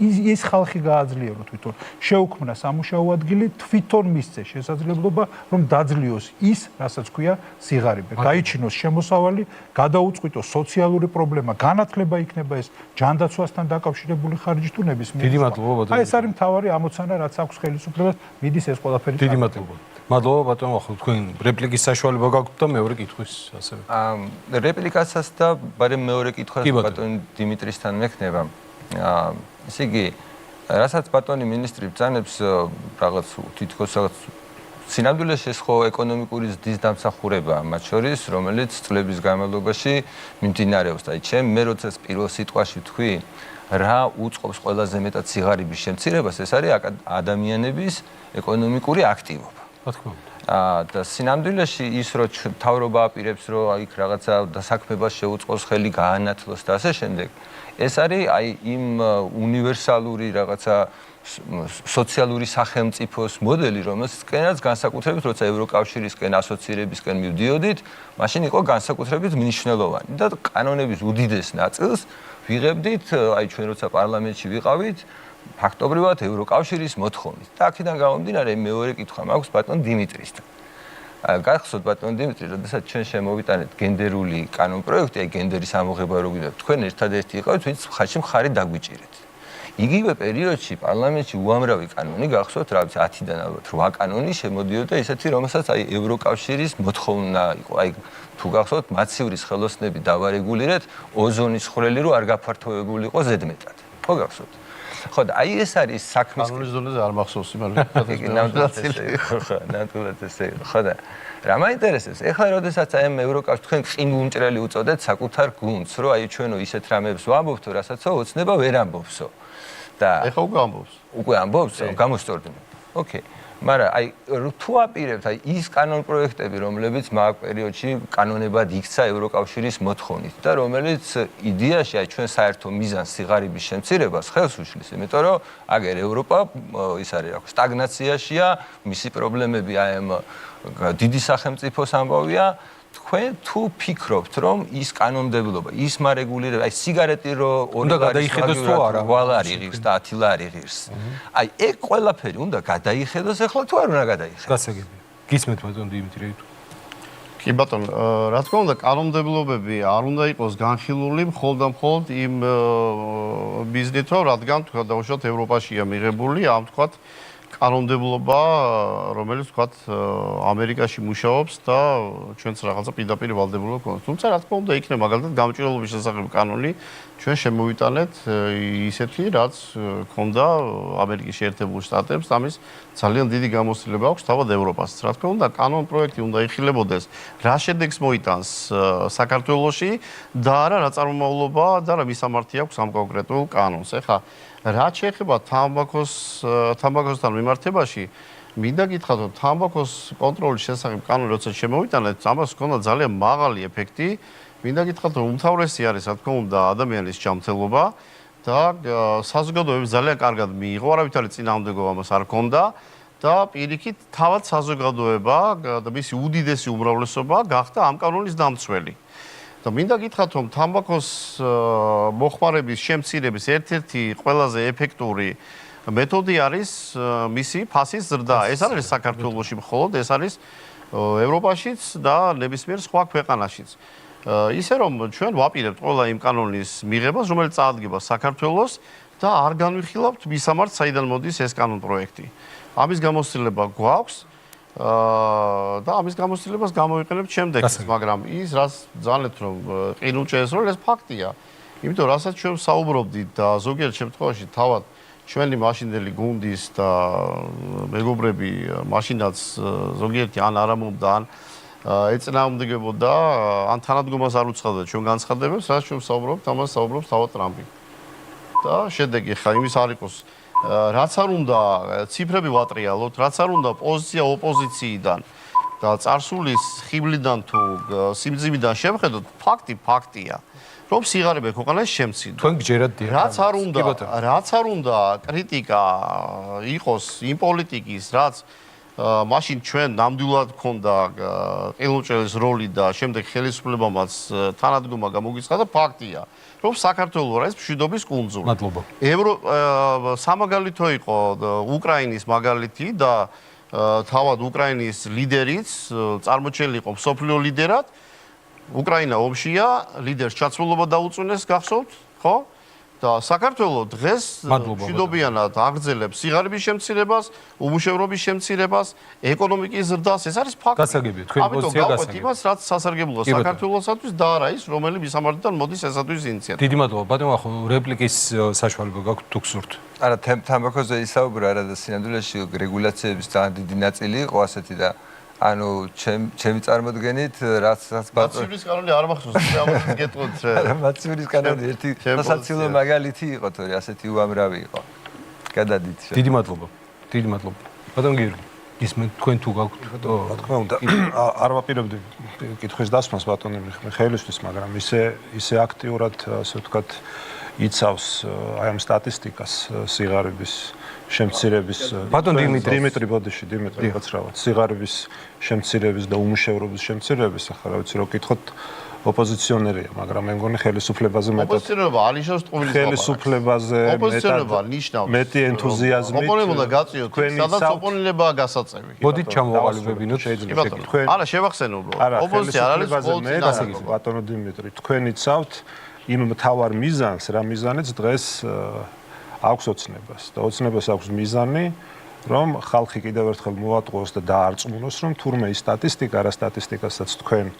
ის ხალხი გააძლიერო თვითონ შეუქმნა სამუშაო ადგილი თვითონ მისცე შესაძლებლობა რომ დაძლიოს ის რასაც ქვია სიღარიბე გაიჩინოს შემოსავალი გადაუწყვიტოს სოციალური პრობლემა განათლება იქნება ეს ჯანდაცვასთან დაკავშირებული ხარჯი თუ ნებისმიერ დიდი მადლობა ბატონო ეს არის მთავარი ამოცანა რაც აქვს ხელისუფლებას მიდის ეს ყველაფერი დიდი მადლობა მადლობა ბატონო ახლა თქვენ რეპლიკის საშუალება გაქვთ და მეორე კითხვის ასევე რეპლიკასაც და ბარემ მეორე კითხვას ბატონ დიმიტრისთან მექნება ესე იგი რასაც ბატონი მინისტრი ბრძანებს რაღაც თითქოს რაღაც სინამდვილეს ეს ხო ეკონომიკური ზრდის დამსახურებაა მათ შორის რომელიც წლების განმავლობაში მიმდინარეობს და ჩემ მე როცა პირველ სიტყვაში თქვი რა უწყობს ყველაზე მეტად სიღარიბის შემცირებას ეს არის ადამიანების ეკონომიკური აქტივობა და სინამდვილეში ის რო თავრობა აპირებს რომ იქ რაღაცა დასაქმებას შეუწყოს ხელი გაანათლოს და ასე შემდეგ ეს არის აი იმ უნივერსალური რაღაცა სოციალური სახელმწიფოს მოდელი რომელსაც განსაკუთრებით როცა ევროკავშირისკენ ასოცირებისკენ მივდიოდით მაშინ იყო განსაკუთრებით მნიშვნელოვანი და კანონების უდიდეს ნაწილს ვიღებდით აი ჩვენ როცა პარლამენტში ვიყავით ფაქტობრივად ევროკავშირის მოთხოვნით და აქედან გამომდინარე მეორე კითხვა მაქვს ბატონ დიმიტრისთან გახსოვთ ბატონ დიმიტრი, როდესაც ჩვენ შემოვიტანეთ გენდერული კანონპროექტი, აი გენდერის ამოღება რო გინდათ, თქვენ ერთადერთი იყავით, ვინც ხალხში მხარი დაგვიჭირეთ. იგივე პერიოდში პარლამენტში უამრავი კანონი გახსოვთ, რა ვიცი 10-დან ალბათ 8 კანონი შემოდიოდა ესეთი, რომელსაც აი ევროკავშირის მოთხოვნა იყო, აი თუ გახსოვთ, მაცივრის ხელოსნები დავარეგულირეთ, ოზონის ხვრელი რო არ გაფართოებულიყო ზედმეტად. ხო გახსოვთ? ხო და აი ეს არის საქმის კანონის დონეზე არ მახსოვს იმალე. ნამდვილად ესე იყო. ხო და რა მაინტერესებს? ეხლა როდესაც აი ევროკავშირი თქვენ ყინულმჭრელი უწოდეთ საკუთარ გუნდს, რომ აი ჩვენო ისეთ რამებს ვამბობთო, რასაც ოცნება ვერ ამბობსო. და ეხლა უკვე ამბობს. უკვე ამბობს, გამოსწორდნენ. ოკეი. მაგრამ აი თუ აპირებთ აი ის კანონპროექტები, რომლებიც მაგ პერიოდში კანონებად იქცა ევროკავშირის მოთხოვნით და რომელიც იდეაში აი ჩვენ საერთო მიზანს სიღარიბის შემცირებას ხელს უშლის, იმიტომ რომ აგერ ევროპა ის არის რა, სტაგნაციაშია, მისი პრობლემები აი ამ დიდი სახელმწიფოს ამბავია. თქვენ თუ ფიქრობთ, რომ ის კანონმდებლობა, ის მარეგულირება, აი სიგარეტი რო უნდა გადაიხედოს თუ არა, ვალ არ იღირს და 10 ლარი იღირს. აი ეგ ყველაფერი უნდა გადაიხედოს ახლა თუ არ უნდა გადაიხედოს. გასაგებია. გისმენთ ბატონ დიმიტრი. კი ბატონ, რა თქმა უნდა, კანონმდებლობები არ უნდა იყოს განხილული მხოლოდ იმ ბიზნესით, რადგან თქვა დავუშვათ ევროპაშია მიღებული, ამ თქვა კანონმდებლობა, რომელიც თქვა ამერიკაში მუშაობს და ჩვენც რაღაცა პირდაპირ ვალდებულება გვაქვს. თუმცა რა თქმა უნდა, იქნება მაგალითად გამჭირვალობის შესახებ კანონი, ჩვენ შემოვიტანეთ ისეთი, რაც ქონდა ამერიკის შეერთებულ შტატებს, ამის ძალიან დიდი გამოცდილება აქვს თავად ევროპას. რა თქმა უნდა, კანონპროექტი უნდა იხილებოდეს, რა შედეგს მოიტანს საქართველოში და რა წარმომავლობა და რა მისამართი აქვს ამ კონკრეტულ კანონს. ეხლა რაც შეეხება თამბაქოსთან მიმართებაში, მინდა გითხრათ, რომ თამბაქოს კონტროლის შესახებ კანონი როცა შემოვიტანეთ, ამას ჰქონდა ძალიან მაღალი ეფექტი. მინდა გითხრათ, რომ უმთავრესი არის, რა თქმა უნდა, ადამიანის ჯანმრთელობა და საზოგადოებამ ძალიან კარგად მიიღო, არავითარი წინააღმდეგობა მას არ ჰქონდა და პირიქით თავად საზოგადოება და მისი უდიდესი უმრავლესობა გახდა ამ კანონის დამცველი. და მინდა გითხრათ, რომ თამბაქოს მოხმარების შემცირების ერთ-ერთი ყველაზე ეფექტური მეთოდი არის მისი ფასის ზრდა. ეს არის საქართველოში მხოლოდ, ეს არის ევროპაშიც და ნებისმიერ სხვა ქვეყანაშიც. ისე რომ ჩვენ ვაპირებთ ყველა იმ კანონის მიღებას, რომელიც წარადგება საქართველოს და არ განვიხილავთ მისამართს, საიდან მოდის ეს კანონპროექტი. ამის გამოცდილება გვაქვს და ამის გამოცდილებას გამოვიყენებთ შემდეგს, მაგრამ ის რაც ძალეთ რომ ყინულჭერს როლი ეს ფაქტია. იმიტომ რასაც ჩვენ საუბრობდით და ზოგიერთ შემთხვევაში თავად ჩვენი მაშინდელი გუნდის და მეგობრები მაშინაც ზოგიერთი ან არ ამბობდა ან ეწინააღმდეგებოდა ან თანადგომას არ უცხადდა ჩვენ განცხადებებს, რაც ჩვენ საუბრობთ, ამას საუბრობს თავად ტრამპი. და შედეგი ხა იმის არ იყოს რაც არ უნდა ციფრები ვატრიალოთ, რაც არ უნდა პოზიცია ოპოზიციიდან და წარსულის ხიბლიდან თუ სიმძიმიდან შევხედოთ, ფაქტია, რომ სიღარიბე ქვეყანაში შემცირდა. თქვენ გჯერათ დიახ. რაც არ უნდა კრიტიკა იყოს იმ პოლიტიკის, რაც მაშინ ჩვენ ნამდვილად გქონდა ყინულჭრელის როლი და შემდეგ ხელისუფლებამაც თანადგომა გამოგიცხადა, ფაქტია. რომ საქართველოს არის მშვიდობის კუნძული. მადლობა. სამაგალითო იყო უკრაინის მაგალითი და თავად უკრაინის ლიდერიც წარმოჩენილი იყო მსოფლიო ლიდერად. უკრაინა ომშია, ლიდერს ჩაცმულობა დაუწუნეს, გახსოვთ, ხო? და საქართველოს დღეს მშვიდობიანად აგრძელებს სიღარიბის შემცირებას, უმუშევრობის შემცირებას, ეკონომიკის ზრდას, ეს არის ფაქტი. გასაგებია, თქვენი პოზიცია გასაგებია. იმას რაც სასარგებლოა საქართველოსთვის და არა ის, რომელი მისამართიდან მოდის ესათვის ინიციატივა. დიდი მადლობა. ბატონო, ახლა რეპლიკის საშუალება გაქვთ თუ გსურთ. არა, თამბაქოზე ისაუბრა რა და სინამდვილეში რეგულაციების ძალიან დიდი ნაწილი იყო ასეთი და ანუ ჩემი წარმოდგენით რაც მაცივრის კანონი არ მახსოვს, ამას გეტყვით. არა, მაცივრის კანონი ერთი სასაცილო მაგალითი იყო, თორე ასეთი უამრავი იყო. გადადით. დიდი მადლობა. ბატონ გიორგი. ისმენთ თქვენ თუ გაქვთ რა თქმა უნდა არ ვაპირებდი კითხვის დასმას ბატონი მიხეილისთვის, მაგრამ ისე აქტიურად ასე ვთქვათ იცავს აი ამ სტატისტიკას სიღარიბის შემცირების ბატონ დიმიტრი ბოდიში დიმიტრი გაცრავად სიღარიბის შემცირების და უმუშევრობის შემცირების ახლა რა ვიცი რომ კითხოთ ოპოზიციონერია, მაგრამ მე მგონი ხელისუფლებაზე მეტად ოპოზიციონერობა არიშოს ტყუილის ხელისუფლებაზე მეტი ენთუზიაზმით ოპონენტმა გაწიოთ სადაც ოპონენტებაა გასაწევი. მოდით ჩამოვალებებინოთ შეიძლება თქვენ არა შევახსენო უბრალოდ ოპოზიცია არ არის ყოველთვის ბატონო დიმიტრი თქვენ იცავთ იმ მთავარ მიზანს რა მიზანიც დღეს აქვს ოცნებას და ოცნებას აქვს მიზანი რომ ხალხი კიდევ ერთხელ მოატყუოს და დაარწმუნოს რომ თურმე ის სტატისტიკა რა სტატისტიკასაც თქვენ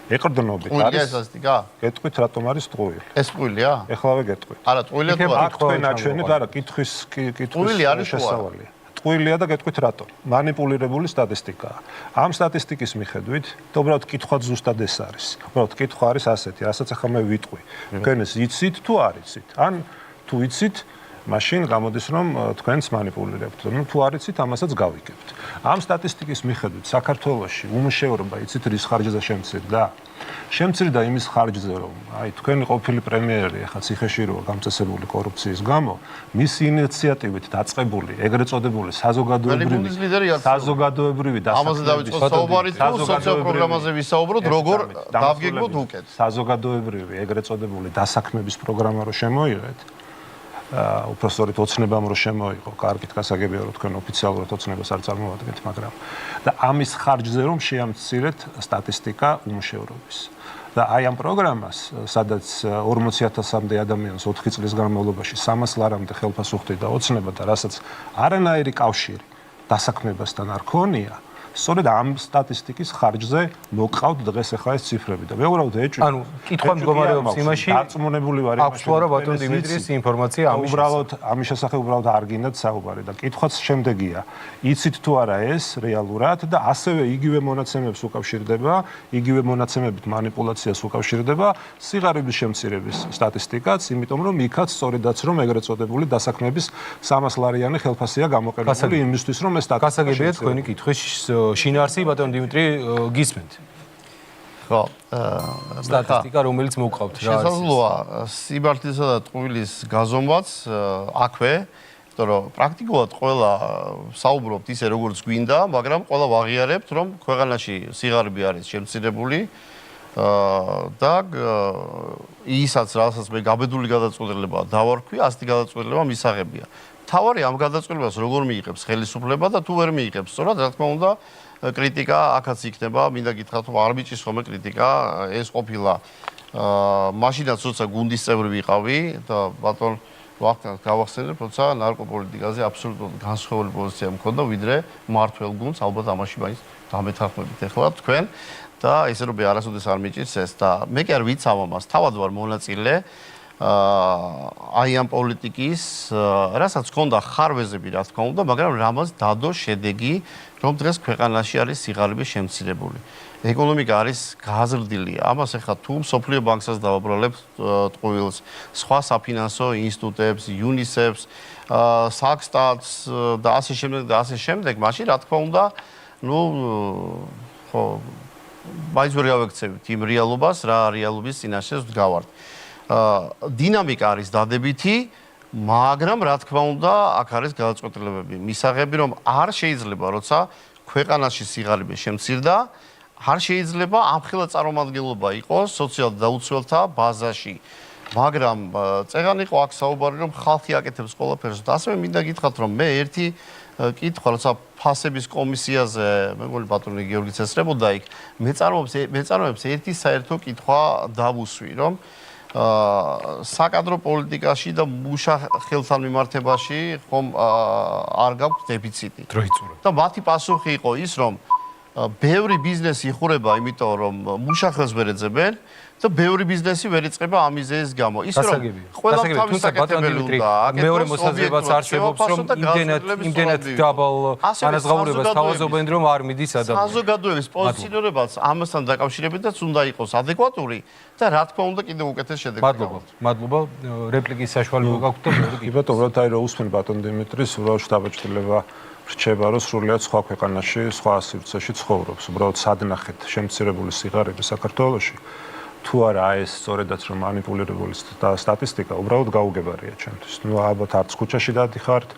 ეყრდნობით არის სტატისტიკა? გეტყვით რატომ არის ტყუილი? ეს ტყუილია? ეხლავე გეტყვით. არა, ტყუილია თუ არა? თქვენ აჩვენეთ, არა, კითხვის შესავალია. ტყუილია და გეტყვით რატომ? манипулირებული სტატისტიკაა. ამ სტატისტიკის მიხედვით, უბრალოდ კითხვა ზუსტად ეს არის. უბრალოდ კითხვა არის ასეთი, რასაც ახლა მე ვიტყვი. თქვენ ეს იცით თუ არ იცით? ან თუ იცით, მაშინ გამოდის რომ თქვენს манипулირებთ. ნუ თუ არ იცით, ამასაც გავიგებთ. ამ სტატისტიკის მიხედვით საქართველოში უმუშევრობა იცით რის ხარჯზე შემცირდა? შემცირდა იმის ხარჯზე რომ აი თქვენი ყოფილი პრემიერი ახლა ციხეში როა გამწესებული კორუფციის გამო მისი ინიციატივით დაწყებული ეგრეთ წოდებული საზოგადოებრივი ამაზე დავიწყოთ საუბარი თუ სოციალურ პროგრამაზე ვისაუბროთ როგორ დავგეგმოთ უკეთ საზოგადოებრივი ეგრეთ წოდებული დასაქმების პროგრამა რო შემოიღეთ უпростоრით ოცნებამ რო შემოიღო, კარგით გასაგებია რომ თქვენ ოფიციალურად ოცნებას არ წარმოადგენთ, მაგრამ და ამის ხარჯზე რომ შეამცირეთ სტატისტიკა უმუშევრობის. და აი ამ პროგრამას, სადაც 40,000-მდე ადამიანს 4 წლის განმავლობაში 300 ლარამდე ხელფას უხდიდა ოცნება და რასაც არანაირი კავშირი დასაქმებასთან არ ქონია, სწორედ ამ სტატისტიკის ხარჯზე მოგყავთ დღეს ახლა ეს ციფრები და მე უბრალოდ ეჭვი. ანუ კითხვა მდგომარეობს იმაში, დარწმუნებული ვარ აქვს თუ არა ბატონ დიმიტრის ინფორმაცია ამის უბრალოდ ამის შესახებ უბრალოდ არ გინდათ საუბარი და კითხვაც შემდეგია. იცით თუ არა ეს რეალურად და ასევე იგივე მონაცემებს უკავშირდება, იგივე მონაცემებით манипуляციას უკავშირდება სიღარიბის შემცირების სტატისტიკაც, იმიტომ რომ იქაც სწორედაც რომ ეგრეთ წოდებული დასაქმების 300 ლარიანი ხელფასია გამოყენებული იმისთვის რომ ეს სტატისტიკა გასაგებია თქვენი კითხვის შინაარსი ბატონ დიმიტრი გისმენთ. ხო, სტატისტიკა რომელიც მოგყავთ რა არის? შესაძლოა სიბართლისა და ტყუილის გაზომვაც აქვე, იმიტომ რომ პრაქტიკულად ყველა საუბრობთ ისე როგორც გვინდა, მაგრამ ყველა ვაღიარებთ რომ ქვეყანაში სიღარიბე არის შემცირებული და ისაც რასაც მე გაბედული გადაწყვეტილება დავარქვი, ასეთი გადაწყვეტილება მისაღებია. თავარი ამ გადაწყვეტილებას როგორ მიიღებს ხელისუფლება და თუ ვერ მიიღებს, სწორად რა თქმა უნდა კრიტიკა აქაც იქნება, მინდა გითხრათ რომ არ მიჭის ხოლმე კრიტიკა, ეს ყოფილა მაშინაც როცა გუნდის წევრი ვიყავი და ბატონ ვახტანგს გავახსენებ, როცა ნარკოპოლიტიკაზე აბსოლუტურად განსხვავებული პოზიცია მქონდა ვიდრე მართველ გუნდს, ალბათ ამაში მაინც დამეთანხმებით ეხლა თქვენ და ესე რომ არასოდეს არ მიჭირს ეს და მე კი არ ვიცავ ამას, თავად ვარ მონაწილე აი ამ პოლიტიკის, რასაც ჰქონდა ხარვეზები, რა თქმა უნდა, მაგრამ რამაც დადო შედეგი, რომ დღეს ქვეყანაში არის სიღარიბე შემცირებული. ეკონომიკა არის გაზრდილი. ამას ახლა თუ მსოფლიო ბანკსაც დავაბრალებთ ტყუილს, სხვა საფინანსო ინსტიტუტებს, UNICEF-ს, SACSTAT-ს და ასე შემდეგ, მაშინ რა თქმა უნდა, ნუ ხო მაინც ვერ გავექცევით იმ რეალობას, რა რეალობის წინაშე ვდგავართ. დინამიკა არის დადებითი, მაგრამ რა თქმა უნდა, აქ არის გადაწყვეტილებები. მისაღები რომ არ შეიძლება, როცა ქვეყანაში სიღარიბე შემცირდა, არ შეიძლება ამხელა წარმომადგენლობა იყოს სოციალ დაუცველთა ბაზაში. მაგრამ წეგან იყო აქ საუბარი რომ ხალხი აკეთებს ყველაფერს. ასევე მინდა გითხრათ რომ მე ერთი კითხვა, როცა ფასების კომისიაზე, მე მგონი ბატონი გიორგი წესრებოდა იქ, მეწარმოებს ერთი საერთო კითხვა დავუსვი, რომ საკადრო პოლიტიკაში და მუშა ხელთან მიმართებაში ხომ არ გაქვს დეფიციტი. და მათი პასუხი იყო ის, რომ ბევრი ბიზნესი იხურება, იმიტომ რომ მუშა ხელს ვერ ეძებენ და ბევრი ბიზნესი ვერ იწყება ამიზეის გამო. ის რომ ყველა თავის საკეთებელი უნდა აკეთოს, მეორე მოსაზრებაც არსებობს, რომ იმდენად დაბალ განაზღაურებას თავაზობენ, რომ არ მიდის ადამიანი. საზოგადოების პოზიციონირებაც ამასთან დაკავშირებითაც უნდა იყოს ადეკვატური და რა თქმა უნდა კიდევ უკეთეს შედეგი. მადლობა. რეპლიკის საშუალება გაქვთ და კი ბატონო, აი რომ უსმენ ბატონ დიმიტრის, უბრალოდ შთაბეჭდილება რჩება, რომ სრულიად სხვა ქვეყანაში, სხვა სივრცეში ცხოვრობს. უბრალოდ სადნახეთ შემცირებული სიღარიბე საქართველოში თუ არა ეს სწორედაც რომ მანიპულირებული სტატისტიკა უბრალოდ გაუგებარია ჩემთვის. ალბათ არც ქუჩაში დადიხართ,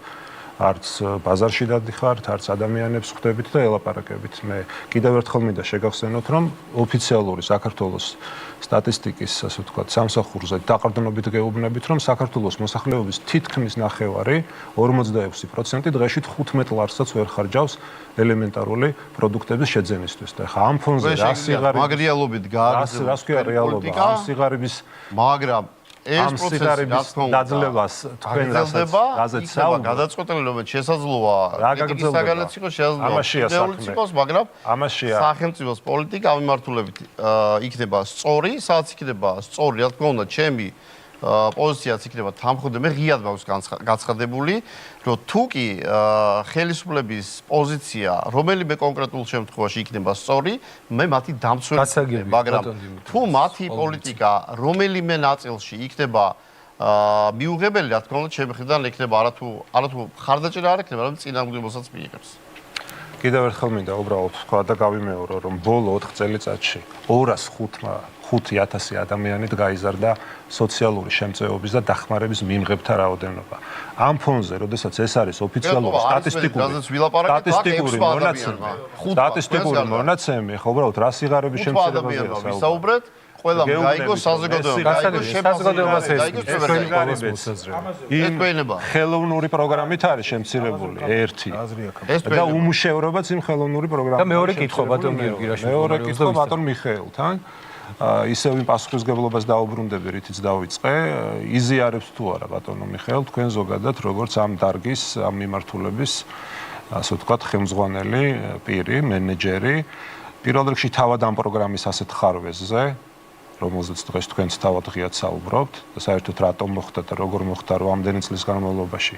არც ბაზარში დადიხართ, არც ადამიანებს ხვდებით და ელაპარაკებით. მე კიდევ ერთხელ მინდა შეგახსენოთ, რომ ოფიციალური საქართველოს სტატისტიკის, ასე ვთქვათ, სამსახურზე დაყრდნობით გეუბნებით, რომ საქართველოს მოსახლეობის თითქმის ნახევარი, 46% დღეში 15 ლარსაც ვერ ხარჯავს ელემენტარული პროდუქტების შეძენისთვის. და ხა ამ ფონზე რა სიღარიბის მაგრიალობით გააგრძელებს რას ქვია რეალობა ამ სიღარიბის მაგრამ ეს პროცესი დაძლევას თქვენ რაზეც საუბრობთ გადაწყვეტილებად შესაძლოა საგანაც იყოს შესაძლოა მაგრამ სახელმწიფოს პოლიტიკა ამიმართულებით იქნება სწორი, სადაც იქნება სწორი, რა თქმა უნდა, ჩემი პოზიციაც იქნება თანხმდე მე ღიად მაქვს გაცხადებული, რომ თუ კი ხელისუფლების პოზიცია რომელიმე კონკრეტულ შემთხვევაში იქნება სწორი, მე მათი დამცველი, მაგრამ თუ მათი პოლიტიკა რომელიმე ნაწილში იქნება მიუღებელი, რა თქმა უნდა, ჩემი ხრიდან იქნება არათუ ხარდაჭერა არ იქნება, რომ წინააღმდეგობასაც მიიღებს. კიდევ ერთხელ მინდა უბრალოდ თქვა და გავიმეორო, რომ ბოლო 4 წელიწადში 205,000 ადამიანით გაიზარდა სოციალური შემწეობის და დახმარების მიმღებთა რაოდენობა. ამ ფონზე, როდესაც ეს არის ოფიციალური სტატისტიკური მონაცემი, ხო უბრალოდ რა სიღარიბის შემცირებაზე საუბრობთ? ყველა გაიგო საზოგადოებას ხელოვნური პროგრამით არის შემცირებული ერთი და უმუშევრობაც იმ ხელოვნური პროგრამით. და მეორე კითხვა ბატონ გიორგი რაში მეორე კითხვა ბატონ მიხეილთან. ისევ იმ პასუხისგებლობას დაუბრუნდები, რითიც დავიწყე, იზიარებს თუ არა ბატონო მიხეილ თქვენ ზოგადად როგორც ამ დარგის, ამ მიმართულების, ასე ვთქვათ, ხელმძღვანელი პირი, მენეჯერი, პირველ რიგში თავად ამ პროგრამის ასეთ ხარვეზზე, რომელზეც დღეს თქვენც თავად ღიად საუბრობთ და საერთოდ რატომ მოხდა და როგორ მოხდა, რომ ამდენი წლის განმავლობაში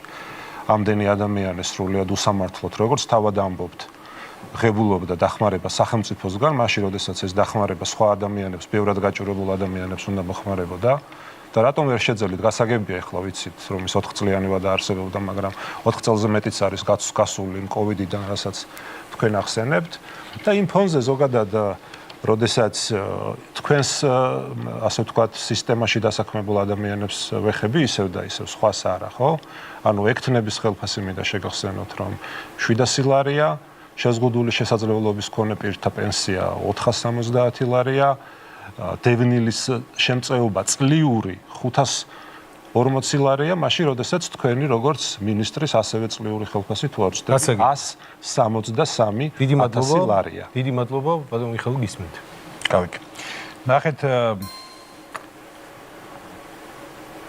ამდენი ადამიანი სრულიად უსამართლოდ, როგორც თავად ამბობთ, ღებულობდა დახმარება სახელმწიფოსგან, მაშინ როდესაც ეს დახმარება სხვა ადამიანებს, ბევრად გაჭირებულ ადამიანებს უნდა მოხმარებოდა და რატომ ვერ შეძლებთ, გასაგებია ახლა ვიცით, რომ ის 4 წლიანი ვადა არსებობდა, მაგრამ 4 წელზე მეტიც არის გასული კოვიდიდან, რასაც თქვენ ახსენებთ და იმ ფონზე ზოგადად როდესაც თქვენს ასე ვთქვათ სისტემაში დასაქმებულ ადამიანებს ვეხები ისევ და ისევ სხვას არა, ხო? ანუ ექთნების ხელფასი მინდა შეგახსენოთ, რომ 700 ლარია, შეზღუდული შესაძლებლობის მქონე პირთა პენსია 470 ლარია, დევნილის შემწეობა წლიური 540 ლარია, მაშინ როდესაც თქვენი როგორც მინისტრის ასევე წლიური ხელფასი თუ აღწევთ 163,000 ლარია. დიდი მადლობა, ბატონ მიხეილ გისმენთ. გავიქ. ნახეთ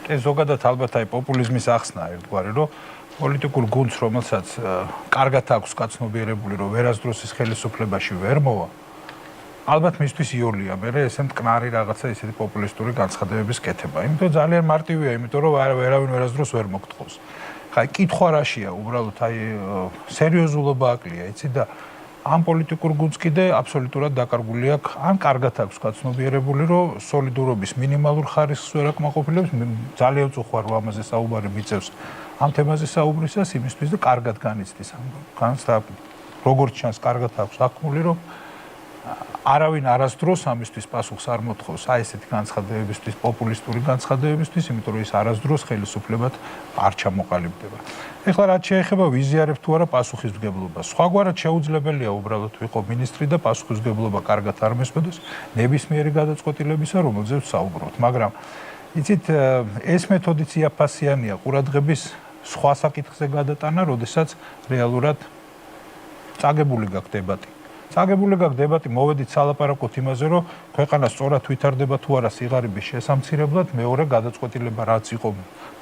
ეს ზოგადად ალბათ აი პოპულიზმის ახსნა ერთგვარი, რომ პოლიტიკურ გუნდს, რომელსაც კარგად აქვს გაცნობიერებული, რომ ვერასდროს ის ხელისუფლებაში ვერ მოვა, ალბათ მისთვის იოლია, მე ესე მტკნარი რაღაცა ისეთი პოპულისტური განცხადებების კეთება. იმიტომ ძალიან მარტივია, იმიტომ რომ ვერავინ ვერასდროს ვერ მოგთხოვს. ხა კითხვა რაშია, უბრალოდ აი სერიოზულობა აკლია, იცი და ამ პოლიტიკურ გუნდს კიდე აბსოლუტურად დაკარგული აქვს, ან კარგად აქვს გაცნობიერებული, რომ სოლიდურობის მინიმალურ ხარისხს ვერ აკმაყოფილებს, ძალიან წუხარ რომ ამაზე საუბარი მიწევს ამ თემაზე საუბრისას იმისთვის და კარგად განიცდის ამ განს და როგორც ჩანს კარგად აქვს აქმული, რომ არავინ არასდროს ამისთვის პასუხს არ მოთხოვს აი ესეთი განცხადებებისთვის, პოპულისტური განცხადებებისთვის, იმიტომ რომ ის არასდროს ხელისუფლებად არ ჩამოყალიბდება. ეხლა რაც შეეხება ვიზიარებ თუ არა პასუხისმგებლობას. სხვაგვარად შეუძლებელია უბრალოდ ვიყო მინისტრი და პასუხისმგებლობა კარგად არ მესმოდოს ნებისმიერი გადაწყვეტილებისა, რომელზეც საუბრობთ. მაგრამ იცით, ეს მეთოდიც იაფასიანია ყურადღების სხვა საკითხზე გადატანა, როდესაც რეალურად წაგებული გაქვს დებატი. წაგებული გაქვს დებატი, მოვედით სალაპარაკოთ იმაზე, რომ ქვეყანა სწორად ვითარდება თუ არა სიღარიბის შესამცირებლად, მეორე გადაწყვეტილება რაც იყო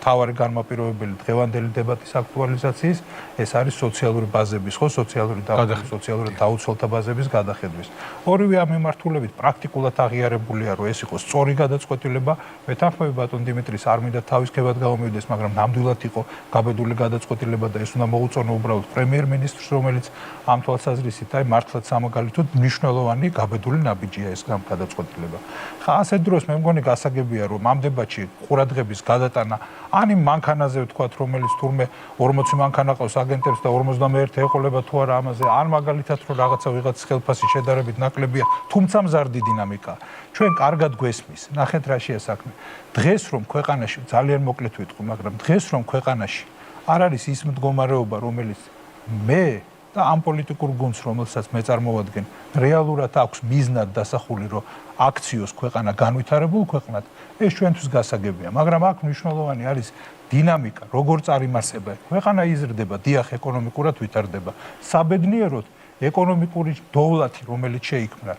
თავარი განმაპირობებელი დღევანდელი დებატის აქტუალიზაციის, ეს არის სოციალური ბაზების, ხო, სოციალური დაუცველთა ბაზების გადახედვის. ორივე ამ მიმართულებით პრაქტიკულად აღიარებულია, რომ ეს იყო სწორი გადაწყვეტილება. მეთანხმები ბატონ დიმიტრის არ მინდა თავისკებად გამომივიდეს, მაგრამ ნამდვილად იყო გაბედული გადაწყვეტილება და ეს უნდა მოუწონო უბრალოდ პრემიერ-მინისტრს, რომელიც ამ თვალსაზრისით აი მართლაც ამ სამაგალითოდ მნიშვნელოვანი გაბედული ნაბიჯია ეს გადაწყვეტილება. ხა ასეთ დროს მე მგონი გასაგებია რომ ამ დებატში ყურადღების გადატანა ან იმ მანქანაზე ვთქვათ რომელიც თურმე 40 მანქანა ყავს აგენტებს და 51 ეყოლება თუ არა ამაზე ან მაგალითად რომ რაღაცა ვიღაც ხელფასი შედარებით ნაკლებია თუმცა მზარდი დინამიკა ჩვენ კარგად გვესმის ნახეთ რა შეა საქმე დღეს რომ ქვეყანაში ძალიან მოკლედ ვიტყვი მაგრამ დღეს რომ ქვეყანაში არ არის ის მდგომარეობა რომელიც მე და ამ პოლიტიკურ გუნდს რომელსაც მე წარმოვადგენ რეალურად აქვს მიზნად დასახული რომ აქციოს ქვეყანა განვითარებულ ქვეყნად ეს ჩვენთვის გასაგებია მაგრამ აქ მნიშვნელოვანი არის დინამიკა როგორ წარიმარსება ქვეყანა იზრდება დიახ ეკონომიკურად ვითარდება საბედნიეროდ ეკონომიკური დოვლათი რომელიც შეიქმნა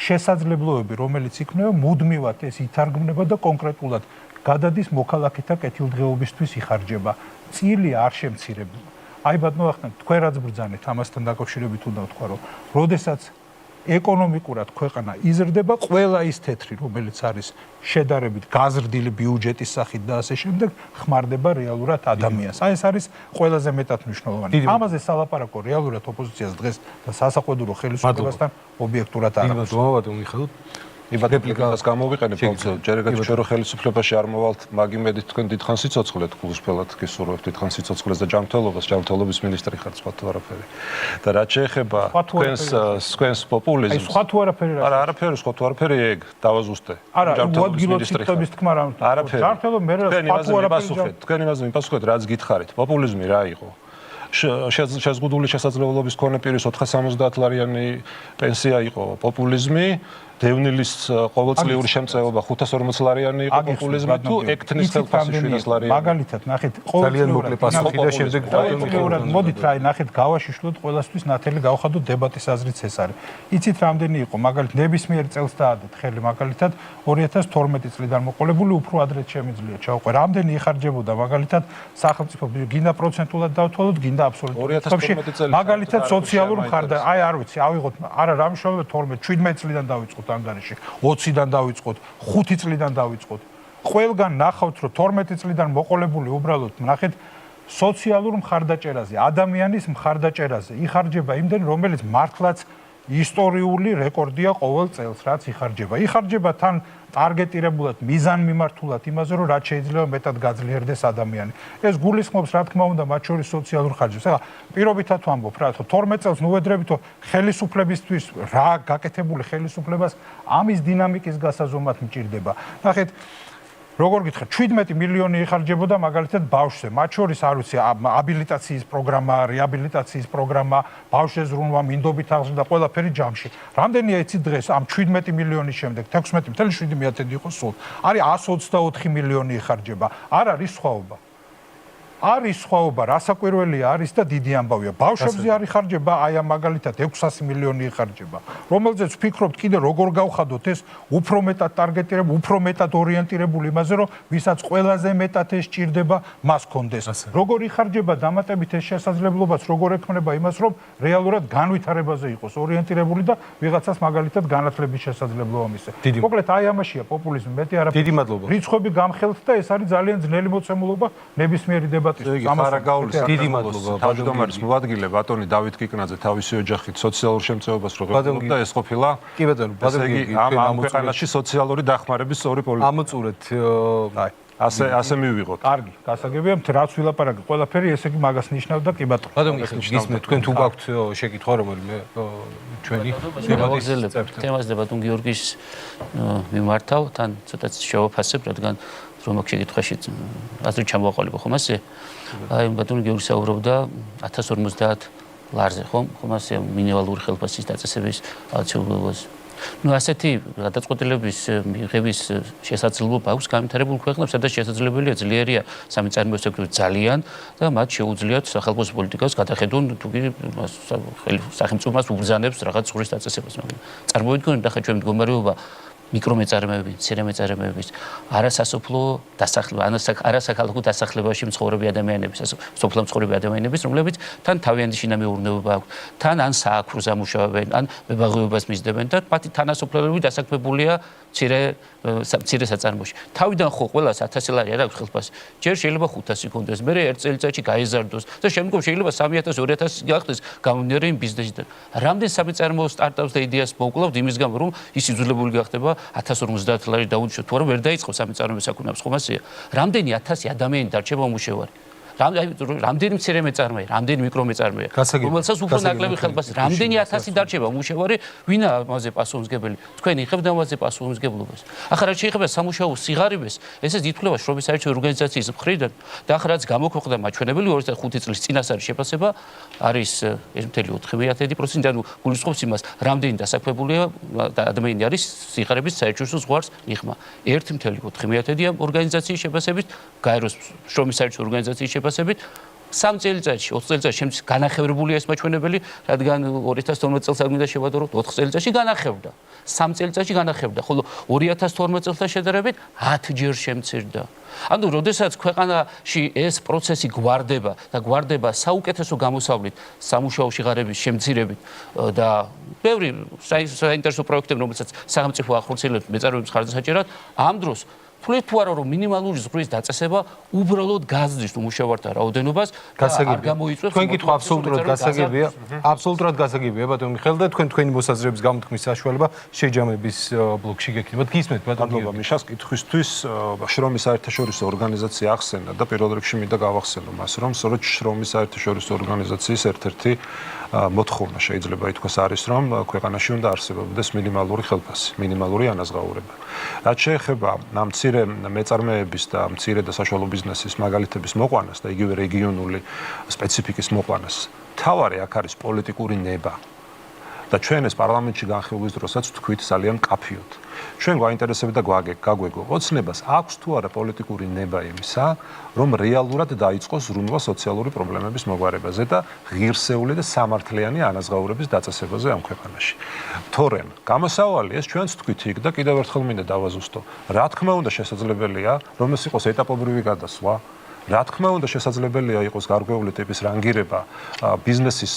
შესაძლებლობები რომელიც იქნება მუდმივად ეს ითარგმნება და კონკრეტულად გადადის მოქალაქეთა კეთილდღეობისთვის იხარჯება წილი არ შემცირებულა აი ბატონო ახლა თქვენ რაც ბრძანეთ ამასთან დაკავშირებით უნდა ვთქვა რომ როდესაც ეკონომიკურად ქვეყანა იზრდება ყველა ის თეთრი რომელიც არის შედარებით გაზრდილი ბიუჯეტის სახით და ასე შემდეგ ხმარდება რეალურად ადამიანს აი ეს არის ყველაზე მეტად მნიშვნელოვანი ამაზე სალაპარაკო რეალურად ოპოზიციას დღეს და სასაყვედურო ხელისუფლებასთან ობიექტურად არ აქვს ბატონო მიხეილ იბადებას გამოვიყენებ ფონდზე ჯერეგად ჩვენ ხელისუფლებაში არ მოვალთ მაგიმედით თქვენ დიდხანს სიცოცხლეთ გულსფელად გისურვებთ დიდხანს სიცოცხლეს და ჯანმრთელობის მინისტრი ხართ სხვა თუ არაფერი და რაც შეეხება თქვენს პოპულიზმს აი სხვა თუ არაფერი არა არაფერი სხვა თუ არაფერი ეგ დავაზუსტე არა უადგილოდ სიტყვების თქმა რა ჯანმრთელობა მე სხვა თუ არაფერი თქვენ იმაზე მიპასუხეთ რაც გითხარით პოპულიზმი რა იყო შეზღუდული შესაძლებლობის მქონე პირის 470 ლარიანი პენსია იყო პოპულიზმი დევნილის ყოველწლიური შემწეობა 540 ლარიანი იყო პოპულიზმი თუ ეკთნის ხელფასი 700 ლარიანი მაგალითად ნახეთ ძალიან მოკლე პასუხი და შემდეგ ყოველწლიურად მოდით რა ნახეთ გავაშიშვლოთ ყველასთვის ნათელი გავხადოთ დებატის აზრიც ეს არის იცით რამდენი იყო მაგალითად ნებისმიერ წელს დაადეთ ხელი მაგალითად 2012 წლიდან მოყოლებული უფრო ადრეც შემიძლია ჩავყვე რამდენი იხარჯებოდა მაგალითად სახელმწიფო გინდა პროცენტულად დავთვალოთ გინდა აბსოლუტურად მაგალითად სოციალურ მხარდაჭერას აი არ ვიცი ავიღოთ არა რა მშოვე 12 17 წლიდან დავიწყოთ ანგარიში 20-დან დავიწყოთ 5 წლიდან დავიწყოთ ყველგან ნახავთ რომ 12 წლიდან მოყოლებული უბრალოდ ნახეთ სოციალურ მხარდაჭერაზე ადამიანის მხარდაჭერაზე იხარჯება იმდენ რომელიც მართლაც ისტორიული რეკორდია ყოველ წელს რაც იხარჯება თან ტარგეტირებულად მიზანმიმართულად იმაზე რომ რაც შეიძლება მეტად გაძლიერდეს ადამიანი ეს გულისხმობს რა თქმა უნდა მათ შორის სოციალურ ხარჯებს ახლა პირობითად ვამბობ რა 12 წელს ნუედრებითო ხელისუფლებისთვის რა გაკეთებული ხელისუფლებას ამის დინამიკის გასაზომად მჭირდება ნახეთ როგორ გითხრათ 17 მილიონი იხარჯებოდა მაგალითად ბავშვზე მათ შორის არ ვიცი აბილიტაციის პროგრამა რეაბილიტაციის პროგრამა ბავშვზე ზრუნვა მინდობით აღზრდა ყველაფერი ჯამში რამდენია იცი დღეს ამ 17 მილიონის შემდეგ 16.7 იყო სულ არის 124 მილიონი იხარჯება არ არის სხვაობა არის სხვაობა რასაკვირველია არის და დიდი ამბავია ბავშვებზე არ იხარჯება აი ამ მაგალითად 600 მილიონი იხარჯება რომელზეც ვფიქრობთ კიდე როგორ გავხადოთ ეს უფრო მეტად ტარგეტირებული უფრო მეტად ორიენტირებული იმაზე რომ ვისაც ყველაზე მეტად ეს ჭირდება მას კონდეს როგორ იხარჯება დამატებით ეს შესაძლებლობაც როგორ ექმნება იმას რომ რეალურად განვითარებაზე იყოს ორიენტირებული და ვიღაცას მაგალითად განათლების შესაძლებლობა მისცეს მოკლედ აი ამაშია პოპულიზმი მეტი არაფერი დიდი მადლობა რიცხვები გამხელთ და ეს არის ძალიან ძნელი მოცემულობა ნებისმიერი დიდი მადლობა თავმჯდომარის მოადგილე ბატონი დავით კიკნაძე თავისი ოჯახით სოციალურ შემწეობას რო ღვთაებდა ეს ყოფილა კი ბატონო ბატონი ამ ქვეყანაში სოციალური დახმარების სწორი პოლიტიკა ამოწურეთ ასე მივიღოთ კარგი გასაგებია რაც ვილაპარაკე ყველაფერი ესე იგი მაგას ნიშნავდა კი ბატონო ბატონი გისმენთ თქვენ თუ გაქვთ შეკითხვა რომელიმე ჩვენი თემას და ბატონ გიორგის მიმართავ თან ცოტა შევაფასებ რადგან რომ აქ შეკითხვაში აზრი ჩამოვაყალიბო ხომ ასე აი ბატონი გიორგი საუბრობდა 1050 ლარზე ხომ ასე მინიმალური ხელფასის დაწესების აუცილებლობას ну ასეთი გადაწყვეტილების მიღების შესაძლებლობა აქვს განვითარებულ ქვეყნებს სადაც შესაძლებელია ძლიერია სამი წარმოების სექტორი ძალიან და მათ შეუძლიათ სახელმწიფო პოლიტიკას გადახედონ თუ კი სახელმწიფო მას უბრძანებს რაღაც ხურის დაწესებას მაგრამ წარმოვიდგინოთ ახლა ჩვენ მდგომარეობა მიკრომეწარმეები, მცირემეწარმეების, არასასოფლო დასახლება, არასაქალაქო დასახლებაში მცხოვრები ადამიანების, სოფლო მცხოვრები ადამიანების, რომლებიც თან თავიანთი შინამეურნეობა აქვს, თან ან სააქროს ამუშავებენ, ან მებაღეობას მისდევენ და მათი თანასოფლელები დასაქმებულია მცირე საწარმოში. თავიდან ხო ყველას 1000 ლარი არ აქვს ხელფასი. ჯერ შეიძლება 500 იქონდეს, მერე ერთ წელიწადში გაეზარდოს და შემდგომ შეიძლება 3000, 2000 გახდეს გამომდინარე იმ ბიზნესიდან. რამდენ სამეწარმეო სტარტაპს და იდეას მოუკლავთ იმის გამო, რომ ის იძულებული გახდება 1050 ლარი დაუჯდოთ, თუ არა ვერ დაიწყო სამეწარმეო საქმიანობას, ხომ ასეა. რამდენი 1000 ადამიანი დარჩება უმუშევარი. რამდენი მცირე მეწარმეა, რამდენი მიკრომეწარმეა, რომელსაც უფრო ნაკლები ხელფასი, რამდენი 1000 დარჩება უმუშევარი, ვინა ამაზე პასუხისმგებელი? თქვენ იღებთ ამაზე პასუხისმგებლობას. ახლა რაც შეეხება სამუშაო სიღარიბეს, ესეც ითვლება შრომის საერთო ორგანიზაციის მხრიდან და ახლა რაც გამოქვეყნდა მაჩვენებელი 25 წლის წინასწარი შეფასება არის 1.4%, ანუ გულისხმობს იმას, რამდენი დასაქმებულია ადამიანი არის სიღარიბის საერთაშორისო ზღვარს მიღმა. 1.4%-ია ორგანიზაციის შეფასებით, გაეროს შრომის საერთო ორგანიზაციის შეფასებით 3 წელიწადში, 20 წელიწადში შემდგომ განახევრებულია ეს მაჩვენებელი, რადგან 2012 წელს აღნიშნა შევადაროთ 4 წელიწადში განახევრდა. 3 წელიწადში განახევრდა, ხოლო 2012 წელთან შედარებით 10 ჯერ შემცირდა. ანუ როდესაც ქვეყანაში ეს პროცესი გვარდება და გვარდება საუკეთესო გამოსავლით სამუშაო სიღარიბის შემცირებით და ბევრი საინტერესო პროექტები, რომელსაც სახელმწიფო ახორციელებს მეწარმეების ხარჯსაჭერად, ამ დროს თვლით თუ არა რომ მინიმალური ზღვის დაწესება უბრალოდ გაზრდის უმუშევართა რაოდენობას და არ გამოიწვევს თქვენ კითხვა აბსოლუტურად გასაგებია, აბსოლუტურად გასაგებია ბატონო მიხეილ და თქვენი მოსაზრების გამოთქმის საშუალება შეჯამების ბლოკში გექნებათ. გისმენთ ბატონო მიშას კითხვისთვის შრომის საერთაშორისო ორგანიზაცია ახსენა და პირველ რიგში მინდა გავახსენო მას, რომ სწორედ შრომის საერთაშორისო ორგანიზაციის ერთ-ერთი მოთხოვნა შეიძლება ითქვას არის, რომ ქვეყანაში უნდა არსებობდეს მინიმალური ხელფასი, მინიმალური ანაზღაურება. რაც შეეხება ამ მცირე მეწარმეების და მცირე და საშუალო ბიზნესის მაგალითების მოყვანას და იგივე რეგიონული სპეციფიკის მოყვანას, თავარი აქ არის პოლიტიკური ნება. და ჩვენ ეს პარლამენტში განხილვის დროსაც თქვით ძალიან მკაფიოდ. ჩვენ გვაინტერესებდა გაგვეგო, ოცნებას აქვს თუ არა პოლიტიკური ნება იმისა, რომ რეალურად დაიწყოს ზრუნვა სოციალური პრობლემების მოგვარებაზე და ღირსეული და სამართლიანი ანაზღაურების დაწესებაზე ამ ქვეყანაში. თორემ, გამოსავალი ეს ჩვენც თქვით იქ და კიდევ ერთხელ მინდა დავაზუსტო. რა თქმა უნდა შესაძლებელია, რომ ეს იყოს ეტაპობრივი გადასვლა. რა თქმა უნდა შესაძლებელია იყოს გარკვეული ტიპის რანგირება ბიზნესის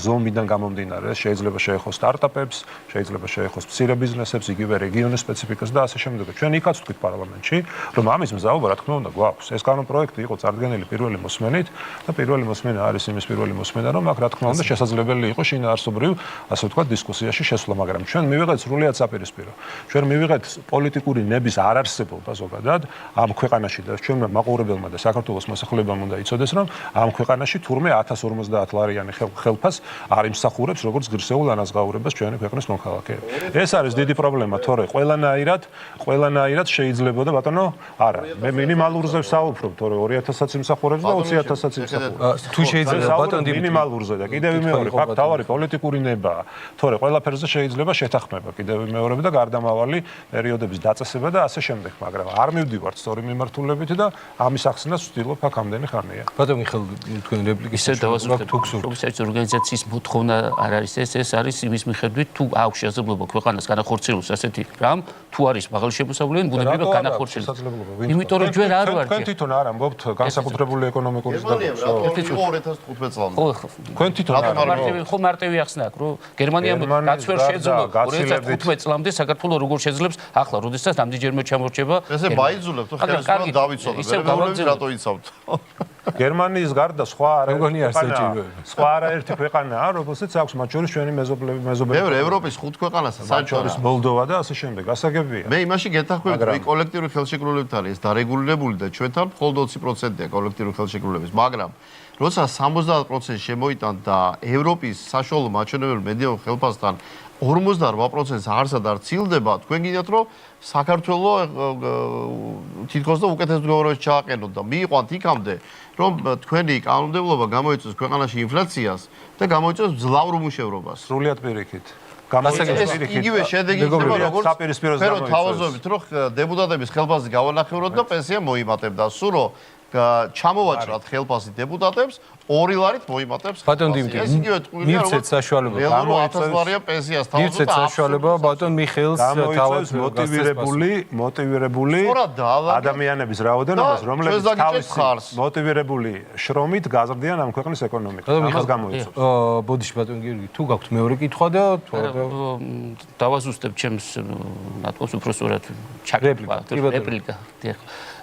ზომიდან გამომდინარე, შეიძლება შეეხოს სტარტაპებს, შეიძლება შეეხოს მცირე ბიზნესებს, იგივე რეგიონის სპეციფიკას და ასე შემდეგ. ჩვენ იქაც ვთქვით პარლამენტში, რომ ამის მზაობა რა თქმა უნდა გვაქვს. ეს კანონპროექტი იყო წარდგენილი პირველი მოსმენით და პირველი მოსმენა არის იმის პირველი მოსმენა, რომ აქ რა თქმა უნდა შესაძლებელი იყო შინაარსობრივ, ასე ვთქვათ, დისკუსიაში შესვლა, მაგრამ ჩვენ მივიღეთ სრულიად საპირისპირო. ჩვენ მივიღეთ პოლიტიკური ნების არარსებობა ზოგადად ამ ქვეყანაში და ჩვენმა მაყურებელმა და საქართველოს მოსახლეობამ უნდა იცოდეს, რომ ამ ქვეყანაში თურმე 1050 ლარიანი ხელფას არ იმსახურებს როგორც ღირსეულ ანაზღაურებას ჩვენი ქვეყნის მოქალაქეები. ეს არის დიდი პრობლემა, თორე ყველანაირად შეიძლებოდა ბატონო, არა, მე მინიმალურზე ვსაუბრობ, თორე 2000-აც იმსახურებს და 20000-აც იმსახურებს. თუ შეიძლება ბატონო მინიმალურზე და კიდევ მეორე, ფაქტ თავარი პოლიტიკური ნება, თორე ყველაფერზე შეიძლება შეთანხმება, კიდევ მეორები და გარდამავალი პერიოდების დაწესება და ასე შემდეგ, მაგრამ არ მივდივართ სწორი მიმართულებით და ამის ახსნა ვცდილობ აქ ამდენი ხანია. ბატონო მიხეილ, თქვენ რეპლიკის ისე დავასრულებ შრომის საერთო ორგანიზაციის მოთხოვნა არ არის ეს არის იმის მიხედვით თუ აქვს შესაძლებლობა ქვეყანას განახორციელოს ასეთი რამ, თუ არის მაღალი შემოსავლიანი ბუნებრივი განახორციელოს. იმიტომ რომ ჩვენ არ ვართ. თქვენ თვითონ არ ამბობთ განსაკუთრებული ეკონომიკური ზრდა. 2015 წლამდე. თქვენ თვითონ არ ამბობთ. ხო მარტივი ახსნა აქ, რომ გერმანიამ რაც ვერ შეძლო 2015 წლამდე საქართველოს როგორ შეძლებს ახლა, როდესაც ამდენჯერმე ჩამორჩება. ესე მაიძულებთ ხო ხელისუფლება დავიცოდეთ. მე რატო იცავთ? გერმანიის გარდა სხვა არაერთი ქვეყანაა, რომელსაც აქვს მათ შორის ჩვენი მეზობელი. ევროპის 5 ქვეყანას საერთოდ მოლდოვა და ასე შემდეგ. გასაგებია. მე იმაში გეთანხმებით, რომ კოლექტიური ხელშეკრულებით არის დარეგულირებული და ჩვენთან მხოლოდ 20%-ია კოლექტიური ხელშეკრულების, მაგრამ როცა 70% შემოიტანთ და ევროპის საშუალო მაჩვენებელი მედიო ხელფასთან 58% არსად არ ცილდება, თქვენ გინდათ რომ საქართველოს თითქოს და უკეთეს მდგომარეობაში ჩააყენოთ და მიიყვანთ იქამდე, რომ თქვენი კანონმდებლობა გამოიწვევს ქვეყანაში ინფლაციას და გამოიწვევს მძლავრ უმუშევრობას. სრულიად პირიქით. იგივე შედეგი იქნება როგორც საპირისპიროს გამოიწვევს. თავაზობთ, რომ დეპუტატების ხელფასი გავანახევროთ და პენსია მოიმატებდა. სულ რომ ჩამოვაჭრათ ხელფასი დეპუტატებს 2 ლარით მოიმატებს. ბატონ დიმიტრი, ეს იგივე ტყუილია, მივცეთ საშუალება. გამოიწევს 1000 ლარია პენსიას თავზე. მივცეთ საშუალება ბატონ მიხეილს გამოიწევს მოტივირებული ადამიანების რაოდენობას, რომლებიც თავისი მოტივირებული შრომით გაზრდიან ამ ქვეყნის ეკონომიკას. ამას გამოიწევს. ბოდიში ბატონ გიორგი, თუ გაქვთ მეორე კითხვა და დავაზუსტებ ჩემს ნატყობს უпроსტურად ჩაკრება რეპლიკა.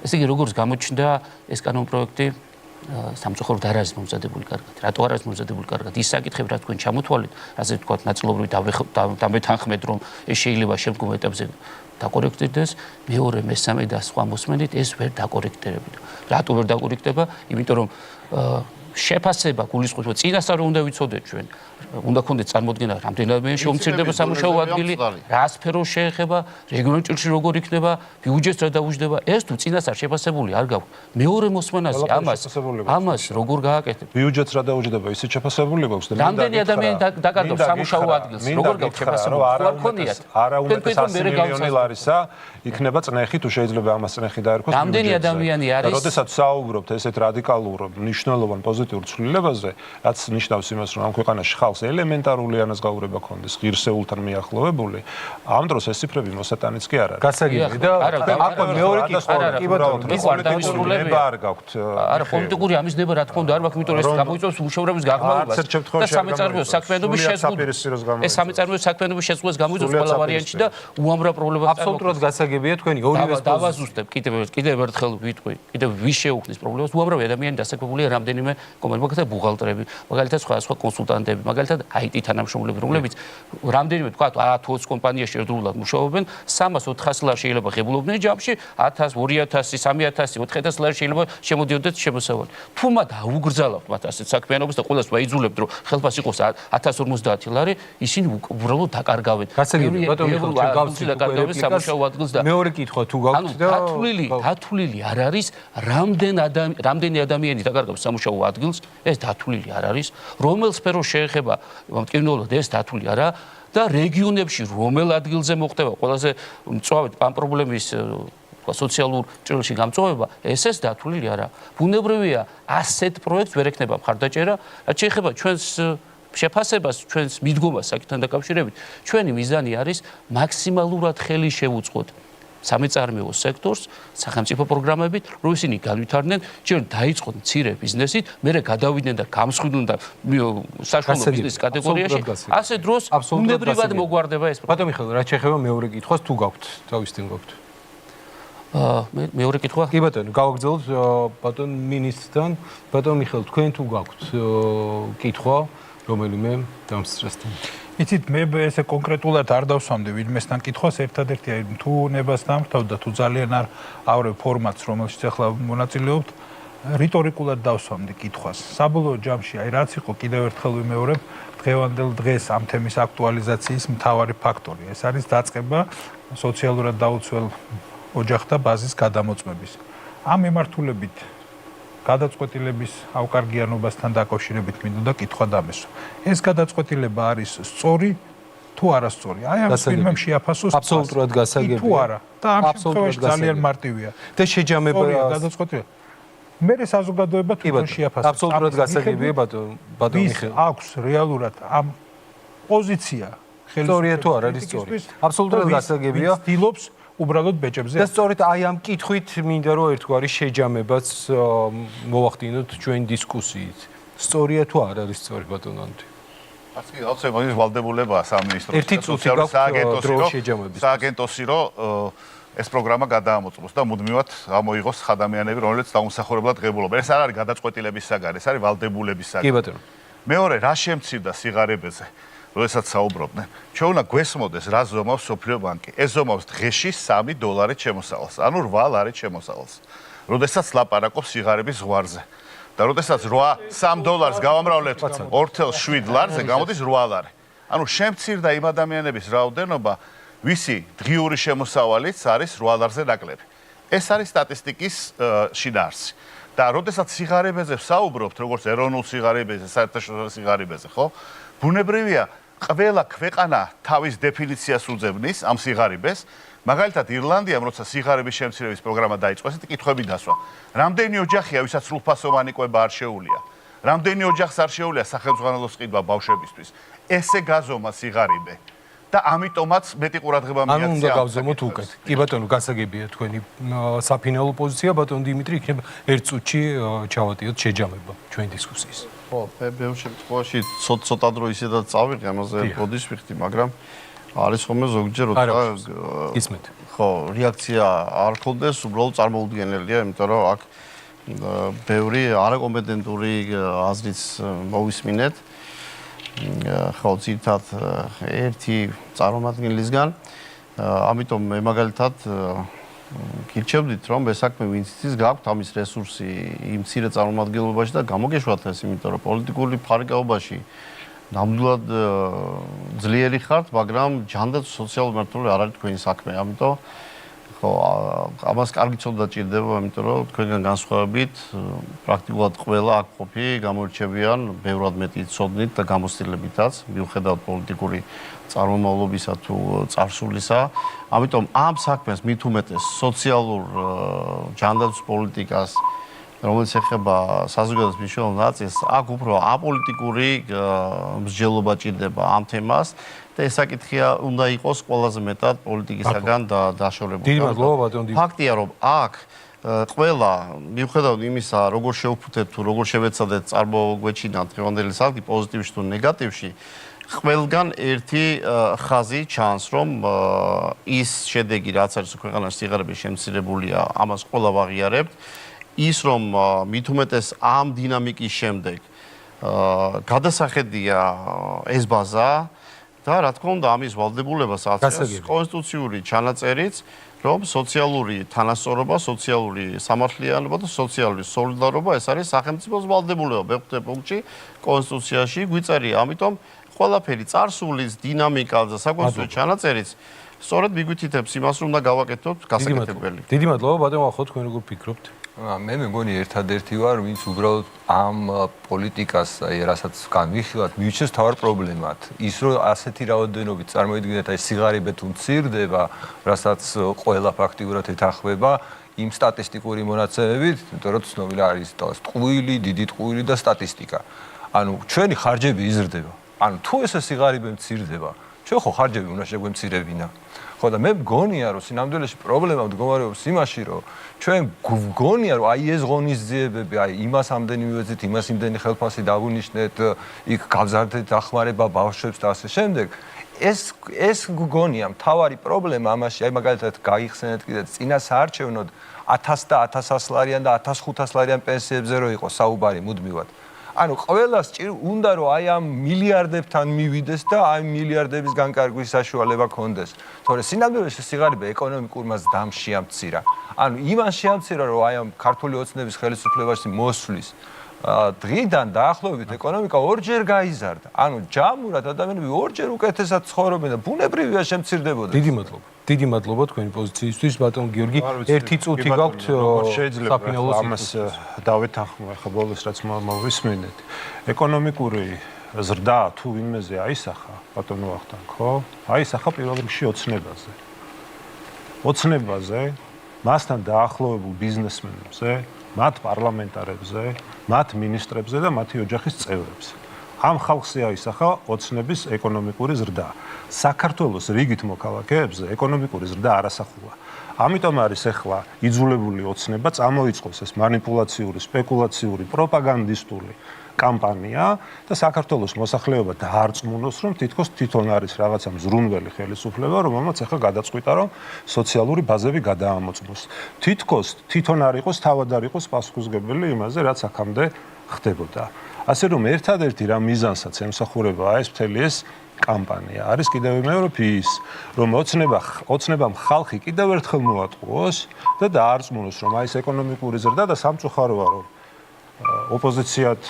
ესე იგი როგორც გამოჩნდა ეს კანონპროექტი სამწუხაროდ არ არის მომზადებული კარგად. რატო არ არის მომზადებული კარგად? ის საკითხები რა თქვენ ჩამოთვალეთ, ასე ვთქვათ, ნაწილობრივ დამეთანხმეთ, რომ ეს შეიძლება შემდგომ ეტაპზე დაკორექტდეს, მეორე, მესამე და სხვა მოსმენით ეს ვერ დაკორექტდებოდა. რატო ვერ დაკორექტდება? იმიტომ რომ შეფასება გულისხმობს, წინასწარ უნდა ვიცოდეთ ჩვენ. უნდა გქონდეთ წარმოდგენა, რამდენადმე შეუმცირდება სამუშაო ადგილი, რა სფეროს შეეხება, რეგიონულ ჭრილში როგორ იქნება, ბიუჯეტს რა დაუჯდება. ეს თუ წინასწარ შეფასებული არ გაქვთ. მეორე მოსმენაზე ამას როგორ გააკეთებ? ბიუჯეტს რა დაუჯდება, ისიც შეფასებული გვაქვს და რამდენი ადამიანი დაკარგავს სამუშაო ადგილს, როგორ გაქვთ შეფასებული? არა უნდა 100 მილიონი ლარისა იქნება წნეხი, თუ შეიძლება ამას წნეხი დაერქვას. რამდენი ადამიანი არის? როდესაც საუბრობთ ესეთ რადიკალურ, მნიშვნელოვან პოზიტიურ ცვლილებაზე, რაც ნიშნავს იმას, რომ ამ ქვეყანაში ხალხს ელემენტარული ანაზღაურება ქონდეს, ღირსეულთან მიახლოვებული, ამ დროს ეს ციფრები მოსატანიც კი არ არის. გასაგები და აქ მეორე კითხვა კი ბატონო, პოლიტიკური არ გაქვთ. არა, პოლიტიკური ამისნება რა თქმა უნდა არ მაქვს, იმიტომ რომ ეს გამოიწვევს მუშავრების გაღმავებას და სამეწარმეო საქმიანობის შეზღუდვას. ეს სამეწარმეო საქმიანობის შეზღუდვას გამოიწვევს ყველა ვარიანტში და უამრავ პრობლემას წარმოქმნის. აბსოლუტურად გასაგებია თქვენი ორივე დავაზუსტებ კიდევ ერთხელ ვიტყვი, კიდევ ვის შეუქმნის პრობლემას, უამრავ ადამიანი დასაქმებულია რამდენიმე კომპანიებთან, მაგალითად ბუღალტერები, მაგალითად სხვა კონსულტანტები, მაგალითად IT თანამშრომლები, რომლებიც რამდენიმე თქვა 10-20 კომპანიაში ერთდროულად მუშაობენ, 300-400 ლარი შეიძლება ღებულობდნენ ჯამში, 1000, 2000, 3000, 4000 ლარი შეიძლება შემოდიოდეთ შემოსავალი. თუ მათ აუგრძალებთ მათ ასეთ საქმიანობას და ყველას ვაიძულებთ, რომ ხელფასი იყოს 1050 ლარი, ისინი უბრალოდ დაკარგავენ. გასაგებია, ბატონო, გავცით დაკარგავენ სამუშაო ადგილს და მეორე კითხვა თუ გაქვთ და დათვლილი არ არის, რამდენი ადამიანი დაკარგავს სამუშაო ადგილს, ეს დათვლილი არ არის, რომელ სფეროს შეეხება მტკივნეულად ეს დათვლილი არა და რეგიონებში რომელ ადგილზე მოხდება ყველაზე მწვავედ ამ პრობლემის სოციალურ ჭრილში გამწვავება, ეს დათვლილი არა. ბუნებრივია, ასეთ პროექტს ვერ ექნება მხარდაჭერა, რაც შეეხება ჩვენს შეფასებას, ჩვენს მიდგომას საკითხთან დაკავშირებით. ჩვენი მიზანი არის მაქსიმალურად ხელი შევუწყოთ სამეწარმეო სექტორს, სახელმწიფო პროგრამებით, რომ ისინი განვითარდნენ, ჯერ დაიწყოთ მცირე ბიზნესით, მერე გადავიდნენ და გამსხვილდნენ და საშუალო ბიზნესის კატეგორიაში. ასე დროს ბუნებრივად მოგვარდება ეს პრობლემა. ბატონ მიხეილ, რა შეეხება მეორე კითხვას თუ გაქვთ, თავისთან გაქვთ. მეორე კითხვა? კი ბატონო, გავაგრძელოთ ბატონ მინისტრთან. ბატონ მიხეილ, თქვენ თუ გაქვთ კითხვა, რომელიმე დამსწრესთან. იცით, მე ესე კონკრეტულად არ დავსვამდი ვინმესთან კითხვას, ერთადერთი თუ ნებას დამთავრდა და თუ ძალიან არ ავრევ ფორმატს, რომელშიც ახლა მონაწილეობთ, რიტორიკულად დავსვამდი კითხვას. საბოლოო ჯამში, რაც იყო კიდევ ერთხელ ვიმეორებ, დღევანდელ დღეს ამ თემის აქტუალიზაციის მთავარი ფაქტორი. ეს არის დაწყება სოციალურად დაუცველ ოჯახთა ბაზის გადამოწმების. ამ მიმართულებით გადაწყვეტილების ავკარგიანობასთან დაკავშირებით მინდოდა კითხვა დამესვა. ეს გადაწყვეტილება არის სწორი თუ არასწორი? აი ამ ფილმებში შეაფასოს აბსოლუტურად გასაგებია. თუ არა და ამ შემთხვევაში ძალიან მარტივია. და შეჯამება გადაწყვეტილება. მე საზოგადოება თვითონ შეაფასებს. აბსოლუტურად გასაგებია ბატონ მიხეილ. აქვს რეალურად ამ პოზიცია სწორია თუ არ არის სწორი? აბსოლუტურად გასაგებია. ცდილობს უბრალოდ ბეჭებზე. და სწორედ აი ამ კითხვით მინდა რომ ერთგვარი შეჯამებაც მოვახდინოთ ჩვენ დისკუსიით. სწორია თუ არ არის სწორი ბატონ ანდი? ასე აუცილებლად ის ვალდებულებაა სამინისტროს ერთი წუთი გაქვს დრო შეჯამების. სააგენტოსი რომ ეს პროგრამა გადაამოწმოს და მუდმივად ამოიღოს ადამიანები, რომლებიც დაუმსახურებლად ღებულობენ. ეს არ არის გადაწყვეტილების საგანი, ეს არის ვალდებულების საგანი. კი ბატონო. მეორე, რა შემცირდა სიღარიბეზე? როდესაც საუბრობდნენ, ჩვენ უნდა გვესმოდეს რა ზომავს სოფლიო ბანკი. ეს ზომავს დღეში $3 შემოსავალს, ანუ 8 ლარით შემოსავალს. როდესაც ლაპარაკობს სიღარიბის ზღვარზე. და როდესაც $3 გავამრავლებთ 2.7 ლარზე, გამოდის 8 ლარი. ანუ შემცირდა იმ ადამიანების რაოდენობა, ვისი დღიური შემოსავალიც არის 8 ლარზე ნაკლები. ეს არის სტატისტიკის შინაარსი. და როდესაც სიღარიბეზე ვსაუბრობთ, როგორც ეროვნულ სიღარიბეზე, საერთაშორისო სიღარიბეზე, ხო? ბუნებრივია, ყველა ქვეყანა თავის დეფინიციას უძებნის ამ სიღარიბეს. მაგალითად, ირლანდიამ როცა სიღარიბის შემცირების პროგრამა დაიწყო, ესეთი კითხვები დასვა. რამდენი ოჯახია, ვისაც სრულფასოვანი კვება არ შეუძლია? რამდენი ოჯახს არ შეუძლია სახელმწიფოს ყიდვა ბავშვებისთვის? ესე გაზომა სიღარიბე. და ამიტომაც მეტი ყურადღება მიაქცია. ანუ უნდა გავზომოთ უკეთ. კი ბატონო, გასაგებია თქვენი საფინალო პოზიცია, ბატონო დიმიტრი, იქნება ერთ წუთში ჩავატიოთ შეჯამება ჩვენ დისკუსიის. ხო, ბევრ შემთხვევაში ცოტა დრო ისედაც წავიღე ამაზე ბოდიშ ვიხდი, მაგრამ არის ხოლმე ზოგჯერ როცა ისმეთ. ხო, რეაქცია არ ხონდეს, უბრალოდ წარმოუდგენელია, იმიტომ რომ აქ ბევრი არაკომპეტენტური აზრიც მოვისმინეთ. ხო, ძირთად ერთი წარმომადგენლისგან, ამიტომ მე მაგალითად გირჩევდით, რომ ეს საქმე ვინც იცის, გაქვთ ამის რესურსი იმ მცირე წარმომადგენლობაში და გამოგეშვათ ეს, იმიტომ რომ პოლიტიკური ფარგლებში ნამდვილად ძლიერი ხართ, მაგრამ ჯანდაცვის სოციალური მმართველი არ არის თქვენი საქმე, ამიტომ ხო, ამას კარგი ცოდნა ჭირდება, იმიტომ რომ თქვენგან განსხვავებით პრაქტიკულად ყველა აქ ყოფი გამოირჩევიან ბევრად მეტი ცოდნით და გამოცდილებითაც, მიუხედავად პოლიტიკური წარმომავლობისა თუ წარსულისა. ამიტომ ამ საქმეს მით უმეტეს სოციალურ ჯანდაცვის პოლიტიკას, რომელიც ეხება საზოგადოების მნიშვნელოვან ნაწილს, აქ უფრო აპოლიტიკური მსჯელობა ჭირდება ამ თემას. და ეს საკითხია უნდა იყოს ყველაზე მეტად პოლიტიკისაგან დაშორებული. დიდი მადლობა ბატონო დიმიტრი. ფაქტია, რომ აქ ყველა მიუხედავად იმისა, როგორ შევფუთეთ თუ როგორ შევეცადეთ წარმოგვეჩინათ დღევანდელი საკითხი პოზიტივში თუ ნეგატივში, ყველგან ერთი ხაზი ჩანს, რომ ის შედეგი, რაც არის ქვეყანაში სიღარიბის შემცირებულია, ამას ყველა ვაღიარებთ. ის რომ მით უმეტეს ამ დინამიკის შემდეგ გადასახედია ეს ბაზა და რა თქმა უნდა ამის ვალდებულებას აწევს კონსტიტუციური ჩანაწერიც, რომ სოციალური თანასწორობა, სოციალური სამართლიანობა და სოციალური სოლიდარობა ეს არის სახელმწიფოს ვალდებულება. მეხუთე პუნქტში კონსტიტუციაში გვიწერია, ამიტომ ყველაფერი წარსულის დინამიკა და საკონსტიტუციო ჩანაწერიც სწორედ მიგვითითებს იმას, რომ უნდა გავაკეთოთ გასაკეთებელი. დიდი მადლობა ბატონო, ახლა თქვენ როგორ ფიქრობთ? მე მეგონი ერთადერთი ვარ, ვინც უბრალოდ ამ პოლიტიკას, რასაც განვიხილავთ, მივიჩნევს თავარ პრობლემად. ის რომ ასეთი რაოდენობით წარმოიდგინეთ, აი სიღარიბე თუ მცირდება, რასაც ყველა ფაქტიურად ეთანხმება იმ სტატისტიკური მონაცემებით, იმიტომ რომ ცნობილი არის ტყუილი, დიდი ტყუილი და სტატისტიკა. ანუ ჩვენი ხარჯები იზრდება. ანუ თუ ეს სიღარიბე მცირდება, ჩვენ ხო ხარჯები უნდა შეგვემცირებინა. ხო და მე მგონია რომ სინამდვილეში პრობლემა მდგომარეობს იმაში რომ ჩვენ გვგონია რომ აი ეს ღონისძიებები აი იმას ამდენი მივეძით იმას იმდენი ხელფასი დავუნიშნეთ იქ გავზარდეთ დახმარება ბავშვებს და ასე შემდეგ ეს გვგონია მთავარი პრობლემა ამაში აი მაგალითად გაიხსენეთ კიდე წინა საარჩევნოდ 1000 და 1500 ლარიან და 1500 ლარიან პენსიებზე რო იყო საუბარი მუდმივად ანუ ყველას უნდა რომ აი ამ მილიარდებთან მივიდეს და აი მილიარდების განკარგვის საშუალება ქონდეს. თორე სინამდვილეში სიღარიბე ეკონომიკურმაც დამშიამცირა. ანუ იმან შეამცირა რომ აი ამ ქართული ოცნების ხელისუფლებაში მოსვლის დღიდან დაახლოებით ეკონომიკა ორჯერ გაიზარდა. ანუ ჯამურად ადამიანები ორჯერ უკეთესად ცხოვრობენ და ბუნებრივია შემცირდებოდა. დიდი მადლობა. დიდი მადლობა თქვენი პოზიციისთვის, ბატონ გიორგი. ერთი წუთი გაქვთ საფინალო ამას დავეთანხმო ახლა ბოლოს რაც მოვისმენეთ. ეკონომიკური ზრდა თუ ვინმეზე აისახა, ბატონო ვახტანგ, ხო? აისახა პირველ რიგში ოცნებაზე. ოცნებაზე, მასთან დაახლოებულ ბიზნესმენებზე, მათ პარლამენტარებზე, მათ მინისტრებზე და მათი ოჯახის წევრებზე. ამ ხალხზე აისახა ოცნების ეკონომიკური ზრდა. საქართველოს რიგით მოქალაქეებზე ეკონომიკური ზრდა არასახულა. ამიტომ არის ახლა იძულებული ოცნება წამოიწყოს ეს манипуляციური, სპეკულაციური, პროპაგანდისტული კამპანია და საქართველოს მოსახლეობა დაარწმუნოს, რომ თითქოს თვითონ არის რაღაცა მზრუნველი ხელისუფლება, რომელმაც ახლა გადაწყვიტა, რომ სოციალური ბაზები გადაამოწმოს. თითქოს თვითონ არ იყოს, თავად არ იყოს პასუხისმგებელი იმაზე, რაც აქამდე ხდებოდა. ასე რომ ერთადერთი რა მიზანსაც ემსახურება ეს მთელი ეს კამპანია არის კიდევ მეორე ის, რომ ოცნებამ ხალხი კიდევ ერთხელ მოატყუოს და დაარწმუნოს, რომ აი ეს ეკონომიკური ზრდა და სამწუხაროა, რომ ოპოზიციად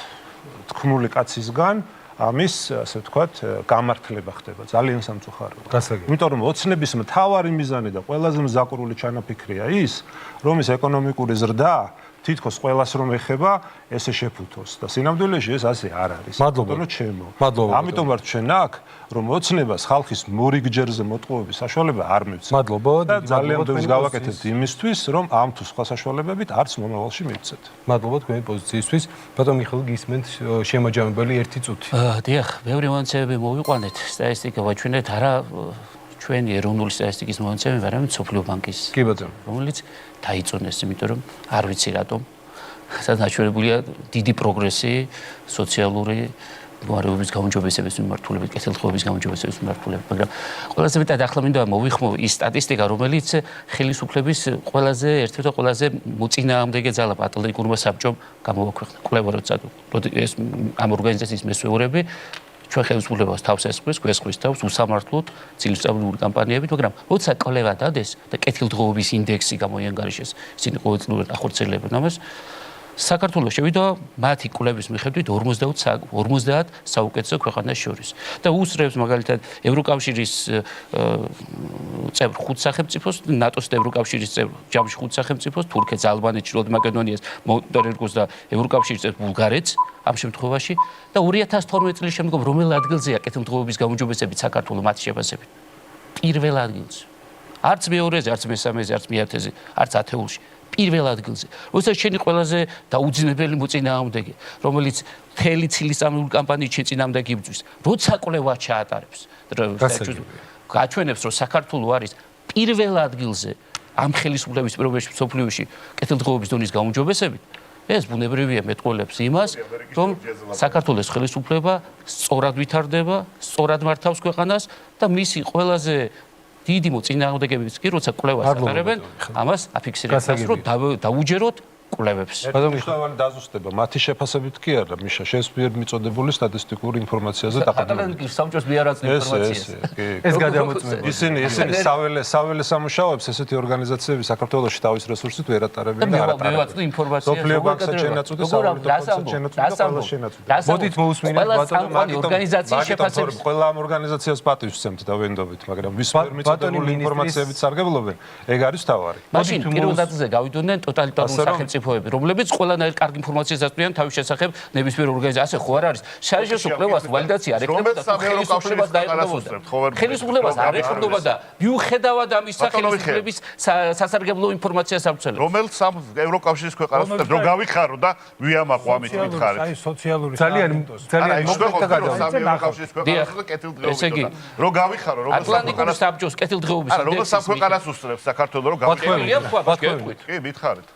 თქმული კაცისგან ამის, ასე ვთქვათ, გამართლება ხდება. ძალიან სამწუხაროა. იმიტომ რომ ოცნების მთავარი მიზანი და ყველაზე მზაკრული ჩანაფიქრია ის, რომ ეს ეკონომიკური ზრდა თითქოს ყველას რომ ეხება, ესე შეფუთოს და სინამდვილეში ეს ასე არ არის. მადლობა. ჩემო. მადლობა. ამიტომ ვარ ჩვენ აქ, რომ ოცნებას ხალხის მორიგჯერზე მოტყუების საშუალება არ მივცეთ. მადლობა. და დიდი ძალიან მადლობა ბევრს თქვენი გავაკეთებთ იმისთვის, რომ ამ თუ სხვა საშუალებებით არც მომავალში მივცეთ. მადლობა თქვენი პოზიციისთვის. ბატონ მიხეილ გისმენთ შემაჯამებელი 1 წუთი. დიახ, ბევრი მონაცემები მოვიყვანეთ, სტატისტიკა ვაჩვენეთ, არა ჩვენი ეროვნული სტატისტიკის მონაცემები, არამედ სოფლიო ბანკის, კი ბატონო. რომელიც დაიწონეს, იმიტომ რომ არ ვიცი რატომ. სადაც ნაჩვენებულია დიდი პროგრესი სოციალური მდგომარეობის გაუმჯობესების მიმართულებით, კეთილდღეობის გაუმჯობესების მიმართულებით, მაგრამ ყველაზე მეტად ახლა მინდა მოვიხმო ის სტატისტიკა, რომელიც ხელისუფლების ყველაზე ერთ-ერთი და ყველაზე მოწინააღმდეგე ძალა პატოლოგიურმა საბჭომ გამოაქვეყნა. კვლევა როცა ეს ამ ორგანიზაციის მესვეურები ჩვენ ხელისუფლებას თავს ესხვის, გვესხვის თავს უსამართლოდ ცილისწავლური კამპანიებით, მაგრამ როცა კვლევა დადეს და კეთილდღეობის ინდექსი გამოიანგარიშეს, ისინი ყოველწლიურად ახორციელებენ ამას. საქართველოს შევიდა მათი კვლევის მიხედვით 50 საუკეთესო ქვეყანას შორის და უსწრებს მაგალითად ევროკავშირის წევრ 5 სახელმწიფოს, ნატოს და ევროკავშირის წევრ ჯამში 5 სახელმწიფოს, თურქეთს, ალბანეთს, ჩრდილოეთ მაკედონიას, მონტენეგროს და ევროკავშირის წევრ ბულგარეთს ამ შემთხვევაში და 2012 წლის შემდგომ რომელ ადგილზეა კეთილდღეობის გაუმჯობესებით საქართველოს მათი შეფასებით? პირველ ადგილზე. არც მეორეზე, არც მესამეზე, არც მეათეზე, არც ათეულში. პირველ ადგილზე. როცა შენი ყველაზე დაუძინებელი მოწინააღმდეგე, რომელიც მთელი ცილისწამული კამპანიით შეწინააღმდეგე იბრძვის, როცა კვლევა ჩაატარებს, გაჩვენებს, რომ საქართველოს არის პირველ ადგილზე ამ ხელისუფლების პირობებში მსოფლიოში კეთილდღეობის დონის გაუმჯობესებით, ეს ბუნებრივია მეტყველებს იმას, რომ საქართველოს ხელისუფლება სწორად ვითარდება, სწორად მართავს ქვეყანას და მისი ყველაზე დიდი მოწინააღმდეგეების კი როცა კვლევას ატარებენ, ამას აფიქსირებს, რომ დაუჯეროთ კვლევებს. მნიშვნელოვანი დაზუსტება მათი შეფასებით კი არა, მიშა, შენს მიერ მიწოდებული სტატისტიკური ინფორმაციაზე დაყრდნობით. ატლანტიკის საბჭოს მიერ აწნევ ინფორმაციას. ეს გადამოწმება. ისინი საველე სამუშაოებს ესეთი ორგანიზაციები საქართველოში თავის რესურსით ვერ ატარებენ და არ ატარებენ. სოფლიო ბანკსაც შენაწუდა, საავადმყოფოსაც შენაწუდა, ყველა შენაწუდა. მოდით მოусმინეთ ბატონო ორგანიზაციის შეფასების. ყველა ამ ორგანიზაციას პატივს ვცემთ და ვენდობით, მაგრამ ვის მიერ მიწოდებული ინფორმაციებით სარგებლობენ, ეგ არის თავარი. მაშინ პირველ ადგილზე გავიდოდნენ ტოტალიტარული სახელმწიფოები, რომლებიც ყველანაირ კარგ ინფორმაციას აწვდიან თავის შესახებ ნებისმიერ ორგანიზაციას. ასე ხო არ არის? საერთაშორისო კვლევას ვალიდაცია არ ეკნებოდა თუ ხელისუფლებას დაეყრდნობა. ხელისუფლებას არ ეკრდნობა და მიუხედავად ამისა ხელისუფლების სასარგებლო ინფორმაციას ავრცელებს. რომელიც სამ ევროკავშირის ქვეყანას უწევს, რომ გავიხარო და ვიამაყო ამით მითხარით. აი სოციალური ძალიან მოკლედ გადავიდეთ ევროკავშირის ქვეყანას და კეთილდღეობისგან. რომ გავიხარო, რომ ატლანტიკური საბჭოს კეთილდღეობის ინდექსი. რომ სამ ქვეყანას უწევს საქართველოს, რომ გავიხარო. კი, მითხარით.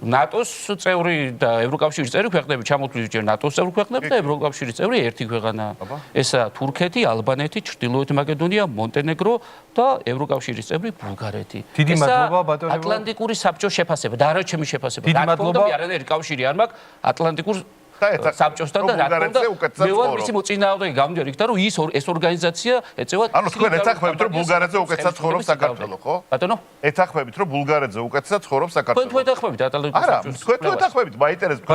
ნატოს წევრი და ევროკავშირის წევრი ქვეყნები ჩამოთვლილი ჯერ ნატოს წევრი ქვეყნები და ევროკავშირის წევრი ერთი ქვეყანაა. ესაა თურქეთი, ალბანეთი, ჩრდილოეთ მაკედონია, მონტენეგრო და ევროკავშირის წევრი ბულგარეთი. დიდი მადლობა ბატონო. ატლანტიკური საბჭოს შეფასება და არა ჩემი შეფასება. დიდი მადლობა. არანაირი კავშირი არ მაქვს ატლანტიკურ საბჭოსთან და რა თქმა უნდა მე ვარ მისი მოწინააღმდეგე გამჯერ იქიდან რომ ეს ორგანიზაცია ეწევა ანუ თქვენ ეთანხმებით რომ ბულგარეთზე უკეთესად ცხოვრობს საქართველო, ხო? ბატონო? ეთანხმებით რომ ბულგარეთზე უკეთესად ცხოვრობს საქართველო. თქვენ ეთანხმებით ატლანტიკურ არა, საბჭოს. თქვენ ეთანხმებით, მაინტერესებს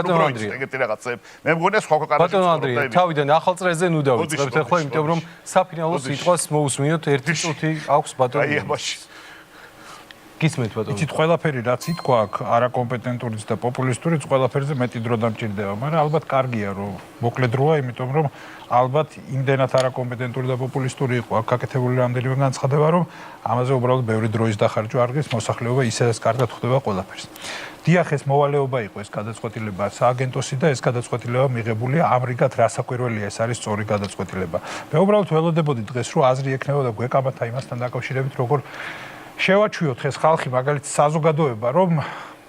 ეგეთი რაღაცები. მე მგონია სხვა ქვეყანაში ბატონო ანდრია, თავიდან ახალ წრეზე ნუ დავიწყებთ ახლა, იმიტომ რომ საფინალო სიტყვას მოусმინოთ 1 წუთი აქვს ბატონო. აი ამაში. გისმენთ ბატონო. იცით ყველაფერი რაც ითქვა აქ არაკომპეტენტურიც და პოპულისტურიც ყველაფერზე მეტი დრო დამჭირდება, მაგრამ ალბათ კარგია რომ მოკლე დროა, იმიტომ რომ ალბათ იმდენად არაკომპეტენტური და პოპულისტური იყო აქ გაკეთებული რამდენიმე განცხადება, რომ ამაზე უბრალოდ ბევრი დროის დახარჯვა არ გეს მოსახლეობა ისედაც კარგად ხვდება ყველაფერს. დიახ, ეს მოვალეობა იყო ეს გადაწყვეტილება სააგენტოსი და ეს გადაწყვეტილება მიღებულია ამრიგად რასაკვირველია, ეს არის სწორი გადაწყვეტილება. მე უბრალოდ ველოდებოდი დღეს რომ აზრი ექნებოდა გვეკაბათა იმასთან დაკავშირებით, როგორ შევაჩვიოთ ეს ხალხი მაგალითად საზოგადოება რომ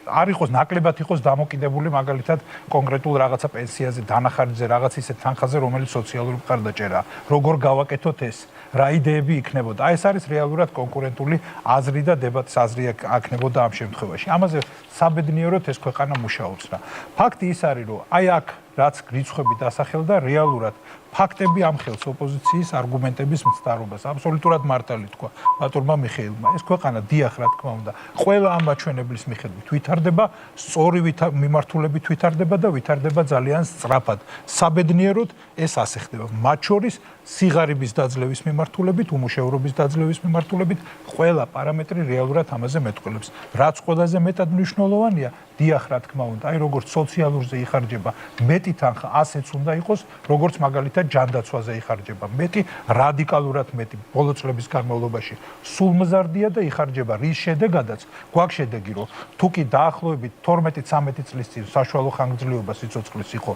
არ იყოს ნაკლებად იყოს დამოკიდებული მაგალითად კონკრეტულ რაღაცა პენსიაზე, დანახარჯზე, რაღაც ისეთ თანხაზე, რომელიც სოციალური მხარდაჭერაა. როგორ გავაკეთოთ ეს? რა იდეები იქნებოდა? აი ეს არის რეალურად კონკურენტული აზრი და დებატის აზრი აქნებოდა ამ შემთხვევაში. ამაზე საბედნიეროდ ეს ქვეყანა მუშაობს რა. ფაქტი ის არის, რომ აი აქ რაც რიცხვები დასახელდა რეალურად ფაქტები ამხელს ოპოზიციის არგუმენტების მცდარობას. აბსოლუტურად მართალი თქვა ბატონმა მიხეილმა. ეს ქვეყანა დიახ, რა თქმა უნდა, ყველა ამ მაჩვენებლის მიხედვით ვითარდება, სწორი მიმართულებით ვითარდება და ვითარდება ძალიან სწრაფად. საბედნიეროდ ეს ასე ხდება. მათ შორის სიღარიბის დაძლევის მიმართულებით, უმუშევრობის დაძლევის მიმართულებით ყველა პარამეტრი რეალურად ამაზე მეტყველებს. რაც ყველაზე მეტად მნიშვნელოვანია, დიახ, რა თქმა უნდა, აი როგორც სოციალურზე იხარჯება მეტი თანხა, ასეც უნდა იყოს, როგორც მაგალითად ჯანდაცვაზე იხარჯება მეტი, რადიკალურად მეტი ბოლო წლების განმავლობაში. სულ მზარდია და იხარჯება რის შედეგადაც გვაქვს შედეგი, რომ თუ კი დაახლოებით 12-13 წლის წინ საშუალო ხანგრძლივობა სიცოცხლის იყო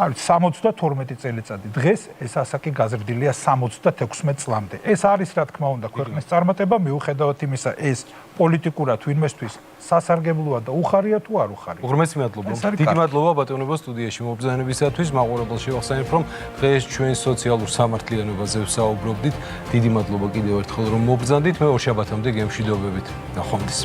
72 წელიწადი. დღეს ეს ასაკი გაზრდილია 76 წლამდე. ეს არის რა თქმა უნდა ქვეყნის წარმატება, მიუხედავად იმისა, ეს პოლიტიკურად ვინმესთვის სასარგებლოა და უხარია თუ არ უხარია. უღრმესი მადლობა. დიდი მადლობა ბატონებო სტუდიაში მობრძანებისათვის. მაყურებელს შევახსენებ, რომ დღეს ჩვენ სოციალურ სამართლიანობაზე ვსაუბრობდით. დიდი მადლობა კიდევ ერთხელ რომ მობრძანდით. მე ორ შაბათამდე გემშვიდობებით. ნახვამდის.